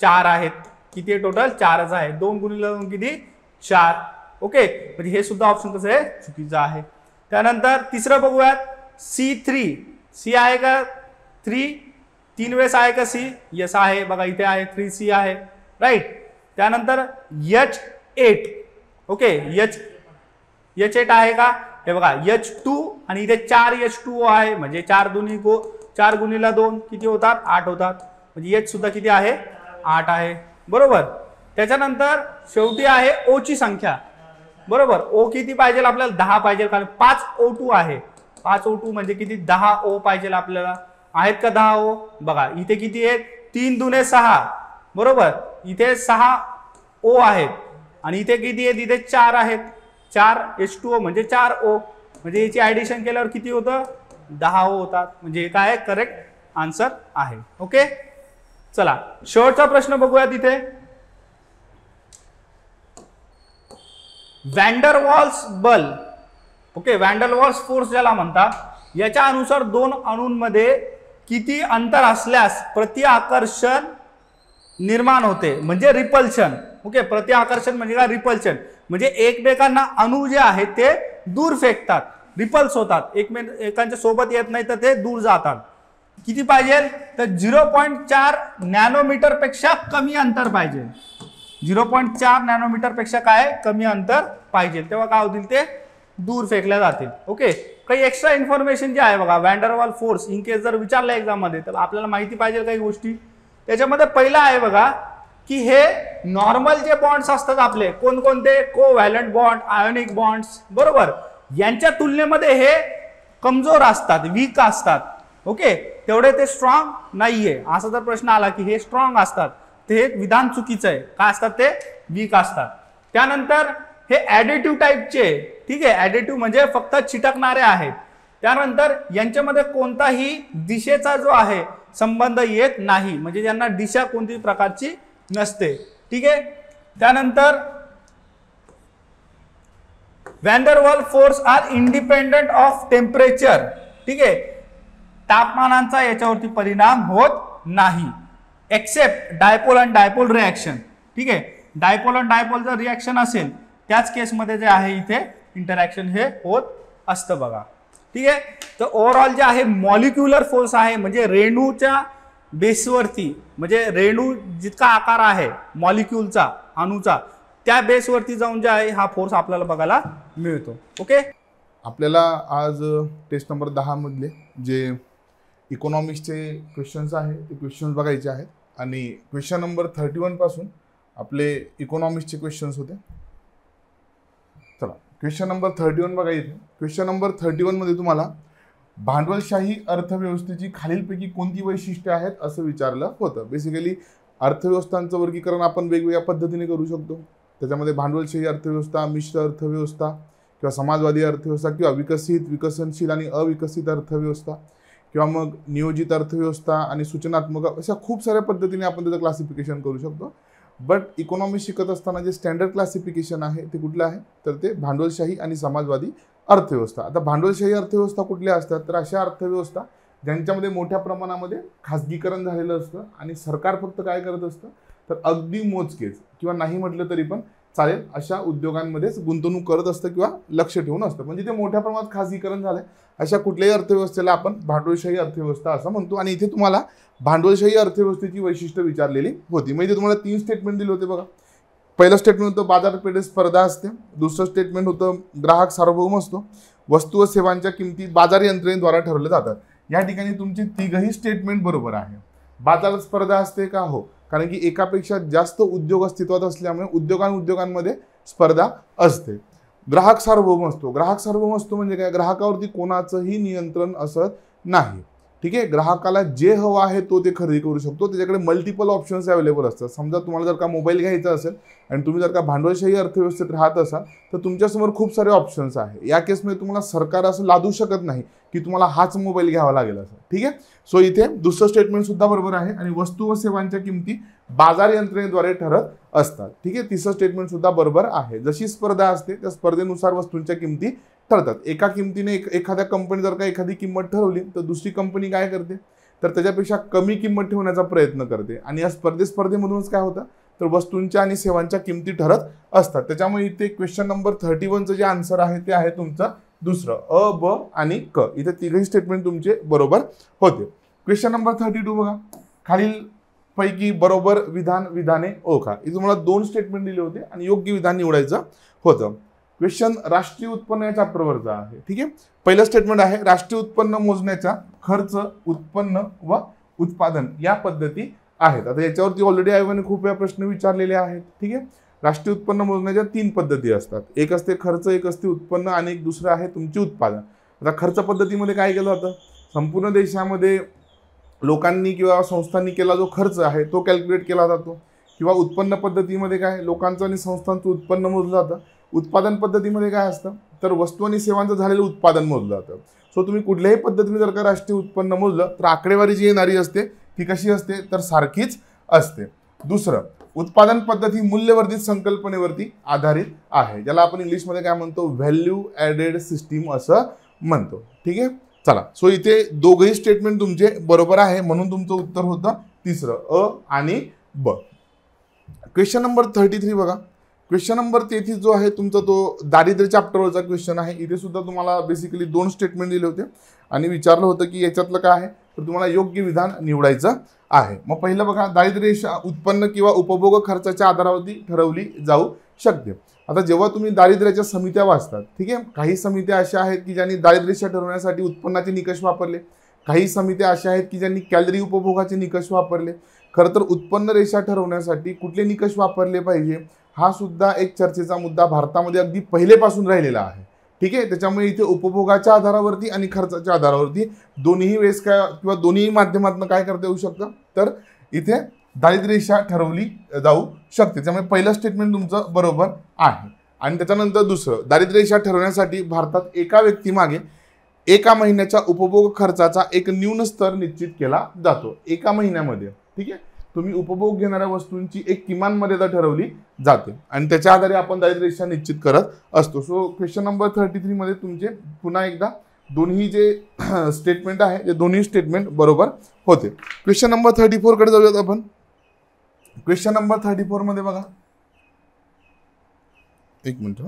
4 आहेत. किती आहे टोटल? 4च आहे. 2 गुणिले 2 किती? 4. ओके, म्हणजे हे सुद्धा ऑप्शन कसं आहे? चुकीचं आहे. त्यानंतर तिसरं बघूयात. C3. C आहे का? 3 वेळेस आहे का? C यस आहे बघा, इथे आहे 3C आहे. राईट. त्यानंतर H8. ओके, H8 आहे का? हे बघा H2 आणि इथे 4H2O आहे, म्हणजे 4 गुणिला 2 किती होतात? 8 होतात. म्हणजे H सुद्धा किती आहे? 8 आहे. बरोबर. त्याच्यानंतर शेवटी आहे O ची संख्या. बरोबर, O किती पाहिजे आपल्याला? 10 पाहिजे, कारण 5 O2 आहे. 5 O2 म्हणजे किती? 10 O पाहिजे आपल्याला. आहेत का 10 O? बघा इथे किती आहेत? 3 दुने 6. बरोबर, इथे 6 O आहेत आणि इथे किती आहेत? इथे 4 आहेत. 4H2O म्हणजे 4 O, म्हणजे याची ऍडिशन केल्यावर किती होतं? 10 O होतात. म्हणजे हे काय करेक्ट आन्सर आहे. ओके, चला शेवटचा प्रश्न बघूयात इथे. व्हॅन्डरवॉल्स बल. ओके, व्हॅन्डरवॉल्स फोर्स ज्याला म्हणतात, याच्या अनुसार 2 अणूंमध्ये किती अंतर असल्यास प्रति आकर्षण निर्माण होते, म्हणजे रिपल्शन. ओके, प्रति आकर्षण म्हणजे काय? रिपल्शन म्हणजे एकमेकांना अणू जे आहेत ते दूर फेकतात, रिपल्स होतात, एकमेकांच्या सोबत येत नाही तर ते दूर जातात. किती पाहिजे? तर 0.4 नॅनोमीटर पेक्षा कमी अंतर पाहिजे. 0.4 नॅनोमीटर पेक्षा काय? कमी अंतर पाहिजे, तेव्हा काय होतील? ते दूर फेकल्या जातील. ओके, काही एक्स्ट्रा इन्फॉर्मेशन जे आहे बघा व्हॅन्डरवॉल फोर्स, इन केस जर विचारलं एक्झाम मध्ये तर आपल्याला माहिती पाहिजे काही गोष्टी. त्याच्यामध्ये पहिला आहे बघा की हे नॉर्मल जे बॉन्ड्स असतात आपले कोणकोणते, कोव्हॅलंट बॉन्ड, आयोनिक बॉन्ड्स, बरोबर, यांच्या तुलनेमध्ये हे कमजोर असतात, वीक असतात. ओके, तेवढे ते स्ट्रॉंग नाहीये. असा जर प्रश्न आला की हे स्ट्रॉंग असतात, ते विधान चुकीचं आहे. काय असतात ते? वीक असतात. त्यानंतर हे ऍडिटिव्ह टाईपचे, ठीक आहे, ऍडिटिव्ह म्हणजे फक्त चिटकणारे आहेत. त्यानंतर यांच्यामध्ये कोणताही दिशेचा जो आहे संबंध येत नाही, म्हणजे यांना दिशा कोणती प्रकारची नसते. ठीक आहे. त्यानंतर van force are independent of temperature. ठीक आहे, तापमानाचा याच्यावरती परिणाम होत नाही, except dipole and dipole reaction. ठीक आहे, डायपोल अँड डायपोल जर रिॲक्शन असेल त्याच केसमध्ये जे आहे इथे इंटरॅक्शन हे होत असतं बघा. ठीक आहे. तर ओव्हरऑल जे आहे मॉलिक्युलर फोर्स आहे, म्हणजे रेणूच्या बेसवरती, म्हणजे रेणू जितका आकार आहे मॉलिक्युलचा, अणूचा, त्या बेसवरती जाऊन जे आहे हा फोर्स आपल्याला बघायला मिळतो. ओके, आपल्याला आज टेस्ट नंबर 10 मधले जे इकॉनॉमिक्सचे क्वेश्चन्स आहे ते क्वेश्चन्स बघायचे आहेत. आणि क्वेश्चन नंबर 31 पासून आपले इकॉनॉमिक्सचे क्वेश्चन्स होते. चला क्वेश्चन नंबर 31 बघा. इथे क्वेश्चन नंबर 31 मध्ये तुम्हाला भांडवलशाही अर्थव्यवस्थेची खालीलपैकी कोणती वैशिष्ट्ये आहेत असं विचारलं होतं. बेसिकली अर्थव्यवस्थांचं वर्गीकरण आपण वेगवेगळ्या पद्धतीने करू शकतो. त्याच्यामध्ये भांडवलशाही अर्थव्यवस्था, मिश्र अर्थव्यवस्था किंवा समाजवादी अर्थव्यवस्था किंवा विकसित, विकसनशील आणि अविकसित अर्थव्यवस्था किंवा मग नियोजित अर्थव्यवस्था आणि सूचनात्मक, अशा खूप साऱ्या पद्धतीने आपण त्याचं क्लासिफिकेशन करू शकतो. बट इकॉनॉमिक्स शिकत असताना जे स्टँडर्ड क्लासिफिकेशन आहे ते कुठलं आहे तर ते भांडवलशाही आणि समाजवादी अर्थव्यवस्था. आता भांडवलशाही अर्थव्यवस्था कुठल्या असतात तर अशा अर्थव्यवस्था ज्यांच्यामध्ये मोठ्या प्रमाणामध्ये खाजगीकरण झालेलं असतं आणि सरकार फक्त काय करत असतं तर अगदी मोजकेच किंवा नाही म्हटलं तरी पण चालेल अशा उद्योगांमध्येच गुंतवणूक करत असतं किंवा लक्ष ठेवून असतं. म्हणजे ते मोठ्या प्रमाणात खाजगीकरण झालंय अशा कुठल्याही अर्थव्यवस्थेला आपण भांडवलशाही अर्थव्यवस्था असं म्हणतो. आणि इथे तुम्हाला भांडवलशाही अर्थव्यवस्थेची वैशिष्ट्य विचारलेली होती. म्हणजे तुम्हाला 3 स्टेटमेंट दिले होते बघा. पहिलं स्टेटमेंट होतं बाजारपेठेत स्पर्धा असते. दुसरं स्टेटमेंट होतं ग्राहक सार्वभौम असतो. वस्तू व सेवांच्या किमती बाजार यंत्रणेद्वारे ठरवल्या जातात. या ठिकाणी तुमची तिघही स्टेटमेंट बरोबर आहे. बाजारात स्पर्धा असते का? हो, कारण की एकापेक्षा जास्त उद्योग अस्तित्वात असल्यामुळे उद्योगांमध्ये स्पर्धा असते. ग्राहक सार्वभौम असतो. ग्राहक सार्वभौम असतो म्हणजे काय? ग्राहकावरती कोणाचंही नियंत्रण असत नाही. ठीक आहे, ग्राहकाला जे हवं आहे तो ते खरेदी करू शकतो. त्याच्याकडे मल्टिपल ऑप्शन्स अवेलेबल असतात. समजा तुम्हाला जर का मोबाईल घ्यायचा असेल आणि तुम्ही जर का भांडवलशाही अर्थव्यवस्थेत राहत असाल तर तुमच्यासमोर खूप सारे ऑप्शन्स आहे. या केसमध्ये तुम्हाला सरकार असं लादू शकत नाही की तुम्हाला हाच मोबाईल घ्यावा लागेल असं. ठीक आहे, सो इथे दुसरं स्टेटमेंट सुद्धा बरोबर आहे. आणि वस्तू व सेवांच्या किमती बाजार यंत्रणेद्वारे ठरत असतात. ठीक आहे, तिसरं स्टेटमेंट सुद्धा बरोबर आहे. जशी स्पर्धा असते त्या स्पर्धेनुसार वस्तूंच्या किमती ठरतात. एका किमतीने एखाद्या कंपनी जर का एखादी किंमत ठरवली तर दुसरी कंपनी काय करते तर त्याच्यापेक्षा कमी किंमत ठेवण्याचा प्रयत्न करते. आणि या स्पर्धेमधूनच काय होतं तर वस्तूंच्या आणि सेवांच्या किमती ठरत असतात. त्याच्यामुळे इथे क्वेश्चन नंबर 31चं जे आन्सर आहे ते आहे तुमचं दुसरं, अ, ब आणि क. इथे तिघही स्टेटमेंट तुमचे बरोबर होते. क्वेश्चन नंबर 32 बघा. खालील पैकी बरोबर विधाने ओळखा. इथे तुम्हाला 2 स्टेटमेंट दिले होते आणि योग्य विधान निवडायचं होतं. क्वेश्चन राष्ट्रीय उत्पन्न या चॅप्टरवरचा आहे. ठीक आहे, पहिलं स्टेटमेंट आहे राष्ट्रीय उत्पन्न मोजण्याच्या खर्च, उत्पन्न व उत्पादन या पद्धती आहेत. आता याच्यावरती ऑलरेडी आयोगाने खूप वेळा प्रश्न विचारलेले आहेत. ठीक आहे, राष्ट्रीय उत्पन्न मोजण्याच्या 3 पद्धती असतात. एक असते खर्च, एक असते उत्पन्न आणि एक दुसरं आहे तुमची उत्पादन. आता खर्च पद्धतीमध्ये काय केलं होतं, संपूर्ण देशामध्ये लोकांनी किंवा संस्थांनी केला जो खर्च आहे तो कॅल्क्युलेट केला जातो. किंवा उत्पन्न पद्धतीमध्ये काय लोकांचं आणि संस्थांचं उत्पन्न मोजलं जातं. उत्पादन पद्धतीमध्ये काय असतं तर वस्तू आणि सेवांचं झालेलं उत्पादन मोजलं जातं. सो तुम्ही कुठल्याही पद्धतीने जर का राष्ट्रीय उत्पन्न मोजलं तर आकडेवारी जी येणारी असते ती कशी असते तर सारखीच असते. दुसरं, उत्पादन पद्धती मूल्यवर्धित संकल्पनेवरती आधारित आहे, ज्याला आपण इंग्लिशमध्ये काय म्हणतो व्हॅल्यू ॲडेड सिस्टीम असं म्हणतो. ठीक आहे, चला. सो इथे दोघंही स्टेटमेंट तुमचे बरोबर आहे म्हणून तुमचं उत्तर होतं तिसरं, अ आणि ब. क्वेश्चन नंबर 33 बघा. क्वेश्चन नंबर 33 जो आहे तुमचा तो दारिद्र्य चॅप्टरवरचा क्वेश्चन आहे. इथे सुद्धा तुम्हाला बेसिकली 2 स्टेटमेंट दिले होते आणि विचारलं होतं की याच्यातलं काय आहे तर तुम्हाला योग्य विधान निवडायचं आहे. मग पहिलं बघा, दारिद्र्य रेषा उत्पन्न किंवा उपभोग खर्चाच्या आधारावरती ठरवली जाऊ शकते. आता जेव्हा तुम्ही दारिद्र्याच्या समित्या वाचतात, ठीक आहे, काही समित्या अशा आहेत की ज्यांनी दारिद्र्य रेषा ठरवण्यासाठी उत्पन्नाचे निकष वापरले. काही समित्या अशा आहेत की ज्यांनी कॅलरी उपभोगाचे निकष वापरले. खरं तर उत्पन्न रेषा ठरवण्यासाठी कुठले निकष वापरले पाहिजे हा सुद्धा एक चर्चेचा मुद्दा भारतामध्ये अगदी पहिलेपासून राहिलेला आहे. ठीक आहे, त्याच्यामुळे इथे उपभोगाच्या आधारावरती आणि खर्चाच्या आधारावरती दोन्ही वेळेस काय किंवा दोन्ही माध्यमातून काय करता येऊ शकतं, तर इथे दारिद्र्य रेषा ठरवली जाऊ शकते. त्यामुळे पहिलं स्टेटमेंट तुमचं बरोबर आहे. आणि त्याच्यानंतर दुसरं, दारिद्र्य रेषा ठरवण्यासाठी भारतात एका व्यक्तीमागे एका महिन्याच्या उपभोग खर्चाचा एक न्यून स्तर निश्चित केला जातो. एका महिन्यामध्ये, ठीक आहे, तुम्ही उपभोग घेणाऱ्या वस्तूंची एक किमान मर्यादा ठरवली जाते आणि त्याच्या आधारे आपण दारिद्र्य रेषा निश्चित करत असतो. सो क्वेश्चन नंबर 33 मध्ये तुमचे पुन्हा एकदा दोन्ही जे स्टेटमेंट आहे ते दोन्ही स्टेटमेंट बरोबर होते. क्वेश्चन नंबर 34 कडे जाऊयात आपण. क्वेश्चन नंबर 34 मध्ये बघा, एक मिनिट.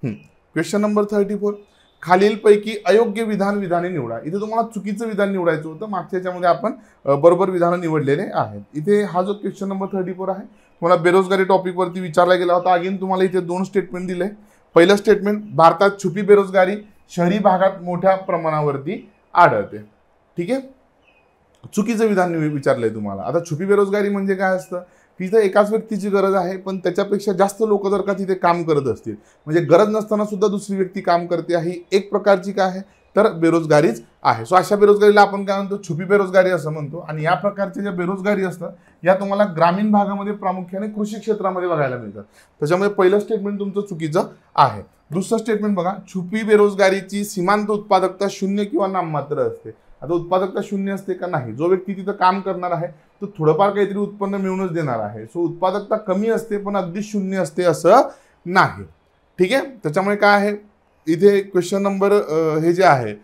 क्वेश्चन नंबर 34, खालीलपैकी अयोग्य विधाने निवडा. इथे तुम्हाला चुकीचं विधान निवडायचं होतं, मागच्या याच्यामध्ये आपण बरोबर विधान निवडलेले आहेत. इथे हा जो क्वेश्चन नंबर 34 आहे तुम्हाला बेरोजगारी टॉपिक वरती विचारला गेला होता. अगेन तुम्हाला इथे दोन स्टेटमेंट दिले. पहिलं स्टेटमेंट, भारतात छुपी बेरोजगारी शहरी भागात मोठ्या प्रमाणावरती आढळते. ठीक आहे, चुकीचं विधान विचारलंय तुम्हाला. आता छुपी बेरोजगारी म्हणजे काय असतं, तिथे एकाच व्यक्तीची गरज आहे पण त्याच्यापेक्षा जास्त लोक जर का तिथे काम करत असतील, म्हणजे गरज नसताना सुद्धा दुसरी व्यक्ती काम करते आहे, एक प्रकारची काय आहे तर बेरोजगारीच आहे. सो अशा बेरोजगारीला आपण काय म्हणतो, छुपी बेरोजगारी असं म्हणतो. आणि या प्रकारच्या ज्या बेरोजगारी असतात या तुम्हाला ग्रामीण भागामध्ये प्रामुख्याने कृषी क्षेत्रामध्ये बघायला मिळतात. त्याच्यामुळे पहिलं स्टेटमेंट तुमचं चुकीचं आहे. दुसरं स्टेटमेंट बघा, छुपी बेरोजगारीची सीमांत उत्पादकता 0 किंवा नाममात्र असते. आता उत्पादकता 0 असते का नाही, जो व्यक्ती तिथं काम करणार आहे तो थोडंफार काहीतरी उत्पन्न मिळूनच देणार आहे. सो उत्पादकता कमी असते पण अगदी 0 असते असं नाही. ठीक आहे, त्याच्यामुळे काय आहे इथे क्वेश्चन नंबर हे जे आहे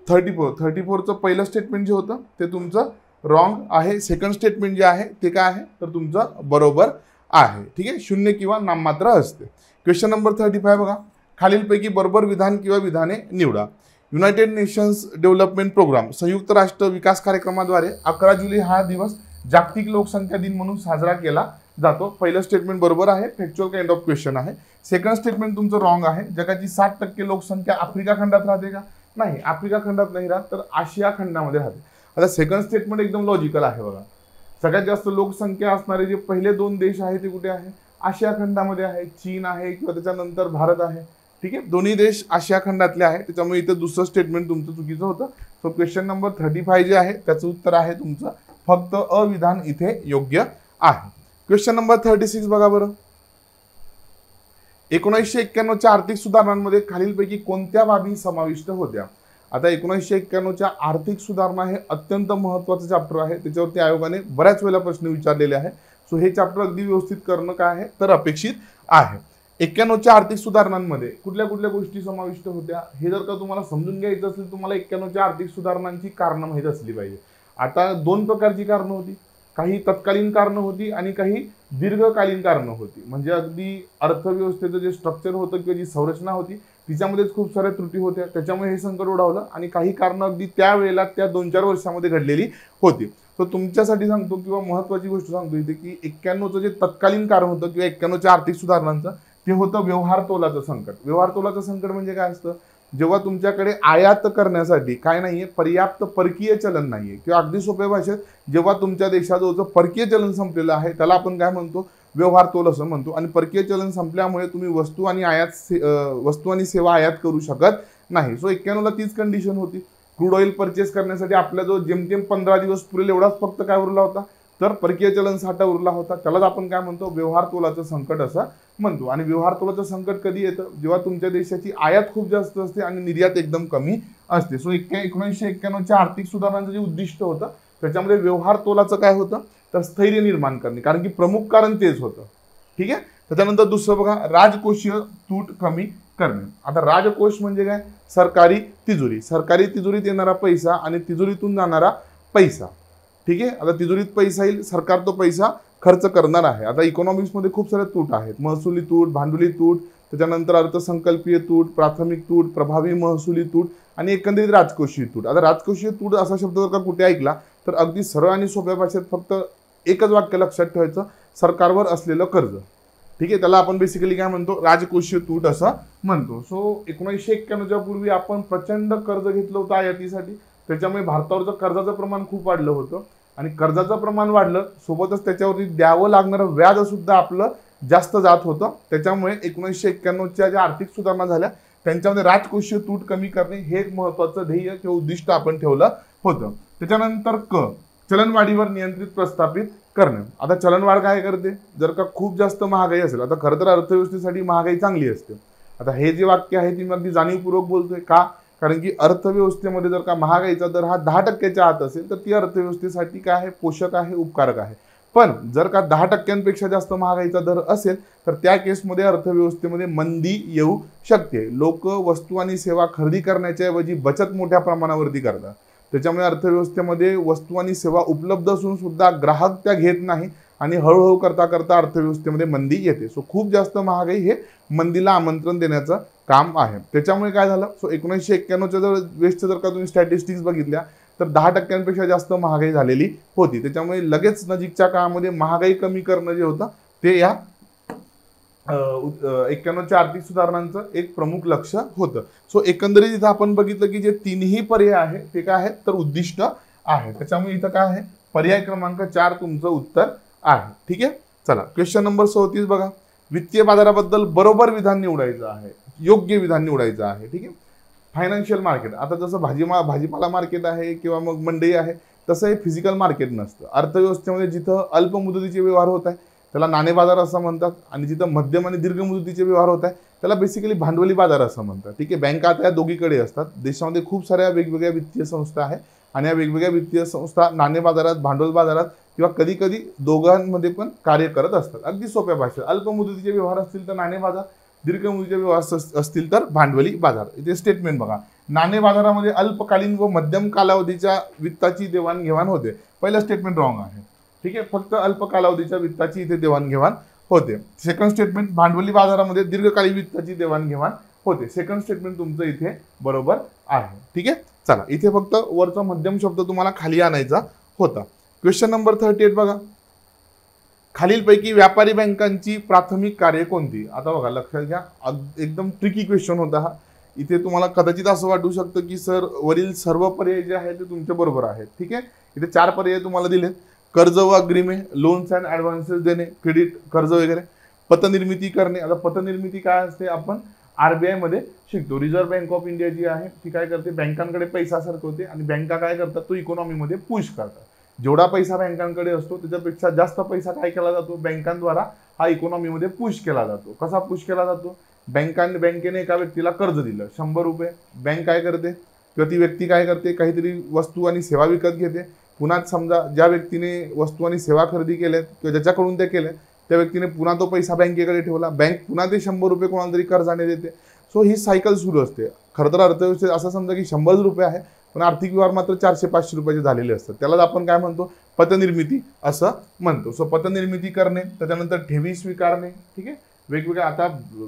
34चं पहिलं स्टेटमेंट जे होतं ते तुमचं रॉंग आहे. सेकंड स्टेटमेंट जे आहे ते काय आहे तर तुमचं बरोबर आहे. ठीक आहे, 0 किंवा नाममात्र असते. क्वेश्चन नंबर 35 बघा, खालीलपैकी बरोबर विधान किंवा विधाने निवडा. युनायटेड नेशन्स डेव्हलपमेंट प्रोग्राम संयुक्त राष्ट्र विकास कार्यक्रमाद्वारे 11 जुलै हा दिवस जागतिक लोकसंख्या दिन म्हणून साजरा केला जातो. पहिलं स्टेटमेंट बरोबर आहे, फॅक्च्युअल काइंड ऑफ क्वेश्चन आहे. सेकंड स्टेटमेंट तुमचं रॉंग आहे. जगाची 60% लोकसंख्या आफ्रिका खंडात राहते का, नाही, आफ्रिका खंडात नाही राहत तर आशिया खंडामध्ये राहते. आता सेकंड स्टेटमेंट एकदम लॉजिकल आहे बघा. सगळ्यात जास्त लोकसंख्या असणारे जे पहिले दोन देश आहे ते कुठे आहे, आशिया खंडामध्ये आहे. चीन आहे किंवा त्याच्यानंतर भारत आहे. ठीक आहे, दोन्ही देश आशिया खंडातले आहे. त्याच्यामुळे इथं दुसरं स्टेटमेंट तुमचं चुकीचं होतं. सो क्वेश्चन नंबर 35 जे आहे त्याचं उत्तर आहे तुमचं फक्त अविधान इथे योग्य आहे. क्वेश्चन नंबर 36 बघा बरं, 1991च्या आर्थिक सुधारणांमध्ये खालीलपैकी कोणत्या बाबी समाविष्ट होत्या. आता 1991च्या आर्थिक सुधारणा हे अत्यंत महत्त्वाचं चॅप्टर आहे. त्याच्यावरती आयोगाने बऱ्याच वेळेला प्रश्न विचारलेले आहे. सो हे चॅप्टर अगदी व्यवस्थित करणं काय आहे तर अपेक्षित आहे. 91च्या आर्थिक सुधारणांमध्ये कुठल्या कुठल्या गोष्टी समाविष्ट होत्या हे जर का तुम्हाला समजून घ्यायचं असेल तुम्हाला 91च्या आर्थिक सुधारणांची कारणं माहीत असली पाहिजे. आता दोन प्रकारची कारणं होती, काही तत्कालीन कारणं होती आणि काही दीर्घकालीन कारणं होती. म्हणजे अगदी अर्थव्यवस्थेचं जे स्ट्रक्चर होतं किंवा जी संरचना होती तिच्यामध्येच खूप साऱ्या त्रुटी होत्या, त्याच्यामुळे हे संकट ओढावलं. आणि काही कारणं अगदी त्यावेळेला त्या 2-4 वर्षामध्ये घडलेली होती. तर तुमच्यासाठी सांगतो किंवा महत्त्वाची गोष्ट सांगतो इथे की 91चं जे तत्कालीन कारण होतं किंवा 91च्या आर्थिक सुधारणांचं ते होतं व्यवहार तोलाचं संकट. व्यवहार तोलाचं संकट म्हणजे काय असतं, जेव्हा तुमच्याकडे आयात करण्यासाठी काय नाहीये, पर्याप्त परकीय चलन नाहीये, किंवा अगदी सोप्या भाषेत जेव्हा तुमच्या देशाजवळचं परकीय चलन संपलेलं आहे त्याला आपण काय म्हणतो, व्यवहार तोल असं म्हणतो. आणि परकीय चलन संपल्यामुळे तुम्ही वस्तू आणि सेवा आयात करू शकत नाही. सो 91ला तीच कंडिशन होती. क्रूड ऑइल परचेस करण्यासाठी आपल्याजवळ जेमतेम 15 दिवस पुरेल एवढाच फक्त काय उरला होता तर परकीय चलन साठा उरला होता. त्यालाच आपण काय म्हणतो, व्यवहार तोलाचं संकट असं म्हणतो. आणि व्यवहार तोलाचं संकट कधी येतं, जेव्हा तुमच्या देशाची आयात खूप जास्त असते आणि निर्यात एकदम कमी असते. सो 1991च्या आर्थिक सुधारणांचं जे उद्दिष्ट होतं त्याच्यामध्ये व्यवहार तोलाचं काय होतं तर स्थैर्य निर्माण करणे, कारण की प्रमुख कारण तेच होतं. ठीक आहे, त्याच्यानंतर दुसरं बघा, राजकोषीय तूट कमी करणे. आता राजकोष म्हणजे काय, सरकारी तिजोरी, सरकारी तिजोरीत येणारा पैसा आणि तिजोरीतून जाणारा पैसा. ठीक आहे, आता तिजोरीत पैसा येईल, सरकार तो पैसा खर्च करणार आहे. आता इकॉनॉमिक्समध्ये खूप सारे तूट आहेत, महसुली तूट, भांडवली तूट, त्याच्यानंतर अर्थसंकल्पीय तूट, प्राथमिक तूट, प्रभावी महसुली तूट आणि एकंदरीत राजकोषीय तूट. आता राजकोषीय तूट असा शब्द जर का कुठे ऐकला तर अगदी सरळ आणि सोप्या भाषेत फक्त एकच वाक्य लक्षात ठेवायचं, सरकारवर असलेलं कर्ज. ठीक आहे, त्याला आपण बेसिकली काय म्हणतो, राजकोषीय तूट असं म्हणतो. सो 1991च्या पूर्वी आपण प्रचंड कर्ज घेतलं होतं आयातीसाठी, त्याच्यामुळे भारतावरचं कर्जाचं प्रमाण खूप वाढलं होतं. आणि कर्जाचं प्रमाण वाढलं, सोबतच त्याच्यावरती द्यावं लागणारं व्याज सुद्धा आपलं जास्त जात होतं. त्याच्यामुळे 1991च्या ज्या आर्थिक सुधारणा झाल्या त्यांच्यामध्ये राजकोषीय तूट कमी करणे हे एक महत्त्वाचं ध्येय किंवा उद्दिष्ट आपण ठेवलं होतं. त्याच्यानंतर चलनवाढीवर नियंत्रित प्रस्थापित करणे. आता चलनवाढ काय करते, जर का खूप जास्त महागाई असेल, आता खरं तर अर्थव्यवस्थेसाठी महागाई चांगली असते. आता हे जे वाक्य आहे ते मी अगदी जाणीवपूर्वक बोलतोय का, कारण की अर्थव्यवस्थेमध्ये जर का महागाईचा दर हा 10% आत असेल तर ती अर्थव्यवस्थेसाठी काय आहे, पोषक आहे, उपकारक आहे. पण जर का 10% जास्त महागाईचा दर असेल तर त्या केसमध्ये अर्थव्यवस्थेमध्ये मंदी येऊ शकते. लोक वस्तू आणि सेवा खरेदी करण्याच्या ऐवजी बचत मोठ्या प्रमाणावरती करतात. त्याच्यामुळे अर्थव्यवस्थेमध्ये वस्तू आणि सेवा उपलब्ध असून सुद्धा ग्राहक त्या घेत नाही आणि हळूहळू करता करता अर्थव्यवस्थेमध्ये मंदी येते. सो खूप जास्त महागाई हे मंदीला आमंत्रण देण्याचं काम आहे. त्याच्यामुळे काय झालं, 1991च्या जर वेस्टच्या जर का तुम्ही स्टॅटिस्टिक्स बघितल्या तर 10% जास्त महागाई झालेली होती. त्याच्यामुळे लगेच नजीकच्या काळामध्ये महागाई कमी करणं जे होतं ते या 91च्या आर्थिक सुधारणांचं एक प्रमुख लक्ष होतं. सो एकंदरीत इथं आपण बघितलं की जे तीनही पर्याय आहे ते काय आहेत तर उद्दिष्ट आहे. त्याच्यामुळे इथं काय आहे, पर्याय क्रमांक 4 तुमचं उत्तर आहे. ठीक आहे, चला क्वेश्चन नंबर 34 बघा. वित्तीय बाजाराबद्दल बरोबर विधान निवडायचं आहे, योग्य विधान निवडायचं आहे. ठीक आहे, फायनान्शियल मार्केट, आता जसं भाजीपाला मार्केट आहे किंवा मग मंडई आहे तसं हे फिजिकल मार्केट नसतं. अर्थव्यवस्थेमध्ये जिथं अल्प मुदतीचे व्यवहार होत आहे त्याला नाणे बाजार असं म्हणतात, आणि जिथं मध्यम आणि दीर्घ मुदतीचे व्यवहार होत आहे त्याला बेसिकली भांडवली बाजार असं म्हणतात. ठीक आहे, बँका आता या दोघीकडे असतात. देशामध्ये खूप साऱ्या वेगवेगळ्या वित्तीय संस्था आहेत आणि या वेगवेगळ्या वित्तीय संस्था नाणे बाजारात, भांडवल बाजारात किंवा कधी कधी दोघांमध्ये पण कार्य करत असतात. अगदी सोप्या भाषेत, अल्प मुदतीचे व्यवहार असतील तर नाणे बाजार, दीर्घ मुदतीचे व्यवहार असतील तर भांडवली बाजार. इथे स्टेटमेंट बघा, नाणे बाजारामध्ये अल्पकालीन व मध्यम कालावधीच्या वित्ताची देवाणघेवाण होते. पहिलं स्टेटमेंट रॉंग आहे. ठीक आहे, फक्त अल्प कालावधीच्या वित्ताची इथे देवाणघेवाण होते. सेकंड स्टेटमेंट, भांडवली बाजारामध्ये दीर्घकालीन वित्ताची देवाणघेवाण होते. सेकंड स्टेटमेंट तुमचं इथे बरोबर आहे. ठीक आहे, चला इथे फक्त वरचा मध्यम शब्द तुम्हाला खाली आणायचा होता. क्वेश्चन नंबर 38 बघा. खालीलपैकी व्यापारी बँकांची प्राथमिक कार्य कोणती. आता बघा लक्षात घ्या, एकदम ट्रिकी क्वेश्चन होता हा. इथे तुम्हाला कदाचित असं वाटू शकतं की सर वरील सर्व पर्याय जे आहेत ते तुमच्या बरोबर आहेत. ठीक आहे, इथे 4 पर्याय तुम्हाला दिलेत. कर्ज व अग्रिमे, लोन्स अँड ॲडव्हान्सेस देणे, क्रेडिट, कर्ज वगैरे, पतनिर्मिती करणे. आता पतनिर्मिती काय असते आपण RBI मध्ये शिकतो. रिझर्व्ह बँक ऑफ इंडिया जी आहे ती काय करते, बँकांकडे पैसा सरकवते आणि बँका काय करतात, तो इकॉनॉमीमध्ये पुश करतात. जेवढा पैसा बँकांकडे असतो त्याच्यापेक्षा जास्त पैसा काय केला जातो, बँकांद्वारा हा इकॉनॉमीमध्ये पुश केला जातो. कसा पुश केला जातो, बँकेने एका व्यक्तीला कर्ज दिलं 100 रुपये. बँक काय करते किंवा ती व्यक्ती काय करते, काहीतरी वस्तू आणि सेवा विकत घेते. पुन्हा समजा ज्या व्यक्तीने वस्तू आणि सेवा खरेदी केल्यात किंवा ज्याच्याकडून ते केल्या त्या व्यक्तीने पुन्हा तो पैसा बँकेकडे ठेवला, बँक पुन्हा ते 100 रुपये कोणाला तरी कर्जाने देते. सो ही सायकल सुरू असते. खरं तर अर्थव्यवस्थेत असं समजा की 100 रुपये आहे पण आर्थिक व्यवहार मात्र 400-500 रुपयाचे झालेले असतात. त्यालाच आपण काय म्हणतो, पतनिर्मिती असं म्हणतो. सो पतनिर्मिती करणे, त्याच्यानंतर ठेवी स्वीकारणे. ठीक आहे, वेगवेगळ्या आता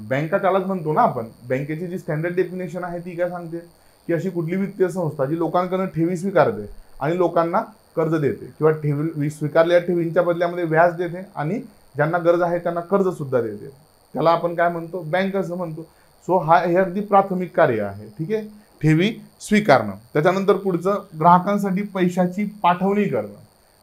बँका त्यालाच म्हणतो ना आपण. बँकेची जी स्टँडर्ड डेफिनेशन आहे ती काय सांगते की अशी कुठली वित्तीय संस्था जी लोकांकडून ठेवी स्वीकारते आणि लोकांना कर्ज देते किंवा ठेवी स्वीकारलेल्या ठेवींच्या बदल्यामध्ये व्याज देते आणि ज्यांना गरज आहे त्यांना कर्ज सुद्धा देते, त्याला आपण काय म्हणतो, बँक असं म्हणतो. सो हे अगदी प्राथमिक कार्य आहे. ठीक आहे, ठेवी स्वीकारणं. त्याच्यानंतर पुढचं ग्राहकांसाठी पैशाची पाठवणी करणं.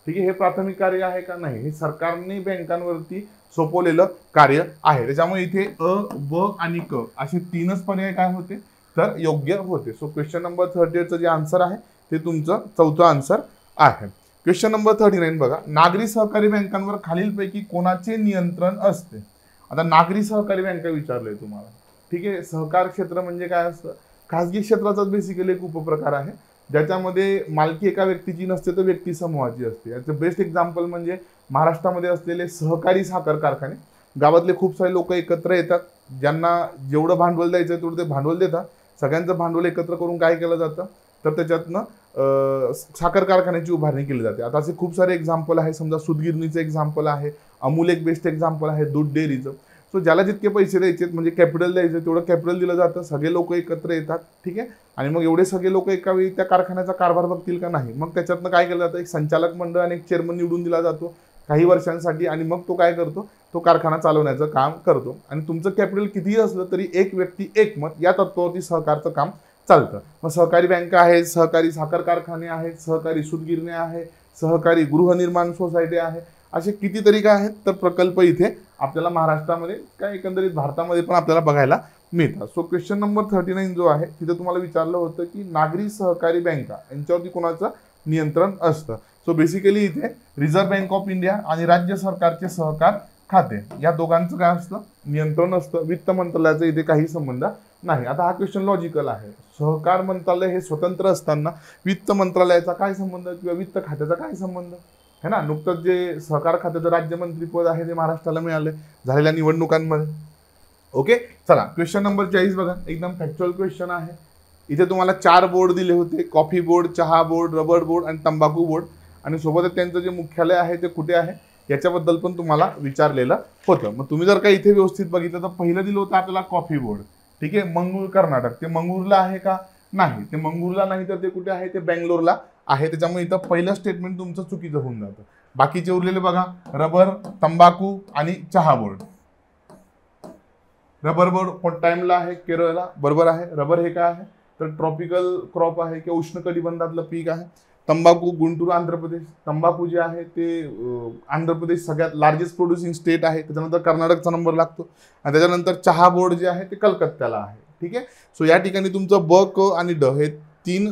ठीक आहे, हे प्राथमिक कार्य आहे का नाही, हे सरकारने बँकांवरती सोपवलेलं कार्य आहे. त्याच्यामुळे इथे अ, ब आणि क असे 3च पर्याय काय होते तर योग्य होते. सो क्वेश्चन नंबर 38चं जे आन्सर आहे ते तुमचं 4थं आन्सर आहे. क्वेश्चन नंबर 39 बघा. नागरी सहकारी बँकांवर खालीलपैकी कोणाचे नियंत्रण असते. आता नागरी सहकारी बँका विचारलंय तुम्हाला. ठीक आहे, सहकार क्षेत्र म्हणजे काय असतं, खाजगी क्षेत्राचाच बेसिकली एक उपप्रकार आहे ज्याच्यामध्ये मालकी एका व्यक्तीची नसते तर व्यक्ती समूहाची असते. याचं बेस्ट एक्झाम्पल म्हणजे महाराष्ट्रामध्ये असलेले सहकारी साखर कारखाने. गावातले खूप सारे लोक एकत्र येतात, ज्यांना जेवढं भांडवल द्यायचं तेवढं ते भांडवल देतात. सगळ्यांचं भांडवल एकत्र करून काय केलं जातं तर त्याच्यातनं साखर कारखान्याची उभारणी केली जाते. आता असे खूप सारे एक्झाम्पल आहे. समजा सूतगिरणीचं एक्झाम्पल आहे, अमूल एक बेस्ट एक्झाम्पल आहे, दूध डेअरीचं. सो ज्याला जितके पैसे द्यायचे म्हणजे कॅपिटल द्यायचे तेवढं कॅपिटल दिलं जातं. सगळे लोक एकत्र येतात. ठीक आहे, आणि मग एवढे सगळे लोक एका वेळी त्या कारखान्याचा कारभार बघतील का नाही, मग त्याच्यातनं काय केलं जातं, एक संचालक मंडळ आणि एक चेअरमन निवडून दिला जातो काही वर्षांसाठी आणि मग तो काय करतो, तो कारखाना चालवण्याचं काम करतो. आणि तुमचं कॅपिटल कितीही असलं तरी एक व्यक्ती एक मत या तत्वावरती सहकारचं काम चालतं. मग सहकारी बँका आहेत, सहकारी साखर कारखाने आहेत, सहकारी सूतगिरण्या आहे, सहकारी गृहनिर्माण सोसायटी आहे, असे कितीतरी काय आहेत तर प्रकल्प इथे आपल्याला महाराष्ट्रामध्ये काय एकंदरीत भारतामध्ये पण आपल्याला बघायला मिळतात. सो क्वेश्चन नंबर 39 जो आहे तिथे तुम्हाला विचारलं होतं की नागरी सहकारी बँका यांच्यावरती कोणाचं नियंत्रण असतं. सो बेसिकली इथे रिझर्व्ह बँक ऑफ इंडिया आणि राज्य सरकारचे सहकार खाते या दोघांचं काय असतं नियंत्रण असतं. वित्त मंत्रालयाचा इथे काही संबंध नाही. आता हा क्वेश्चन लॉजिकल आहे. सहकार मंत्रालय हे स्वतंत्र असताना वित्त मंत्रालयाचा काय संबंध किंवा वित्त खात्याचा काय संबंध है ना. नुकतंच जे सहकार खात्याचं राज्यमंत्रीपद आहे ते महाराष्ट्राला मिळाले झालेल्या निवडणुकांमध्ये. ओके चला क्वेश्चन नंबर 40 बघा, एकदम फॅक्च्युअल क्वेश्चन आहे. इथे तुम्हाला 4 बोर्ड दिले होते, कॉफी बोर्ड, चहा बोर्ड, रबर बोर्ड आणि तंबाखू बोर्ड, आणि सोबतच त्यांचं जे मुख्यालय आहे ते कुठे आहे याच्याबद्दल पण तुम्हाला विचारलेलं होतं. मग तुम्ही जर का इथे व्यवस्थित बघितलं तर पहिलं दिलं होतं आपल्याला कॉफी बोर्ड, ठीक आहे, मंगळूर कर्नाटक. ते मंगळूरला आहे का नाही, ते मंगळूरला नाही तर ते कुठे आहे ते बेंगलोरला आहे. त्याच्यामुळे इथं पहिलं स्टेटमेंट तुमचं चुकीचं होऊन जातं. बाकीचे उरलेले बघा रबर, तंबाखू आणि चहा बोर्ड. रबर बोर्ड कोणत्या आहे केरळला, बरोबर आहे. रबर हे काय आहे तर ट्रॉपिकल क्रॉप आहे किंवा उष्णकटिबंधातलं पीक आहे. तंबाखू गुंटूर आंध्र प्रदेश. तंबाखू जे आहे ते आंध्र प्रदेश सगळ्यात लार्जेस्ट प्रोड्युसिंग स्टेट आहे. त्याच्यानंतर कर्नाटकचा नंबर लागतो आणि त्याच्यानंतर चहा बोर्ड जे आहे ते कलकत्त्याला आहे. ठीक आहे. सो या ठिकाणी तुमचं ब, क आणि ड हे 3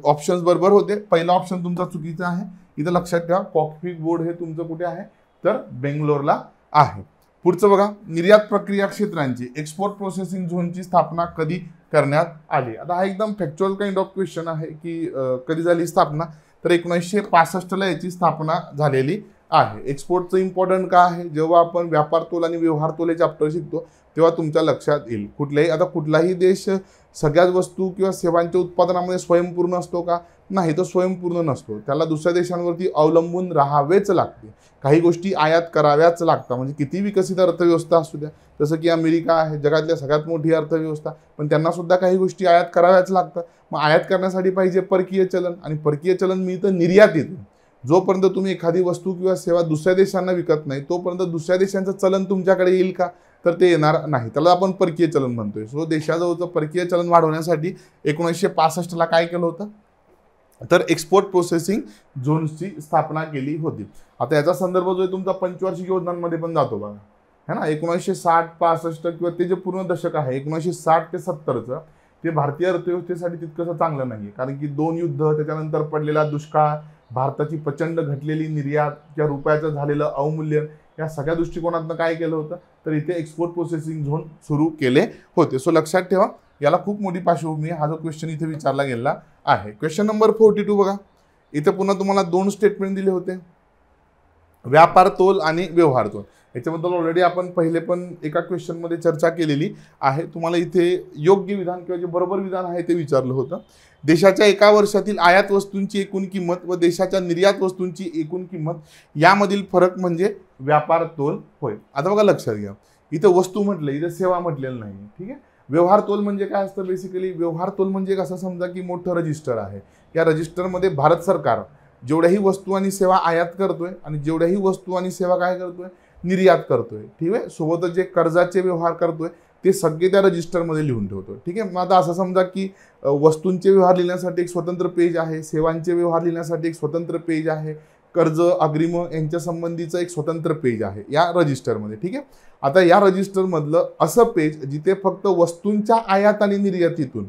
ऑप्शन्स बरोबर होते. पहिला ऑप्शन तुमचा चुकीचा आहे. इथं लक्षात ठेवा कॉफी बोर्ड हे तुमचं कुठे आहे तर बेंगलोरला आहे. पुढचं बघा, निर्यात प्रक्रिया क्षेत्रांची एक्सपोर्ट प्रोसेसिंग झोनची स्थापना कधी करण्यात आली. आता हा एकदम फॅक्च्युअल काइंड ऑफ क्वेश्चन आहे की कधी झाली स्थापना तर 1965ला याची स्थापना झालेली आहे. एक्सपोर्टचं इम्पॉर्टंट का आहे, जेव्हा आपण व्यापार तोल आणि व्यवहार तोल हे चॅप्टर शिकतो तेव्हा तुमच्या लक्षात येईल. कुठलाही देश सगळ्याच वस्तू किंवा सेवांच्या उत्पादनामध्ये स्वयंपूर्ण असतो का, नाही तो स्वयंपूर्ण नसतो. त्याला दुसऱ्या देशांवरती अवलंबून राहावेच लागते. काही गोष्टी आयात कराव्याच लागतात. म्हणजे किती विकसित अर्थव्यवस्था असू द्या, जसं की अमेरिका आहे जगातल्या सगळ्यात मोठी अर्थव्यवस्था, पण त्यांना सुद्धा काही गोष्टी आयात कराव्याच लागतात. मग आयात करण्यासाठी पाहिजे परकीय चलन, आणि परकीय चलन मिळतं निर्यातीतून. जोपर्यंत तुम्ही एखादी वस्तू किंवा सेवा दुसऱ्या देशांना विकत नाही तोपर्यंत दुसऱ्या देशांचं चलन तुमच्याकडे येईल का तर ते येणार नाही. त्याला आपण परकीय चलन म्हणतोय. सो देशाजवळचं परकीय चलन वाढवण्यासाठी 1965ला काय केलं होतं तर एक्सपोर्ट प्रोसेसिंग झोन्सची स्थापना केली होती. आता याचा संदर्भ जो आहे तुमचा पंचवार्षिक योजनांमध्ये पण जातो बघा है ना. 1960-65 किंवा ते जे पूर्ण दशक आहे 1960 ते 70चं ते भारतीय अर्थव्यवस्थेसाठी तितकंसं चांगलं नाही आहे. कारण की 2 युद्ध, त्याच्यानंतर पडलेला दुष्काळ, भारताची प्रचंड घटलेली निर्यात किंवा रुपयाचं झालेलं अवमूल्यन, या सगळ्या दृष्टिकोनातनं काय केलं होतं तर इथे एक्सपोर्ट प्रोसेसिंग झोन सुरू केले होते. सो लक्षात ठेवा याला खूप मोठी पार्श्वभूमी हा जो क्वेश्चन इथे विचारला गेला आहे. क्वेश्चन नंबर 42 बघा, इथे पुन्हा तुम्हाला 2 स्टेटमेंट दिले होते, व्यापार तोल आणि व्यवहार तोल. याच्याबद्दल ऑलरेडी आपण पहिले पण एका क्वेश्चनमध्ये चर्चा केलेली आहे. तुम्हाला इथे योग्य विधान किंवा जे बरोबर विधान आहे ते विचारलं होतं. देशाच्या एका वर्षातील आयात वस्तूंची एकूण किंमत व देशाच्या निर्यात वस्तूंची एकूण किंमत यामधील फरक म्हणजे व्यापार तोल होय. आता बघा लक्षात घ्या, इथं वस्तू म्हटलं, इथं सेवा म्हटलेलं नाही. ठीक आहे. व्यवहार तोल म्हणजे काय असतं बेसिकली, व्यवहार तोल म्हणजे असं समजा की मोठं रजिस्टर आहे. या रजिस्टरमध्ये भारत सरकार जेवढ्याही वस्तू आणि सेवा आयात करतोय आणि जेवढ्याही वस्तू आणि सेवा काय करतोय निर्यात करतोय. ठीक आहे. सोबतच जे कर्जाचे व्यवहार करतोय ते सगळे त्या रजिस्टरमध्ये लिहून ठेवतोय. ठीक आहे. मग आता असं समजा की वस्तूंचे व्यवहार लिहिण्यासाठी एक स्वतंत्र पेज आहे, सेवांचे व्यवहार लिहिण्यासाठी एक स्वतंत्र पेज आहे, कर्ज अग्रिम यांच्या संबंधीचं एक स्वतंत्र पेज आहे या रजिस्टरमध्ये. ठीक आहे. आता या रजिस्टरमधलं असं पेज जिथे फक्त वस्तूंच्या आयात आणि निर्यातीतून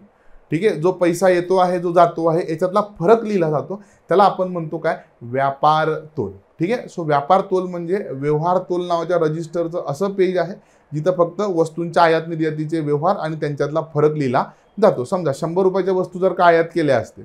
ठीक आहे जो पैसा येतो आहे जो जातो आहे याच्यातला फरक लिहिला जातो त्याला आपण म्हणतो काय व्यापार तोल. ठीक आहे. सो व्यापार तोल म्हणजे व्यवहार तोल नावाच्या रजिस्टरचं असं पेज आहे जिथं फक्त वस्तूंच्या आयात निर्यातीचे व्यवहार आणि त्यांच्यातला फरक लिहिला जातो. समजा 100 रुपयाच्या वस्तू जर का आयात केल्या असतील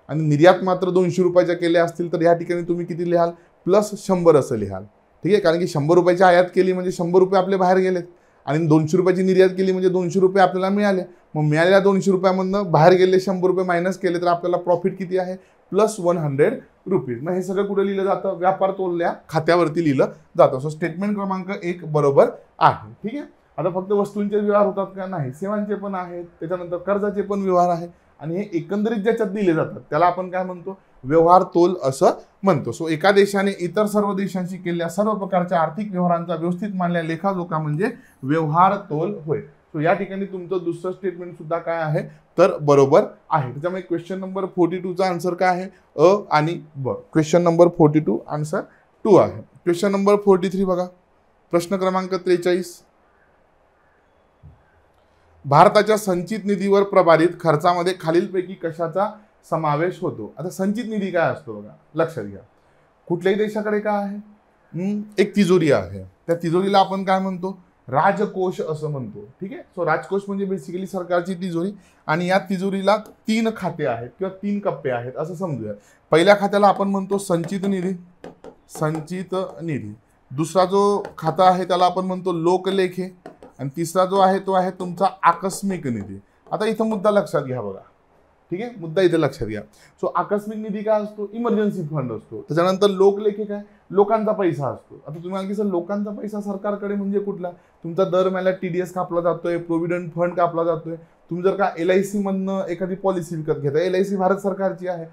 आणि निर्यात मात्र 200 रुपयाच्या केल्या असतील तर या ठिकाणी तुम्ही किती लिहाल +100 असं लिहाल. ठीक आहे. कारण की 100 रुपयाची आयात केली म्हणजे 100 रुपये आपले बाहेर गेलेत आणि 200 रुपयाची निर्यात केली म्हणजे 200 रुपये आपल्याला मिळाले. मग मिळालेल्या 200 रुपयामधनं बाहेर गेले 100 रुपये मायनस केले तर आपल्याला प्रॉफिट किती आहे +100 रुपीज. मग हे सगळं कुठे लिहिलं जातं व्यापार तोलल्या खात्यावरती लिहिलं जातं. सो स्टेटमेंट क्रमांक 1 बरोबर आहे. ठीक आहे. आता फक्त वस्तूंचे व्यवहार होतात का नाही, सेवांचे पण आहेत, त्याच्यानंतर कर्जाचे पण व्यवहार आहेत आणि हे एकंदरीत ज्याच्यात दिले जातात त्याला आपण काय म्हणतो व्यवहार तोल असं म्हणतो. सो एका देशाने इतर सर्व देशांशी केलेल्या सर्व प्रकारच्या आर्थिक व्यवहारांचा व्यवस्थित मानलेला लेखाजोखा म्हणजे व्यवहार तोल होय. सो या ठिकाणी तुमचं दुसरं स्टेटमेंट सुद्धा काय आहे तर बरोबर आहे. त्याच्यामुळे क्वेश्चन नंबर 42चा आन्सर काय आहे अ आणि ब. क्वेश्चन नंबर 42 आन्सर 2 आहे. क्वेश्चन नंबर 43 बघा, प्रश्न क्रमांक 43. भारताच्या संचित निधीवर प्रभारित खर्चामध्ये खालीलपैकी कशाचा समावेश होतो. आता संचित निधी काय असतो बघा, लक्षात घ्या. कुठल्याही देशाकडे काय आहे, एक तिजोरी आहे. त्या तिजोरीला आपण काय म्हणतो, राजकोष असं म्हणतो. ठीक आहे. सो राजकोष म्हणजे बेसिकली सरकारची तिजोरी, आणि या तिजोरीला 3 खाते आहेत किंवा 3 कप्पे आहेत असं समजूया. पहिल्या खात्याला आपण म्हणतो संचित निधी, संचित निधी. दुसरा जो खाता आहे त्याला आपण म्हणतो लोकलेखे, आणि तिसरा जो आहे तो आहे तुमचा आकस्मिक निधी. आता इथं मुद्दा लक्षात घ्या बघा. ठीक आहे, मुद्दा इथे लक्षात घ्या. सो आकस्मिक निधी काय असतो, इमर्जन्सी फंड असतो. त्याच्यानंतर लोकलेखे काय, लोकांचा पैसा असतो. आता तुम्ही आणखी सर लोकांचा पैसा सरकारकडे म्हणजे कुठला, तुमचा दर महिन्याला TDS कापला जातोय, प्रोव्हिडंट फंड कापला जातोय. तुम्ही जर का LIC मधनं एखादी पॉलिसी विकत घेताय, LIC भारत सरकारची आहे,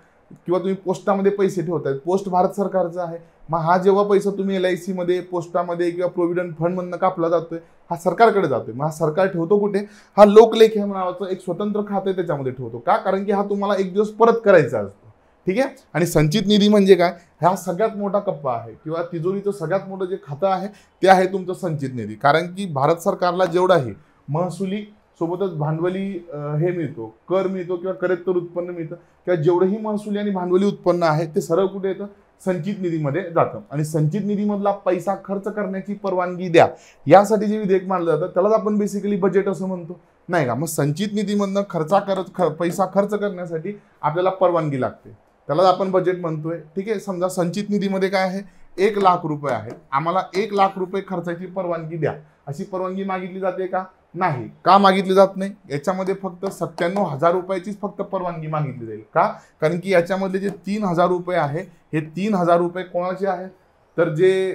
किंवा तुम्ही पोस्टामध्ये पैसे ठेवताय, पोस्ट भारत सरकारचा आहे. मग हा जेव्हा पैसा तुम्ही LIC मध्ये, पोस्टामध्ये किंवा प्रोव्हिडंट फंड मधनं कापला जातोय, हा सरकारकडे जातोय. मग हा सरकार ठेवतो कुठे, हा लोकलेखे नावाचं एक स्वतंत्र खाते त्याच्यामध्ये ठेवतो. का, कारण की हा तुम्हाला एक दिवस परत करायचा असतो. ठीक आहे. आणि संचित निधी म्हणजे काय, हा सगळ्यात मोठा कप्पा आहे किंवा तिजोरीचं सगळ्यात मोठं जे खातं आहे ते आहे तुमचं संचित निधी. कारण की भारत सरकारला जेवढाही महसुली सोबतच भांडवली हे मिळतो, कर मिळतो किंवा करेत्तर उत्पन्न मिळतं, किंवा जेवढंही महसुली आणि भांडवली उत्पन्न आहे ते सर्व कुठे येतं, संचित निधीमध्ये जातं. आणि संचित निधीमधला पैसा खर्च करण्याची परवानगी द्या यासाठी जे विधेयक मानलं जातं त्यालाच आपण बेसिकली बजेट असं म्हणतो, नाही का. मग संचित निधीमधनं पैसा खर्च करण्यासाठी आपल्याला परवानगी लागते, त्यालाच आपण बजेट म्हणतोय. ठीक आहे. समजा संचित निधीमध्ये काय आहे, 1 लाख रुपये आहेत, आम्हाला 1 लाख रुपये खर्चाची परवानगी द्या, अशी परवानगी मागितली जाते का, नाही. का मागितली जात नाही, याच्यामध्ये फक्त 97,000 रुपयाचीच फक्त परवानगी मागितली जाईल. का, कारण की याच्यामधले जे 3,000 रुपये आहे हे 3,000 रुपये कोणाचे आहेत, तर जे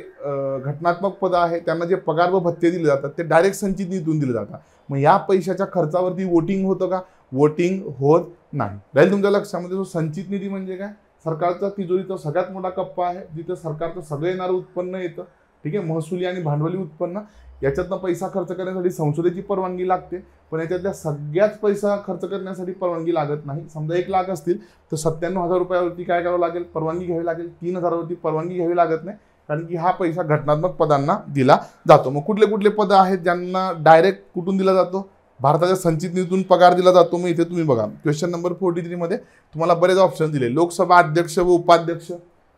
घटनात्मक पद आहे त्यांना जे पगार व भत्ते दिले जातात ते डायरेक्ट संचित निधीतून दिले जातात. मग या पैशाच्या खर्चावरती वोटिंग होतं का, वोटिंग होत नाही. राहील तुमच्या लक्षामध्ये. जो संचित निधी म्हणजे काय, सरकारचा तिजोरीचा सगळ्यात मोठा कप्पा आहे जिथं सरकारचं सगळं येणारं उत्पन्न येतं. ठीक आहे. महसुली आणि भांडवली उत्पन्न याच्यातनं पैसा खर्च करण्यासाठी संसदेची परवानगी लागते, पण याच्यातल्या सगळ्याच पैसा खर्च करण्यासाठी परवानगी लागत नाही. समजा 1 लाख असतील तर 97,000 रुपयावरती काय करावं लागेल, परवानगी घ्यावी लागेल. 3,000 वरती परवानगी घ्यावी लागत नाही, कारण की हा पैसा घटनात्मक पदांना दिला जातो. मग कुठले कुठले पद आहेत ज्यांना डायरेक्ट कुठून दिला जातो, भारताच्या संचित निधीतून पगार दिला जातो. मग इथे तुम्ही बघा क्वेश्चन नंबर 43 मध्ये तुम्हाला बरेच ऑप्शन दिले. लोकसभा अध्यक्ष व उपाध्यक्ष.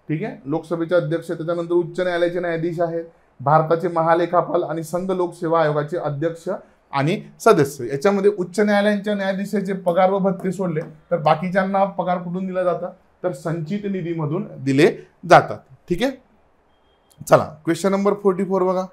ठीक आहे. लोकसभेचे अध्यक्ष, त्याच्यानंतर उच्च न्यायालयाचे न्यायाधीश आहेत, भारताचे महालेखापाल आणि संघ लोकसेवा आयोगाचे अध्यक्ष आणि सदस्य. याच्यामध्ये उच्च न्यायालयांच्या न्यायाधीशाचे पगार व भत्ते सोडले तर बाकीच्यांना पगार कुठून दिला जातात, तर संचित निधीमधून दिले जातात. ठीक आहे. चला क्वेश्चन नंबर 44 बघा.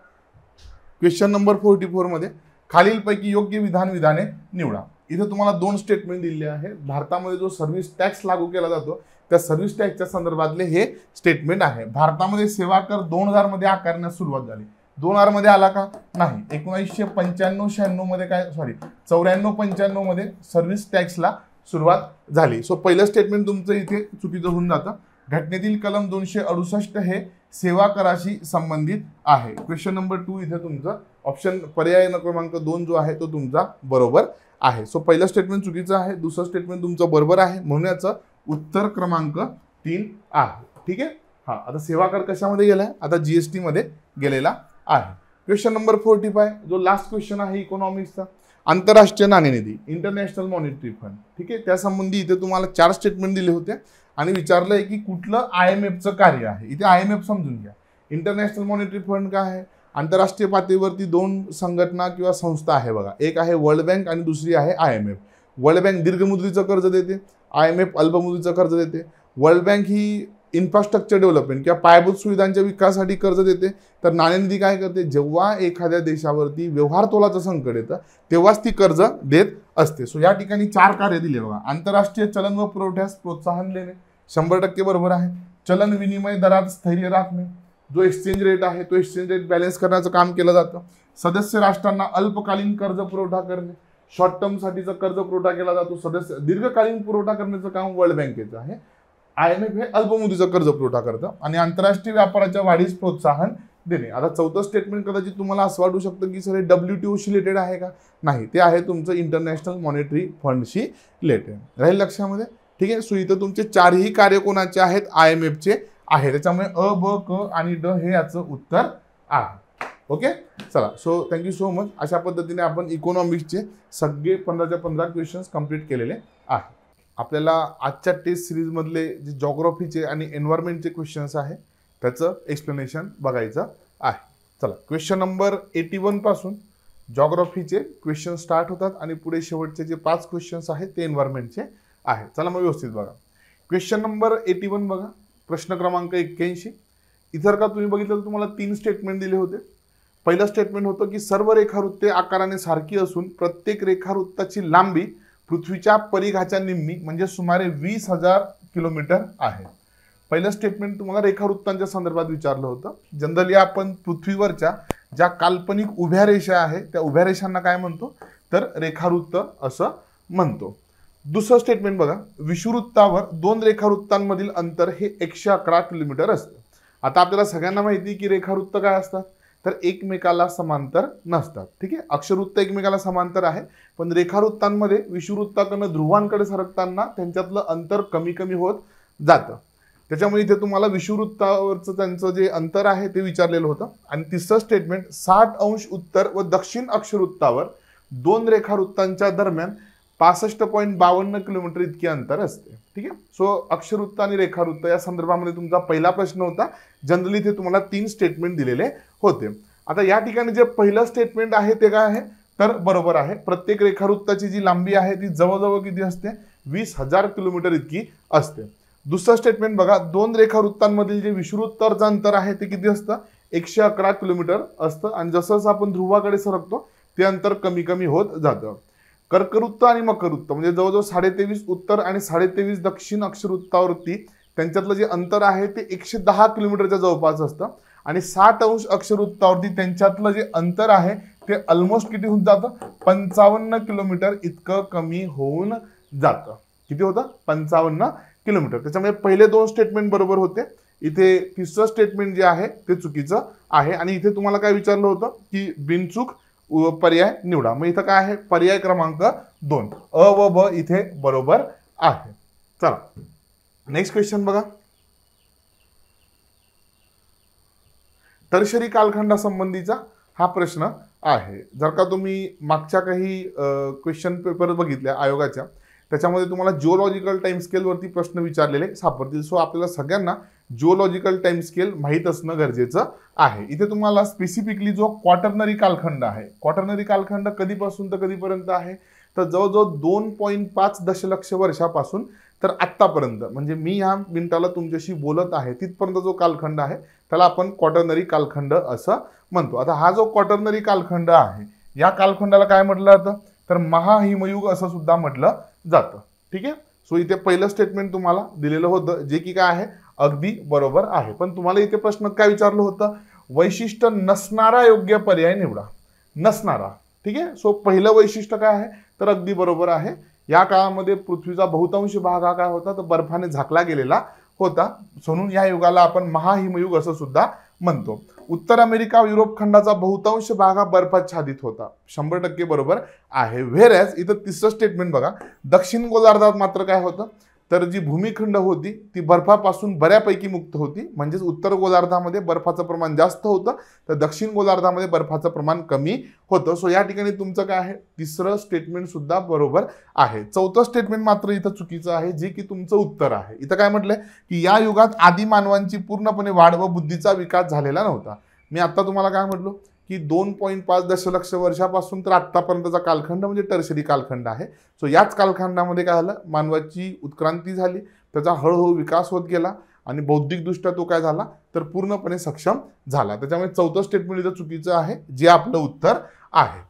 क्वेश्चन नंबर 44 मध्ये खालीलपैकी योग्य विधाने निवडा. इथे तुम्हाला 2 स्टेटमेंट दिलेले आहेत. भारतामध्ये जो सर्व्हिस टॅक्स लागू केला जातो त्या सर्व्हिस टॅक्सच्या संदर्भातले हे स्टेटमेंट आहे. भारतामध्ये सेवा कर 2000 मध्ये आकारण्यास सुरुवात झाली. 2000 मध्ये आला का, नाही. 1995-96 मध्ये काय, 94-95 मध्ये सर्व्हिस टॅक्सला सुरुवात झाली. सो पहिलं स्टेटमेंट तुमचं इथे चुकीचं होऊन जातं. घटनेतील कलम 268 हे सेवा कराशी संबंधित आहे. क्वेश्चन नंबर 2 इथे तुमचं ऑप्शन पर्याय क्रमांक 2 जो आहे तो तुमचा बरोबर आहे. सो पहिलं स्टेटमेंट चुकीचं आहे, दुसरं स्टेटमेंट तुमचं बरोबर आहे, म्हणून याचं उत्तर क्रमांक 3 आहे. ठीक आहे. हा, आता सेवा कर कशामध्ये गेलाय, आता GST मध्ये गेलेला आहे. क्वेश्चन नंबर 45 जो लास्ट क्वेश्चन आहे इकॉनॉमिक्सचा, आंतरराष्ट्रीय नाणेनिधी, इंटरनॅशनल मॉनिटरी फंड. ठीक आहे. त्यासंबंधी इथे तुम्हाला 4 स्टेटमेंट दिले होते आणि विचारलंय की कुठलं IMFचं कार्य आहे. इथे IMF समजून घ्या. इंटरनॅशनल मॉनिटरी फंड काय आहे, आंतरराष्ट्रीय पातळीवरती 2 संघटना किंवा संस्था आहे बघा. एक आहे वर्ल्ड बँक आणि दुसरी आहे IMF. वर्ल्ड बँक दीर्घ मुदतीचं कर्ज देते, IMF अल्प मुदतीचं कर्ज देते. वर्ल्ड बँक ही इन्फ्रास्ट्रक्चर डेव्हलपमेंट किंवा पायाभूत सुविधांच्या विकासासाठी कर्ज देते, तर नाणेनिधी काय करते, जेव्हा एखाद्या देशावरती व्यवहार तोलाचं संकट येतं तेव्हाच ती कर्ज देत असते. सो या ठिकाणी 4 कार्य दिले बघा. आंतरराष्ट्रीय चलन व पुरवठ्यास प्रोत्साहन देणे 100% बरोबर आहे. चलन विनिमय दरात स्थैर्य राखणे, जो एक्सचेंज रेट आहे तो एक्सचेंज रेट बॅलन्स करण्याचं काम केलं जातं. सदस्य राष्ट्रांना अल्पकालीन कर्ज पुरवठा करणे, शॉर्ट टर्म साठीचा कर्ज पुरवठा केला जातो. दीर्घकालीन पुरवठा करण्याचं काम वर्ल्ड बँकेचं आहे. IMF हे अल्पमुदतीचं कर्ज पुरवठा करतं आणि आंतरराष्ट्रीय व्यापाराच्या वाढीस प्रोत्साहन देणे. आता चौथं स्टेटमेंट कदाचित तुम्हाला असं वाटू शकतं की सर हे WTOशी रिलेटेड आहे का? नाही, ते आहे तुमचं इंटरनॅशनल मॉनिटरी फंडशी रिलेटेड. राहील लक्षामध्ये? ठीक आहे. सो इथं तुमचे चारही कार्य कोणाचे आहेत? IMFचे आहे. त्याच्यामुळे अ, ब, क आणि ड हे याचं उत्तर आहे. ओके, चला. So thank you so much. अशा पद्धतीने आपण इकॉनॉमिक्सचे सगळे 15च्या 15 क्वेश्चन्स कंप्लीट केलेले आहेत. आपल्याला आजच्या टेस्ट सिरीजमधले जे जॉग्राफीचे आणि एन्व्हायरमेंटचे क्वेश्चन्स आहे त्याचं एक्सप्लेनेशन बघायचं आहे. चला, क्वेश्चन नंबर 81 पासून जॉग्राफीचे क्वेश्चन स्टार्ट होतात आणि पुढे शेवटचे जे 5 क्वेश्चन्स आहेत ते एन्व्हायरमेंटचे आहेत. चला मग व्यवस्थित बघा. क्वेश्चन नंबर 81 बघा, प्रश्न क्रमांक 81. इतर का तुम्ही बघितलं तर तुम्हाला 3 स्टेटमेंट दिले होते. पहिलं स्टेटमेंट होतं की सर्व रेखावृत्ते आकाराने सारखी असून प्रत्येक रेखावृत्ताची लांबी पृथ्वीच्या परिघाच्या निम्मी म्हणजे सुमारे 20,000 किलोमीटर आहे. पहिलं स्टेटमेंट तुम्हाला रेखावृत्तांच्या संदर्भात विचारलं होतं. जनरली आपण पृथ्वीवरच्या ज्या काल्पनिक उभ्या रेषा आहे त्या उभ्या रेषांना काय म्हणतो? तर रेखावृत्त असं म्हणतो. दुसरं स्टेटमेंट बघा, विषुवृत्तावर 2 रेखावृत्तांमधील अंतर हे 111 किलोमीटर असतं. आता आपल्याला सगळ्यांना माहिती आहे की रेखावृत्त काय असतात? तर एकमेकाला समांतर नसतात. ठीक आहे, अक्षवृत्त एकमेकाला समांतर आहे, पण रेखावृत्तांमध्ये विषुवृत्ताकडनं ध्रुवांकडे सरकताना त्यांच्यातलं अंतर कमी कमी होत जातं. त्याच्यामुळे इथे तुम्हाला विषुवृत्तावरचं त्यांचं जे अंतर आहे ते विचारलेलं होतं. आणि तिसरं स्टेटमेंट 60 अंश उत्तर व दक्षिण अक्षवृत्तावर 2 रेखावृत्तांच्या दरम्यान 65.52 किलोमीटर इतके अंतर असते. ठीक आहे. सो अक्षवृत्त आणि रेखावृत्त या संदर्भामध्ये तुमचा पहिला प्रश्न होता. जनरली इथे तुम्हाला 3 स्टेटमेंट दिलेले होते. आता या ठिकाणी जे पहिलं स्टेटमेंट आहे ते काय आहे? तर बरोबर आहे. प्रत्येक रेखावृत्ताची जी लांबी आहे ती जवळजवळ किती असते? 20,000 किलोमीटर इतकी असते. दुसरं स्टेटमेंट बघा, 2 रेखावृत्तांमधील जे विषुवृत्तावरचं अंतर आहे ते किती असतं? 111 किलोमीटर असतं. आणि जसं जसं आपण ध्रुवाकडे सरकतो ते अंतर कमी कमी होत जातं. कर्कवृत्त आणि मकरवृत्त म्हणजे जवळजवळ 23.5 उत्तर आणि 23.5 दक्षिण अक्षवृत्तावरती त्यांच्यातलं जे अंतर आहे ते 110 किलोमीटरच्या जवळपास असतं. आणि 60 अंश अक्षवृत्तावरती त्यांच्यातलं जे अंतर आहे ते ऑलमोस्ट किती होऊन जातं? 55 किलोमीटर इतकं कमी होऊन जातं. किती होतं? 55 किलोमीटर. त्याच्यामुळे पहिले 2 स्टेटमेंट बरोबर होते. इथे तिसरं स्टेटमेंट जे आहे ते चुकीचं आहे. आणि इथे तुम्हाला काय विचारलं होतं की बिनचूक पर्याय निवडा. मग इथं काय आहे? पर्याय क्रमांक 2 अ व ब इथे बरोबर आहे. चला नेक्स्ट क्वेश्चन बघा. टर्शरी कालखंडासंबंधीचा हा प्रश्न आहे. जर का तुम्ही मागच्या काही क्वेश्चन पेपर बघितल्या आयोगाच्या त्याच्यामध्ये तुम्हाला जिओलॉजिकल टाइम स्केलवरती प्रश्न विचारलेले सापडतील. सो आपल्याला सगळ्यांना जिओलॉजिकल टाइम स्केल माहीत असणं गरजेचं आहे. इथे तुम्हाला स्पेसिफिकली जो क्वाटर्नरी कालखंड आहे, क्वाटर्नरी कालखंड कधीपासून तर कधीपर्यंत आहे? तर जवळजवळ 2.5 दशलक्ष वर्षापासून तर आत्तापर्यंत, म्हणजे मी ह्या मिनिटाला तुमच्याशी बोलत आहे तिथपर्यंत जो कालखंड आहे त्याला आपण क्वाटर्नरी कालखंड असं म्हणतो. आता हा जो क्वाटर्नरी कालखंड आहे या कालखंडाला काय म्हटलं जातं? तर महाहिमयुग असं सुद्धा म्हटलं जातं. ठीक आहे. सो इथे पहिलं स्टेटमेंट तुम्हाला दिलेलं होतं जे की काय आहे? अगदी बरोबर आहे. पण तुम्हाला इथे प्रश्न काय विचारलं होतं? वैशिष्ट्य नसणारा योग्य पर्याय निवडा. नसणारा. ठीक आहे. सो पहिलं वैशिष्ट्य काय आहे? तर अगदी बरोबर आहे. या काळामध्ये पृथ्वीचा बहुतांश भाग हा काय होता? तर बर्फाने झाकला गेलेला होता. म्हणून या युगाला आपण महाहिमयुग असं सुद्धा म्हणतो. उत्तर अमेरिका युरोप खंडाचा बहुतांश भाग हा बर्फाच्छादित होता. 100% बरोबर आहे. व्हेरॅज इथं तिसरं स्टेटमेंट बघा, दक्षिण गोलार्धात मात्र काय होतं? तर जी भूमिखंड होती ती बर्फापासून बऱ्यापैकी मुक्त होती. म्हणजेच उत्तर गोलार्धामध्ये बर्फाचं प्रमाण जास्त होतं तर दक्षिण गोलार्धामध्ये बर्फाचं प्रमाण कमी होतं. सो या ठिकाणी तुमचं काय आहे? तिसरं स्टेटमेंट सुद्धा बरोबर आहे. चौथं स्टेटमेंट मात्र इथं चुकीचं आहे जे की तुमचं उत्तर आहे. इथं काय म्हटलंय की या युगात आदी मानवांची पूर्णपणे वाढ व बुद्धीचा विकास झालेला नव्हता. मी आता तुम्हाला काय म्हटलो की 2.5 दशलक्ष वर्षापासून तर आत्तापर्यंतचा कालखंड म्हणजे टर्शरी कालखंड आहे. सो याच कालखंडामध्ये काय झालं? मानवाची उत्क्रांती झाली, त्याचा हळूहळू विकास होत गेला आणि बौद्धिकदृष्ट्या तो काय झाला? तर पूर्णपणे सक्षम झाला. त्याच्यामुळे चौथं स्टेटमेंट इथं चुकीचं आहे जे आपलं उत्तर आहे.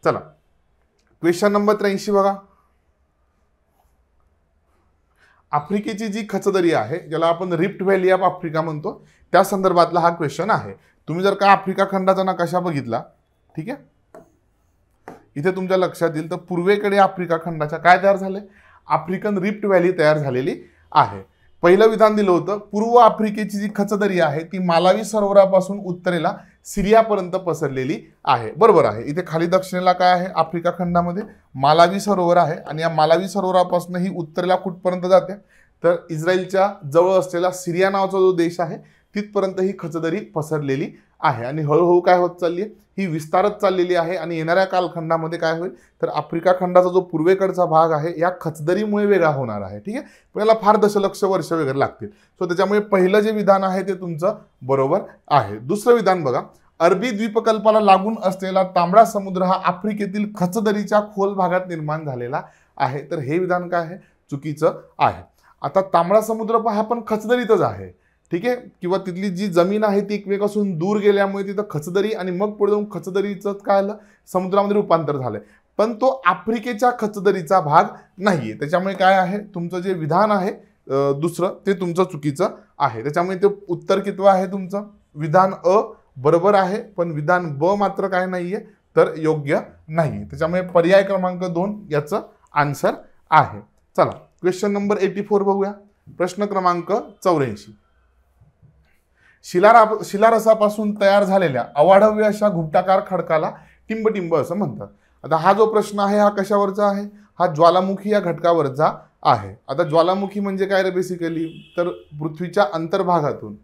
चला क्वेश्चन नंबर 83 बघा. आफ्रिकेची जी खचदरी आहे ज्याला आपण रिफ्ट व्हॅली ऑफ आफ्रिका म्हणतो त्या संदर्भातला हा क्वेश्चन आहे. तुम्ही जर का आफ्रिका खंडाचा नकाशा बघितला, ठीक आहे, इथे तुमच्या लक्षात येईल तर पूर्वेकडे आफ्रिका खंडाच्या काय तयार झाले? आफ्रिकन रिफ्ट व्हॅली तयार झालेली आहे. पहिलं विधान दिलं होतं पूर्व आफ्रिकेची जी खचदरी आहे ती मालावी सरोवरापासून उत्तरेला सिरियापर्यंत पसरलेली आहे. बरोबर आहे. इथे खाली दक्षिणेला काय आहे, आफ्रिका खंडामध्ये मालावी सरोवर आहे आणि या मालावी सरोवरापासून ही उत्तरेला कुठपर्यंत जाते, तर इस्रायलच्या जवळ असलेला सिरिया नावाचा जो देश आहे तिथपर्यंत ही खचदरी पसरलेली आहे आणि हळूहळू काय होत चालली आहे, ही विस्तारत चाललेली आहे आणि येणाऱ्या कालखंडामध्ये काय होईल, तर आफ्रिका खंडाचा जो पूर्वेकडचा भाग आहे या खचदरीमुळे वेगळा होणार आहे. ठीक आहे, पण याला फार दशलक्ष वर्ष वगैरे लागतील. सो त्याच्यामुळे पहिलं जे विधान आहे ते तुमचं बरोबर आहे. दुसरं विधान बघा, अरबी द्वीपकल्पाला लागून असलेला तांबडा समुद्र हा आफ्रिकेतील खचदरीच्या खोल भागात निर्माण झालेला आहे. तर हे विधान काय आहे, चुकीचं आहे. आता तांबडा समुद्र हा पण खचदरीतच आहे. ठीक आहे, किंवा तिथली जी जमीन आहे ती एकमेकापासून दूर गेल्यामुळे तिथं खचदरी आणि मग पुढे जाऊन खचदरीचं काय आलं, समुद्रामध्ये रूपांतर झालंय. पण तो आफ्रिकेच्या खचदरीचा भाग नाहीये. त्याच्यामुळे काय आहे, तुमचं जे विधान आहे दुसरं ते तुमचं चुकीचं आहे. त्याच्यामुळे ते उत्तर कितवं आहे तुमचं, विधान अ बरोबर आहे, पण विधान ब मात्र काय नाहीये, तर योग्य नाहीये. त्याच्यामुळे पर्याय क्रमांक 2 याचं आन्सर आहे. चला क्वेश्चन नंबर 84 बघूया. प्रश्न क्रमांक 84. शिलारसापासून तयार झालेल्या अवाढव्य अशा घुमटाकार खडकाला टिंबटिंब असं म्हणतात. आता हा जो प्रश्न आहे हा कशावरचा आहे, हा ज्वालामुखी या घटकावरचा आहे. आता ज्वालामुखी म्हणजे काय रे, बेसिकली तर पृथ्वीच्या अंतर्भागातून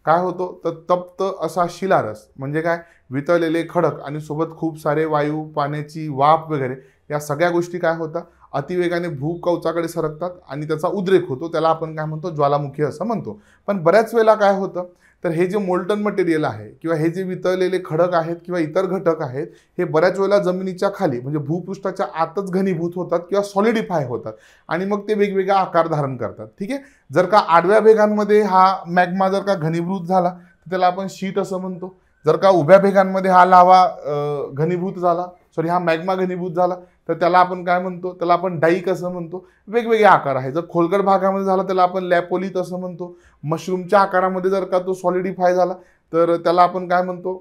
काय होतो, तर तप्त असा शिलारस म्हणजे काय, वितळलेले खडक आणि सोबत खूप सारे वायू, पाण्याची वाफ वगैरे या सगळ्या गोष्टी काय होतात, अतिवेगाने भूकवचाकडे सरकतात आणि त्याचा उद्रेक होतो. त्याला आपण काय म्हणतो, ज्वालामुखी असं म्हणतो. पण बऱ्याच वेळेला काय होतं, तर हे जे मोल्टन मटेरियल आहे किंवा हे जे वितळलेले खडक आहेत किंवा इतर घटक आहेत हे बऱ्याच वेळेला जमिनीच्या खाली म्हणजे भूपृष्ठाच्या आतच घनीभूत होतात किंवा सॉलिडिफाय होतात आणि मग ते वेगवेगळा आकार धारण करतात. ठीक आहे, जर का आडव्या भेगांमध्ये हा मॅग्मा जर का घनीभूत झाला तर त्याला आपण शीट असं म्हणतो. जर का उभ्या भेगांमध्ये हा लावा घनीभूत झाला, हा मॅग्मा घनीभूत झाला तर त्याला आपण काय म्हणतो, त्याला आपण डाईक असं म्हणतो. वेगवेगळे आकार आहे. जर खोलगट भागामध्ये झाला त्याला आपण लॅपोलिथ असं म्हणतो. मशरूमच्या आकारामध्ये जर का तो सॉलिडिफाय झाला तर त्याला आपण काय म्हणतो,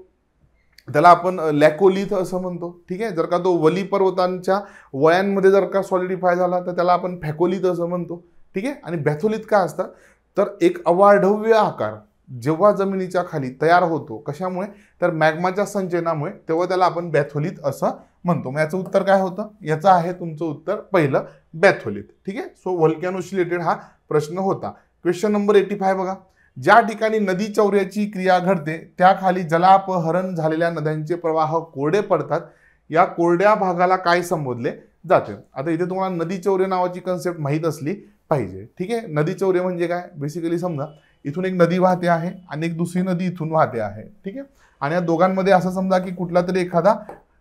त्याला आपण लॅकोलिथ असं म्हणतो. ठीक आहे, जर का तो वली पर्वतांच्या वयांमध्ये जर का सॉलिडिफाय झाला तर त्याला आपण फॅकोलिथ असं म्हणतो. ठीक आहे, आणि बॅथोलिथ काय असतात, तर एक अवाढव्य आकार जेव्हा जमिनीच्या खाली तयार होतो, कशामुळे, तर मॅग्माच्या संचयनामुळे, तेव्हा त्याला आपण बॅथोलिथ असं म्हणतो. मग याचं उत्तर काय होतं, याचं आहे तुमचं उत्तर पहिलं बॅथोलिथ. ठीक आहे, सो व्हॉल्कॅनोशी रिलेटेड हा प्रश्न होता. क्वेश्चन नंबर 85 बघा, ज्या ठिकाणी नदी चौर्याची क्रिया घडते त्या खाली जलापहरण झालेल्या नद्यांचे प्रवाह कोरडे पडतात, या कोरड्या भागाला काय संबोधले जाते. आता इथे तुम्हाला नदी चौर्य नावाची कन्सेप्ट माहीत असली पाहिजे. ठीक आहे, नदी चौर्य म्हणजे काय, बेसिकली समजा इथून एक नदी वाहते आहे आणि एक दुसरी नदी इथून वाहते आहे. ठीक आहे, आणि या दोघांमध्ये असं समजा की कुठला तरी एखादा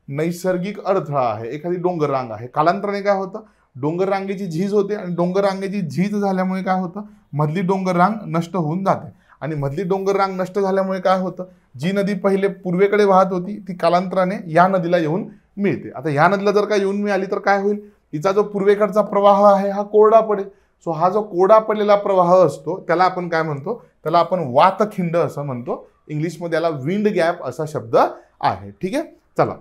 नैसर्गिक अडथळा आहे, एखादी डोंगर रांग आहे. कालांतराने काय होतं, डोंगर रांगेची झीज होते आणि डोंगर रांगेची झीज झाल्यामुळे काय होतं, मधली डोंगर रांग नष्ट होऊन जाते आणि मधली डोंगर रांग नष्ट झाल्यामुळे काय होतं, जी नदी पहिले पूर्वेकडे वाहत होती ती कालांतराने या नदीला येऊन मिळते. आता या नदीला जर का येऊन मिळाली तर काय होईल, तिचा जो पूर्वेकडचा प्रवाह आहे हा कोरडा पडेल. सो हा जो कोरडा पडलेला प्रवाह असतो त्याला आपण काय म्हणतो, त्याला आपण वातखिंड असं म्हणतो. इंग्लिशमध्ये याला विंड गॅप असा शब्द आहे. ठीक आहे, चला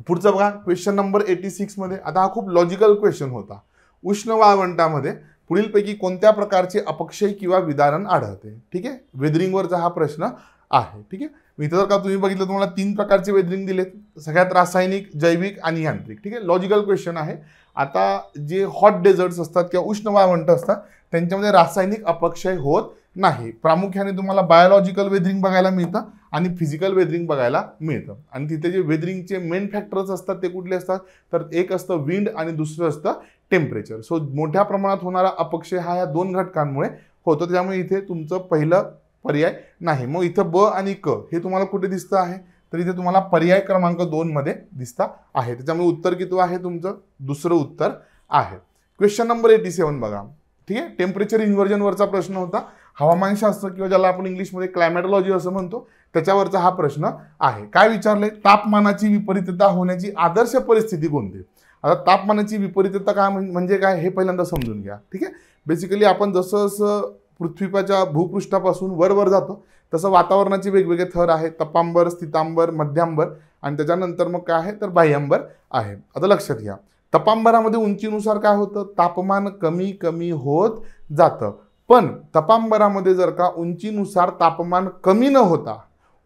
पुढचं बघा. क्वेश्चन नंबर 86 मध्ये, आता हा खूप लॉजिकल क्वेश्चन होता. उष्ण वाळवंटामध्ये पुढीलपैकी कोणत्या प्रकारचे अपक्षय किंवा विदारण आढळते. ठीक आहे, वेदरिंगवरचा हा प्रश्न आहे. ठीक आहे, इथं जर का तुम्ही बघितलं तुम्हाला 3 प्रकारचे वेदरिंग दिलेत, सगळ्यात रासायनिक, जैविक आणि यांत्रिक. ठीक आहे, लॉजिकल क्वेश्चन आहे. आता जे हॉट डेझर्ट्स असतात किंवा उष्ण वाळवंट असतात त्यांच्यामध्ये रासायनिक अपक्षय होत नाही. प्रामुख्याने तुम्हाला बायोलॉजिकल वेदरिंग बघायला मिळतं आणि फिजिकल वेदरिंग बघायला मिळतं. आणि तिथे जे वेदरिंगचे मेन फॅक्टर्स असतात ते कुठले असतात, तर एक असतं विंड आणि दुसरं असतं टेम्परेचर. सो मोठ्या प्रमाणात होणारा अपक्षय हा या 2 घटकांमुळे होतो. त्यामुळे इथे तुमचं पहिलं पर्याय नाही. मग इथं ब आणि क हे तुम्हाला कुठे दिसतं आहे, तर इथे तुम्हाला पर्याय क्रमांक 2 मध्ये दिसता आहे. त्याच्यामुळे उत्तर किती आहे तुमचं, दुसरं उत्तर आहे. क्वेश्चन नंबर 87 बघा. ठीक आहे, टेम्परेचर इन्व्हर्जनवरचा प्रश्न होता. हवामानशास्त्र किंवा ज्याला आपण इंग्लिशमध्ये क्लायमॅटॉलॉजी असं म्हणतो त्याच्यावरचा हा प्रश्न आहे. काय विचारले, तापमानाची विपरीतता होण्याची आदर्श परिस्थिती कोणती. आता तापमानाची विपरीतता काय म्हणजे काय हे पहिल्यांदा समजून घ्या. ठीक आहे, बेसिकली आपण जसं जसं पृथ्वीच्या भूपृष्ठापासून वर जातो तसं वातावरणाचे वेगवेगळे थर आहेत. तपांबर, स्थितांबर, मध्यांबर आणि त्याच्यानंतर मग काय आहे तर बाह्यांबर आहे. आता लक्षात घ्या, तपांबरामध्ये उंचीनुसार काय होतं, तापमान कमी कमी होत जातं. पण तपांबरामध्ये जर का उंचीनुसार तापमान कमी न होता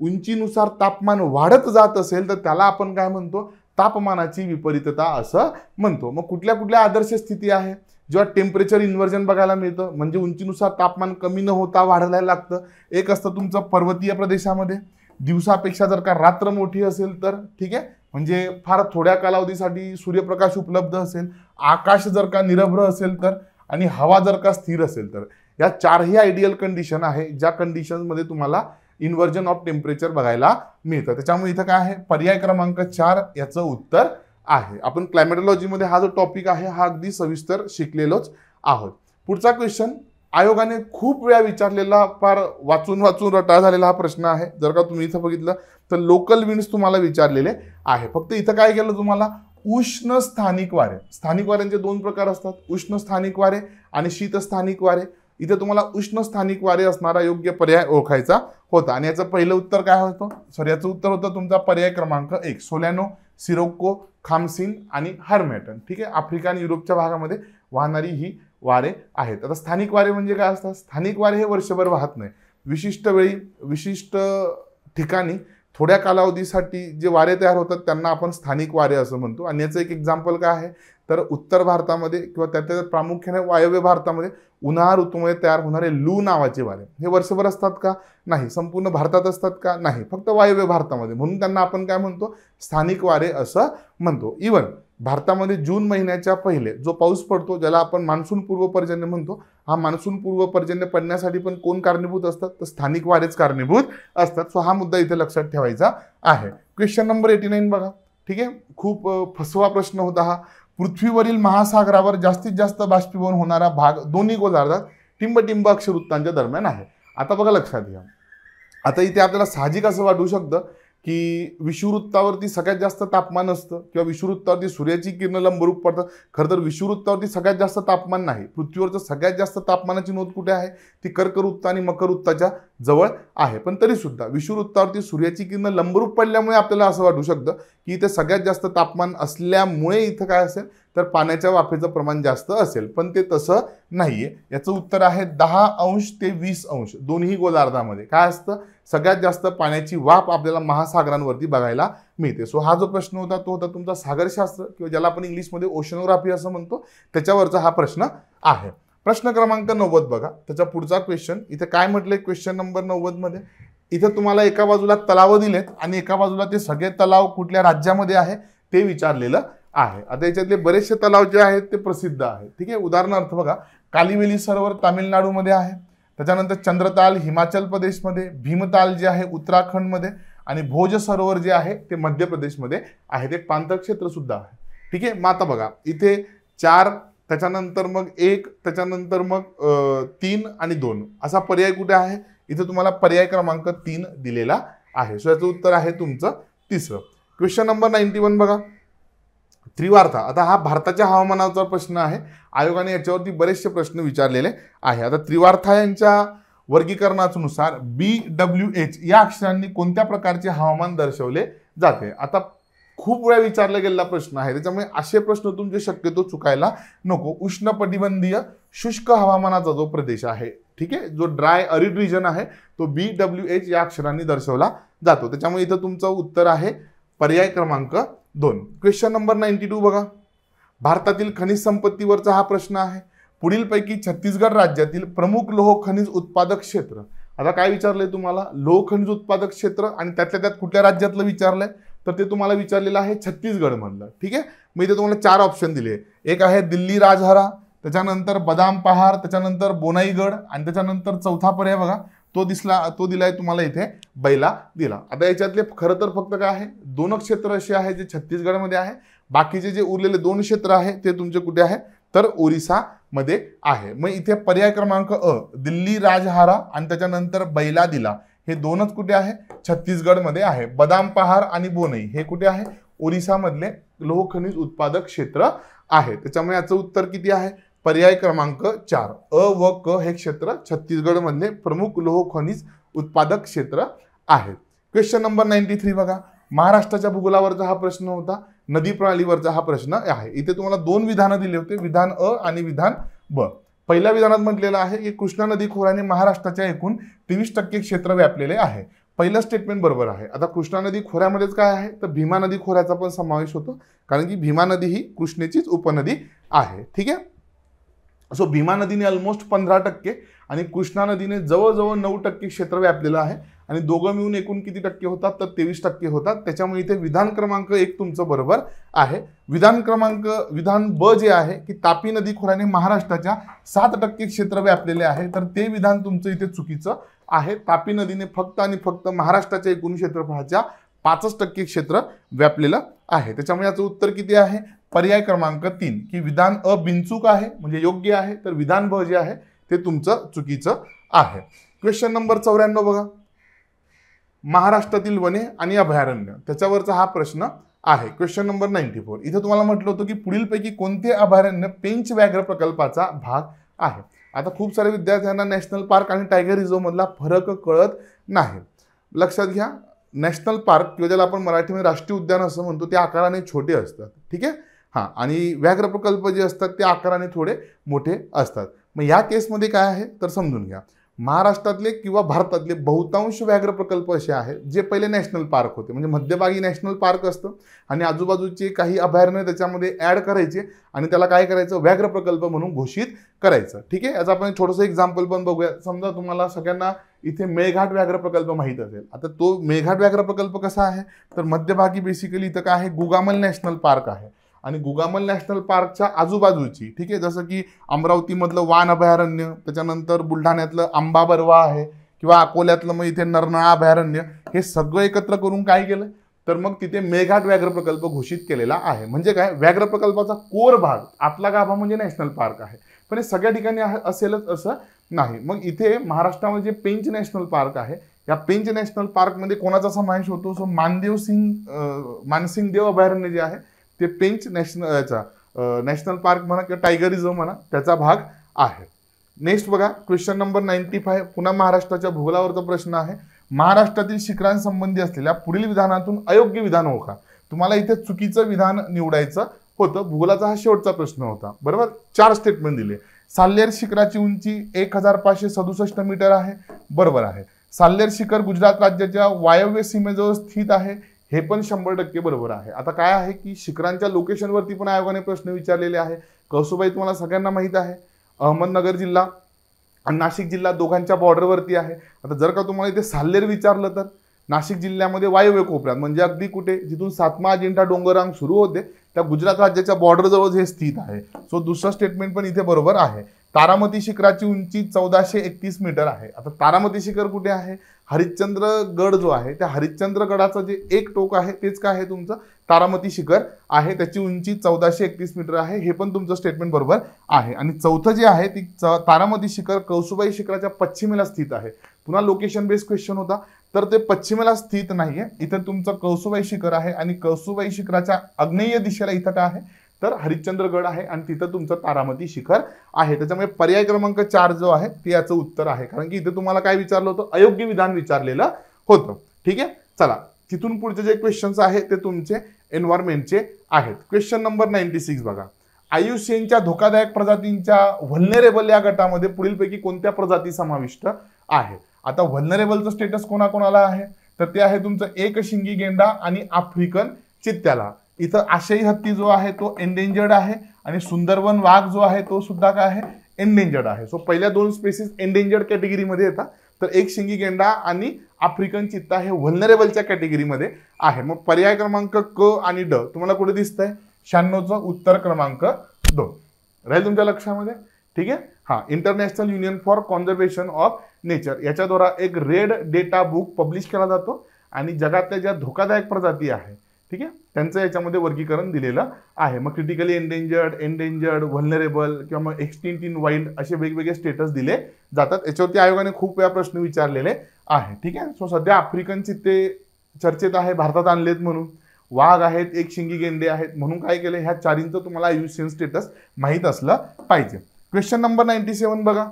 उंचीनुसार तापमान वाढत जात असेल तर त्याला आपण काय म्हणतो, तापमानाची विपरीतता असं म्हणतो. मग कुठल्या कुठल्या आदर्श स्थिती आहे, जेव्हा टेम्परेचर इन्व्हर्जन बघायला मिळतं, म्हणजे उंचीनुसार तापमान कमी न होता वाढायला लागतं. एक असतं तुमचं पर्वतीय प्रदेशामध्ये, दिवसापेक्षा जर का रात्र मोठी असेल तर, ठीक आहे, म्हणजे फार थोड्या कालावधीसाठी सूर्यप्रकाश उपलब्ध असेल, आकाश जर का निरभ्र असेल तर, आणि हवा जर का स्थिर असेल तर. या चारही आयडियल कंडिशन आहे ज्या कंडिशनमध्ये तुम्हाला इन्व्हर्जन ऑफ टेम्परेचर बघायला मिळतं. त्याच्यामुळे इथं काय आहे, पर्याय क्रमांक 4 याचं उत्तर आहे. आपण क्लायमेटॉलॉजीमध्ये हा जो टॉपिक आहे हा अगदी सविस्तर शिकलेलोच आहोत. पुढचा क्वेश्चन आयोगाने खूप वेळा विचारलेला, फार वाचून वाचून रटाळ झालेला हा प्रश्न आहे. जर का तुम्ही इथं बघितलं तर लोकल विंड्स तुम्हाला विचारलेले आहे. फक्त इथं काय केलं तुम्हाला, उष्ण स्थानिक वारे. स्थानिक वाऱ्यांचे 2 प्रकार असतात, उष्ण स्थानिक वारे आणि शीत स्थानिक वारे. इथे तुम्हाला उष्ण स्थानिक वारे असणारा योग्य पर्याय ओळखायचा होता. आणि याचं पहिलं उत्तर काय होतं, याचं उत्तर होतं तुमचा पर्याय क्रमांक 1, सोलॅनो, सिरोक्को, खामसिन आणि हर्मेटन. ठीक आहे, आफ्रिका आणि युरोपच्या भागामध्ये वाहणारी ही वारे आहेत. आता स्थानिक वारे म्हणजे काय असतात, स्थानिक वारे हे वर्षभर वाहत नाही, विशिष्ट वेळी विशिष्ट ठिकाणी थोड्या कालावधीसाठी जे वारे तयार होतात त्यांना आपण स्थानिक वारे असं म्हणतो. आणि याचं एक एक्झाम्पल काय आहे तर उत्तर भारतामध्ये किंवा त्याच्या प्रामुख्याने वायव्य भारतामध्ये उन्हाळा ऋतूमध्ये तयार होणारे लू नावाचे वारे हे वर्षभर असतात का, नाही. संपूर्ण भारतात असतात का, नाही, फक्त वायव्य भारतामध्ये, म्हणून त्यांना आपण काय म्हणतो, स्थानिक वारे असं म्हणतो. इवन भारतामध्ये जून महिन्याच्या पहिले जो पाऊस पडतो ज्याला आपण मान्सून पूर्व पर्जन्य म्हणतो, हा मान्सून पूर्व पर्जन्य पडण्यासाठी पण कोण कारणीभूत असतात, तर स्थानिक वारेच कारणीभूत असतात. सो हा मुद्दा इथे लक्षात ठेवायचा आहे. क्वेश्चन नंबर 89 बघा. ठीक आहे, खूप फसवा प्रश्न होता हा. पृथ्वीवरील महासागरावर जास्तीत जास्त बाष्पीभवन होणारा भाग दोन्ही गोलार्धात टिंब अक्षवृत्तांच्या दरम्यान आहे. आता बघा लक्षात घ्या, आता इथे आपल्याला साहजिक असं वाटू शकतं की विषुववृत्तावरती सगळ्यात जास्त तापमान असतं किंवा विषुववृत्तावरती सूर्याची किरण लंबरूप पडतात. खरं तर विषुववृत्तावरती सगळ्यात जास्त तापमान नाही. पृथ्वीवरचं सगळ्यात जास्त तापमानाची नोंद कुठे आहे, ती कर्कवृत्त आणि मकरवृत्ताच्या जवळ आहे. पण तरी सुद्धा विषुववृत्तावरती सूर्याची किरण लंबरूप पडल्यामुळे आपल्याला असं वाटू शकतं की इथे सगळ्यात जास्त तापमान असल्यामुळे इथं काय असेल तर पाण्याच्या वाफेचं प्रमाण जास्त असेल, पण ते तसं नाहीये. याचं उत्तर आहे 10 अंश ते 20 अंश दोन्ही गोलार्धामध्ये काय असतं, सगळ्यात जास्त पाण्याची वाफ आपल्याला महासागरांवरती बघायला मिळते. सो हा जो प्रश्न होता तो होता तुमचा सागरशास्त्र किंवा ज्याला आपण इंग्लिशमध्ये ओशनोग्राफी असं म्हणतो, त्याच्यावरचा हा प्रश्न आहे. प्रश्न क्रमांक 90 बघा. त्याचा पुढचा क्वेश्चन इथे काय म्हटलंय, क्वेश्चन नंबर 90 मध्ये इथं तुम्हाला एका बाजूला तलाव दिलेत आणि एका बाजूला ते सगळे तलाव कुठल्या राज्यामध्ये आहे ते विचारलेलं आहे. आता याच्यातले बरेचसे तलाव जे आहेत ते प्रसिद्ध आहेत. ठीक आहे, उदाहरणार्थ बघा, कालीवेली सरोवर तामिळनाडूमध्ये आहे, त्याच्यानंतर चंद्रताल हिमाचल प्रदेशमध्ये, भीमताल जे आहे उत्तराखंडमध्ये आणि भोज सरोवर जे आहे ते मध्य प्रदेशमध्ये आहे. ते प्रांत क्षेत्र सुद्धा आहे. ठीक आहे, मग आता बघा इथे 4, त्याच्यानंतर मग 1, त्याच्यानंतर मग 3 आणि 2 असा पर्याय कुठे आहे, इथे तुम्हाला पर्याय क्रमांक 3 दिलेला आहे. सो याचं उत्तर आहे तुमचं 3रं. क्वेश्चन नंबर 91 बघा. त्रिवार्था. आता हा भारताच्या हवामानाचा प्रश्न आहे. आयोगाने याच्यावरती बरेचसे प्रश्न विचारलेले आहे. आता त्रिवार्था यांच्या वर्गीकरणानुसार BWH या अक्षरांनी कोणत्या प्रकारचे हवामान दर्शवले जाते. आता खूप वेळा विचारला गेलेला प्रश्न आहे, त्याच्यामुळे असे प्रश्न तुमचे शक्यतो चुकायला नको. उष्णकटिबंधीय शुष्क हवामानाचा जो प्रदेश आहे, ठीक आहे, जो ड्राय अरिड रिजन आहे तो BWH या अक्षरांनी दर्शवला जातो. त्याच्यामुळे इथं तुमचं उत्तर आहे पर्याय क्रमांक 2. क्वेश्चन नंबर 92 बघा. भारतातील खनिज संपत्तीवरचा हा प्रश्न आहे. पुढीलपैकी छत्तीसगड राज्यातील प्रमुख लोह खनिज उत्पादक क्षेत्र. आता काय विचारलंय तुम्हाला, लोह खनिज उत्पादक क्षेत्र आणि त्यातल्या त्यात कुठल्या राज्यातलं विचारलंय, तर ते तुम्हाला विचारलेलं आहे छत्तीसगड मधलं. ठीक आहे, मग इथे तुम्हाला 4 ऑप्शन दिले. एक आहे दिल्ली राजहरा, त्याच्यानंतर बदाम पहार, त्याच्यानंतर बोनाईगड आणि त्याच्यानंतर चौथा पर्याय बघा तो दिलाय तुम्हाला इथे बैला दिला. आता याच्यातले खरं तर फक्त काय आहे 2 क्षेत्र असे आहे जे छत्तीसगडमध्ये आहे. बाकीचे जे उरलेले 2 क्षेत्र आहे ते तुमचे कुठे आहे तर ओरिसामध्ये आहे. मग इथे पर्याय क्रमांक अ दिल्ली राजहारा आणि त्याच्यानंतर बैला दिला हे 2च कुठे आहे छत्तीसगडमध्ये आहे. बदाम पहार आणि बोनई हे कुठे आहे ओरिसामधले लोह खनिज उत्पादक क्षेत्र आहे. त्याच्यामुळे याचं उत्तर किती आहे पर्याय क्रमांक 4. अ व क हे क्षेत्र छत्तीसगडमधले प्रमुख लोह खनिज उत्पादक क्षेत्र आहेत. क्वेश्चन नंबर 93 बघा. महाराष्ट्राच्या भूगोलावरचा हा प्रश्न होता. नदी प्रणालीवरचा हा प्रश्न आहे. इथे तुम्हाला 2 विधानं दिले होते, विधान अ आणि विधान ब. पहिल्या विधानात म्हटलेलं आहे की कृष्णा नदी खोऱ्याने महाराष्ट्राच्या एकूण 23% क्षेत्र व्यापलेले आहे. पहिलं स्टेटमेंट बरोबर आहे. आता कृष्णा नदी खोऱ्यामध्येच काय आहे तर भीमा नदी खोऱ्याचा पण समावेश होतो, कारण की भीमा नदी ही कृष्णेचीच उपनदी आहे. ठीक आहे. सो भीमा नदीने ऑलमोस्ट 15% आणि कृष्णा नदीने जवळजवळ 9% क्षेत्र व्यापलेलं आहे आणि दोघं मिळून एकूण किती टक्के होतात तर 23% होतात. त्याच्यामुळे इथे विधान क्रमांक 1 तुमचं बरोबर आहे. विधान ब जे आहे की तापी नदी खोऱ्याने महाराष्ट्राच्या 7% क्षेत्र व्यापलेले आहे, तर ते विधान तुमचं इथे चुकीचं आहे. तापी नदीने फक्त आणि फक्त महाराष्ट्राच्या एकूण क्षेत्रफळाच्या 5% क्षेत्र व्यापलेलं आहे. त्याच्यामुळे याचं उत्तर किती आहे पर्याय क्रमांक 3 की विधान अ बिनचूक आहे म्हणजे योग्य आहे, तर विधान ब जे आहे ते तुमचं चुकीचं आहे. क्वेश्चन नंबर 94 बघा, महाराष्ट्रातील वने आणि अभयारण्य त्याच्यावरचा हा प्रश्न आहे. Question number 94. इथे तुम्हाला म्हटलं होतं की पुढीलपैकी कोणते अभयारण्य पेंच व्याघ्र प्रकल्पाचा भाग आहे. आता खूप सारे विद्यार्थ्यांना नॅशनल पार्क आणि टायगर रिझर्व मधला फरक कळत नाही. लक्षात घ्या, नॅशनल पार्क किंवा ज्याला आपण मराठीमध्ये राष्ट्रीय उद्यान असं म्हणतो ते आकाराने छोटे असतात. ठीक आहे. हां, आणि व्याघ्र प्रकल्प जे असतात ते आकाराने थोडे मोठे असतात. मग या केसमध्ये काय आहे तर समजून घ्या. महाराष्ट्रातले किंवा भारतातले बहुतांश व्याघ्र प्रकल्प असे आहेत जे पहिले नॅशनल पार्क होते, म्हणजे मध्यभागी नॅशनल पार्क असतं आणि आजूबाजूचे काही अभयारण्य त्याच्यामध्ये ॲड करायचे आणि त्याला काय करायचं व्याघ्र प्रकल्प म्हणून घोषित करायचं. ठीक आहे. याचं आपण छोटंसं एक्झाम्पल पण बघूया. समजा तुम्हाला सगळ्यांना इथे मेळघाट व्याघ्र प्रकल्प माहीत असेल. आता तो मेळघाट व्याघ्र प्रकल्प कसा आहे तर मध्यभागी बेसिकली इथं काय आहे गुगामल नॅशनल पार्क आहे आणि गुगामल नॅशनल पार्कच्या आजूबाजूची ठीक आहे जसं की अमरावतीमधलं वान अभयारण्य, त्याच्यानंतर बुलढाण्यातलं आंबा बरवा आहे किंवा अकोल्यातलं मग इथे नरनाळा अभयारण्य, हे सगळं एकत्र करून काय केलं तर मग तिथे मेळघाट व्याघ्र प्रकल्प घोषित केलेला आहे. म्हणजे काय व्याघ्र प्रकल्पाचा कोर भाग आतला गाभा म्हणजे नॅशनल पार्क आहे, पण हे सगळ्या ठिकाणी असेलच असं नाही. मग इथे महाराष्ट्रामध्ये जे पेंच नॅशनल पार्क आहे या पेंच नॅशनल पार्कमध्ये कोणाचा समावेश होतो सो मानसिंग देव अभयारण्य जे आहे ते पेंच नॅशनल पार्क म्हणा किंवा टायगर रिझर्व म्हणा त्याचा भाग आहे. नेक्स्ट बघा क्वेश्चन नंबर 95 पुन्हा महाराष्ट्राच्या भूगोलावरचा प्रश्न आहे. महाराष्ट्रातील शिखरांसंबंधी असलेल्या पुढील विधानातून अयोग्य विधान ओळखा. तुम्हाला इथे चुकीचं विधान निवडायचं होतं. भूगोलाचा हा शेवटचा प्रश्न होता. बरोबर. 4 स्टेटमेंट दिले. साल्हेर शिखराची उंची 1567 मीटर आहे. बरोबर आहे. साल्हेर शिखर गुजरात राज्याच्या वायव्य सीमेजवळ स्थित आहे. हे पण 100% बरोबर आहे. आता काय आहे की शिखरांच्या लोकेशनवरती पण आयोगाने प्रश्न विचारलेले आहे. कळसुबाई तुम्हाला सगळ्यांना माहीत आहे. अहमदनगर जिल्हा आणि नाशिक जिल्हा दोघांच्या बॉर्डरवरती आहे. आता जर का तुम्हाला इथे साल्हेर विचारलं तर नाशिक जिल्ह्यामध्ये वायव्य कोपऱ्यात म्हणजे अगदी कुठे जिथून सातमा अजिंठा डोंगररांग सुरू होते त्या गुजरात राज्याच्या बॉर्डरजवळ हे स्थित आहे. सो दुसरं स्टेटमेंट पण इथे बरोबर आहे. तारामती शिखराची उंची 1431 मीटर आहे. आता तारामती शिखर कुठे आहे हरिश्चंद्र गड जो आहे त्या हरिश्चंद्र गडाचं जे एक टोक आहे तेच काय आहे तुमचं तारामती शिखर आहे. त्याची उंची 1431 मीटर आहे. हे पण तुमचं स्टेटमेंट बरोबर आहे. आणि चौथं जे आहे ती तारामती शिखर कळसुबाई शिखराच्या पश्चिमेला स्थित आहे. पुन्हा लोकेशन बेस्ड क्वेश्चन होता तर ते पश्चिमेला स्थित नाहीये. इथं तुमचं कळसुबाई शिखर आहे आणि कळसुबाई शिखराच्या आग्नेय दिशेला इथं काय आहे तर हरिश्चंद्रगड आहे आणि तिथं तुमचं तारामती शिखर आहे. त्याच्यामुळे पर्याय क्रमांक 4 जो आहे ते याचं उत्तर आहे. कारण की इथे तुम्हाला काय विचारलं होतं अयोग्य विधान विचारलेलं होतं. ठीक आहे. चला तिथून पुढचे जे क्वेश्चन्स आहेत ते तुमचे एन्व्हायरमेंटचे आहेत. क्वेश्चन नंबर 96 बघा. IUCNच्या धोकादायक प्रजातींच्या व्हल्नरेबल या गटामध्ये पुढीलपैकी कोणत्या प्रजाती समाविष्ट आहे. आता व्हल्नरेबलचं स्टेटस कोणाकोणाला आहे तर ते आहे तुमचं एकशिंगी गेंडा आणि आफ्रिकन चित्त्याला. इथं आशियाई हत्ती जो आहे तो एंडेंजर्ड आहे आणि सुंदरवन वाघ जो आहे तो सुद्धा काय आहे एंडेंजर्ड आहे. सो पहिल्या 2 स्पेसिस एंडेंजर्ड कॅटेगरीमध्ये येतात तर एक शिंगी गेंडा आणि आफ्रिकन चित्ता हे व्हल्नरेबलच्या कॅटेगरीमध्ये आहे. मग पर्याय क्रमांक क आणि ड तुम्हाला कुठे दिसतंय 96चं उत्तर क्रमांक 2 राहील तुमच्या लक्षामध्ये. ठीक आहे. हां International Union for Conservation of Nature याच्याद्वारा एक रेड डेटा बुक पब्लिश केला जातो आणि जगातल्या ज्या धोकादायक प्रजाती आहे ठीक आहे त्यांचं याच्यामध्ये वर्गीकरण दिलेलं आहे. मग क्रिटिकली एंडेंजर्ड व्हल्नरेबल किंवा मग एक्सटिंक्ट इन वाईल्ड असे वेगवेगळे स्टेटस दिले जातात. याच्यावरती आयोगाने खूप वेळा प्रश्न विचारलेले आहे. ठीक आहे. सो सध्या आफ्रिकन चित्ते चर्चेत आहे, भारतात आणलेत म्हणून. वाघ आहेत, एक शिंगी गेंडे आहेत म्हणून काय केलं ह्या 4चं तुम्हाला IUCN स्टेटस माहीत असलं पाहिजे. क्वेश्चन नंबर 97 बघा.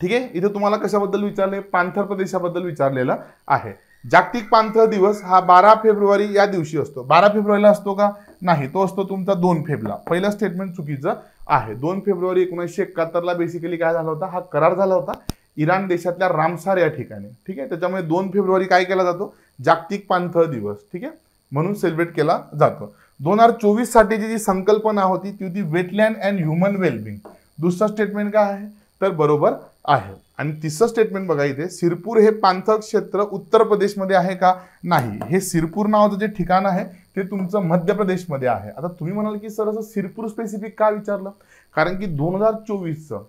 ठीक आहे. इथे तुम्हाला कशाबद्दल विचारले पाणथळ प्रदेशाबद्दल विचारलेलं आहे. जागतिक पाणथळ दिवस हा 12 फेब्रुवारी या दिवशी असतो. 12 फेब्रुवारीला असतो का नाही, तो असतो तुमचा 2 फेब्रुवारीला. पहिलं स्टेटमेंट चुकीचं आहे. 2 फेब्रुवारी 1971ला बेसिकली काय झाला होता हा करार झाला होता. इराण देशातल्या रामसार या ठिकाणी. ठीक आहे, त्याच्यामुळे 2 फेब्रुवारी काय केला जातो, जागतिक पाणथळ दिवस. ठीक आहे, म्हणून सेलिब्रेट केला जातो. 2024 साठीची जी संकल्पना होती ती होती वेटलँड अँड ह्युमन वेलबिंग. दुसरं स्टेटमेंट काय आहे तर बरोबर आहे. आणि तिसरं स्टेटमेंट बघा इथे, सिरपूर हे पाणथळ क्षेत्र उत्तर प्रदेशमध्ये आहे का, नाही. हे सिरपूर नावाचं जे ठिकाण आहे ते तुमचं मध्य प्रदेशमध्ये आहे. आता तुम्ही म्हणाल की सर असं सिरपूर स्पेसिफिक का विचारलं, कारण की 2024चं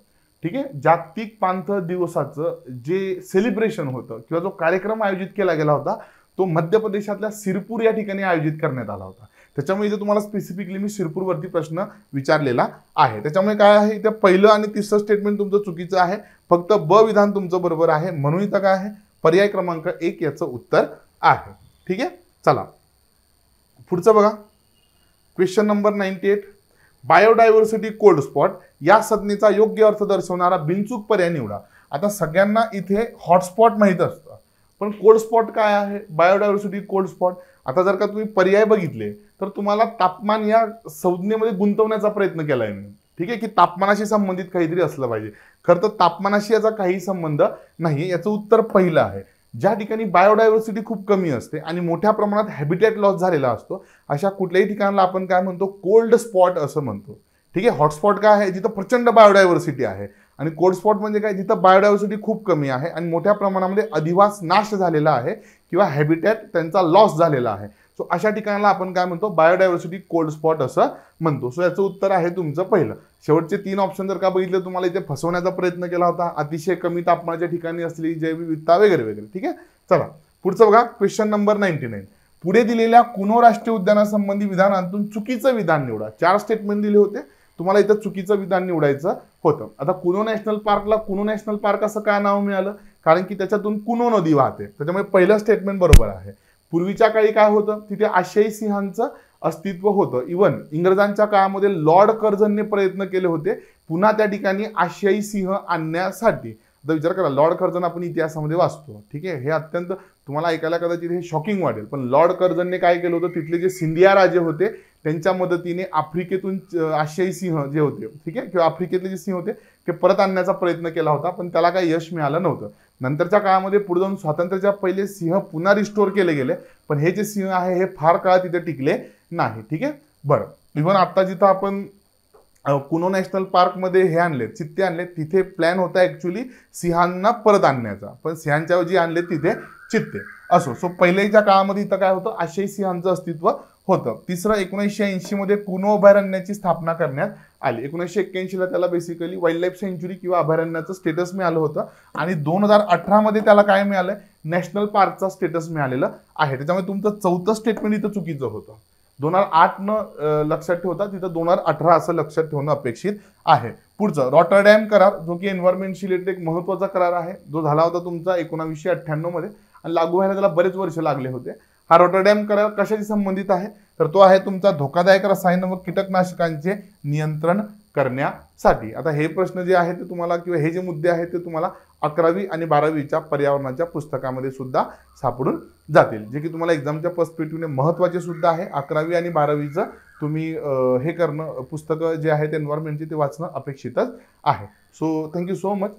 ठीक आहे जागतिक पाणथळ दिवसाचं जे सेलिब्रेशन होतं किंवा जो कार्यक्रम आयोजित केला गेला होता तो मध्य प्रदेशातल्या सिरपूर या ठिकाणी आयोजित करण्यात आला होता. त्याच्यामुळे इथे तुम्हाला स्पेसिफिकली मी सिरपूरवरती प्रश्न विचारलेला आहे. त्याच्यामुळे काय आहे, इथे पहिलं आणि तिसरं स्टेटमेंट तुमचं चुकीचं आहे, फक्त ब विधान तुमचं बरोबर आहे. म्हणून इथं काय आहे, पर्याय क्रमांक 1 याचं उत्तर आहे. ठीक आहे, चला पुढचं बघा. Question number 98, biodiversity cold spot या संज्ञेचा योग्य अर्थ दर्शवणारा बिनचूक पर्याय निवडा. आता सगळ्यांना इथे हॉटस्पॉट माहीत असतं, पण कोल्ड स्पॉट काय आहे, बायोडायव्हर्सिटी कोल्ड स्पॉट. आता जर का तुम्ही पर्याय बघितले तर तुम्हाला तापमान या संज्ञेमध्ये गुंतवण्याचा प्रयत्न केलाय मी. ठीक आहे, की तापमानाशी संबंधित काहीतरी असलं पाहिजे. खरं तर तापमानाशी याचा काही संबंध नाही. याचं उत्तर पहिलं आहे. ज्या ठिकाणी बायोडायव्हर्सिटी खूप कमी असते आणि मोठ्या प्रमाणात हॅबिटॅट लॉस झालेला असतो अशा कुठल्याही ठिकाणाला आपण काय म्हणतो, कोल्ड स्पॉट असं म्हणतो. ठीक आहे, हॉटस्पॉट काय आहे, जिथं प्रचंड बायोडायव्हर्सिटी आहे. आणि कोल्ड स्पॉट म्हणजे काय, जिथं बायोडायव्हर्सिटी खूप कमी आहे आणि मोठ्या प्रमाणामध्ये अधिवास नाश झालेला आहे किंवा हॅबिटॅट त्यांचा लॉस झालेला आहे. सो अशा ठिकाणाला आपण काय म्हणतो, बायोडायव्हर्सिटी कोल्ड स्पॉट असं म्हणतो. सो याचं उत्तर आहे तुमचं पहिलं. शेवटचे 3 ऑप्शन जर का बघितले तुम्हाला इथे फसवण्याचा प्रयत्न केला होता, अतिशय कमी तापमानाच्या ठिकाणी असलेली जैवविविधता वगैरे वगैरे. ठीक आहे, चला पुढचं बघा. क्वेश्चन नंबर 99, पुढे दिलेल्या कुनो राष्ट्रीय उद्यानासंबंधी विधानांतून चुकीचं विधान निवडा. 4 स्टेटमेंट दिले होते, तुम्हाला इथं चुकीचं विधान निवडायचं होतं. आता कुनो नॅशनल पार्कला कुनो नॅशनल पार्क असं काय नाव मिळालं, कारण की त्याच्यातून कुनो नदी वाहते. त्याच्यामुळे पहिलं स्टेटमेंट बरोबर आहे. पूर्वीच्या काळी काय होतं, तिथे आशियाई सिंहांचं अस्तित्व होतं. इव्हन इंग्रजांच्या काळामध्ये लॉर्ड कर्झनने प्रयत्न केले होते पुन्हा त्या ठिकाणी आशियाई सिंह आणण्यासाठी. आता विचार करा, लॉर्ड कर्झन आपण इतिहासामध्ये वाचतो. ठीक आहे, हे अत्यंत तुम्हाला ऐकायला कदाचित हे शॉकिंग वाटेल, पण लॉर्ड कर्झनने काय केलं होतं, तिथले जे सिंधिया राजे होते त्यांच्या मदतीने आफ्रिकेतून आशियाई सिंह जे होते, ठीक आहे, किंवा आफ्रिकेतले जे सिंह होते ते परत आणण्याचा प्रयत्न केला होता, पण त्याला काही यश मिळालं नव्हतं. नंतरच्या काळामध्ये पुढे जाऊन स्वातंत्र्याच्या पहिले सिंह पुन्हा रिस्टोर केले गेले, पण हे जे सिंह आहे हे फार काळ तिथे टिकले नाही. ठीक आहे, बरं. इव्हन आता जिथं आपण कुनो नॅशनल पार्कमध्ये हे आणले, चित्ते आणले, तिथे प्लॅन होता ऍक्च्युली सिंहांना परत आणण्याचा, पण सिंहांच्या ऐवजी आणले तिथे चित्ते. असो, सो पहिल्याच्या काळामध्ये इथं काय होतं, आशियाई सिंहांचं अस्तित्व होतं. तिसरं 1980 मध्ये कुनो अभयारण्याची स्थापना करण्यात आली. 1981 ला त्याला बेसिकली वाईल्ड लाईफ सेंच्युरी किंवा अभयारण्याचं स्टेटस मिळालं होतं आणि 2018 मध्ये त्याला काय मिळालं, नॅशनल पार्कचा स्टेटस मिळालेलं आहे. त्याच्यामुळे तुमचं 4थं स्टेटमेंट इथं चुकीचं होतं. 2008 न लक्षात ठेवता तिथं 2018 असं लक्षात ठेवणं अपेक्षित आहे. पुढचं रॉटरडॅम करार, जो की एन्व्हायरमेंटशी रिलेटेड एक महत्त्वाचा करार आहे, जो झाला होता तुमचा 1998 मध्ये आणि लागू व्हायला त्याला बरेच वर्ष लागले होते. हा रॉटरडॅम करार कशाशी संबंधित आहे, तर तो आहे तुमचा धोकादायक रसायन व कीटकनाशकांचे नियंत्रण करण्यासाठी. आता हे प्रश्न जे आहेत ते तुम्हाला किंवा हे जे मुद्दे आहेत ते तुम्हाला 11वी आणि 12वीच्या पर्यावरणाच्या पुस्तकामध्ये सुद्धा सापडून जातील, जे की तुम्हाला एक्झामच्या पर्स्पेक्टिव्हने महत्त्वाचे सुद्धा आहे. 11वी आणि 12वीचं तुम्ही हे करणं, पुस्तकं जे आहेत एन्व्हायरमेंटचे ते वाचणं अपेक्षितच आहे. So thank you so much.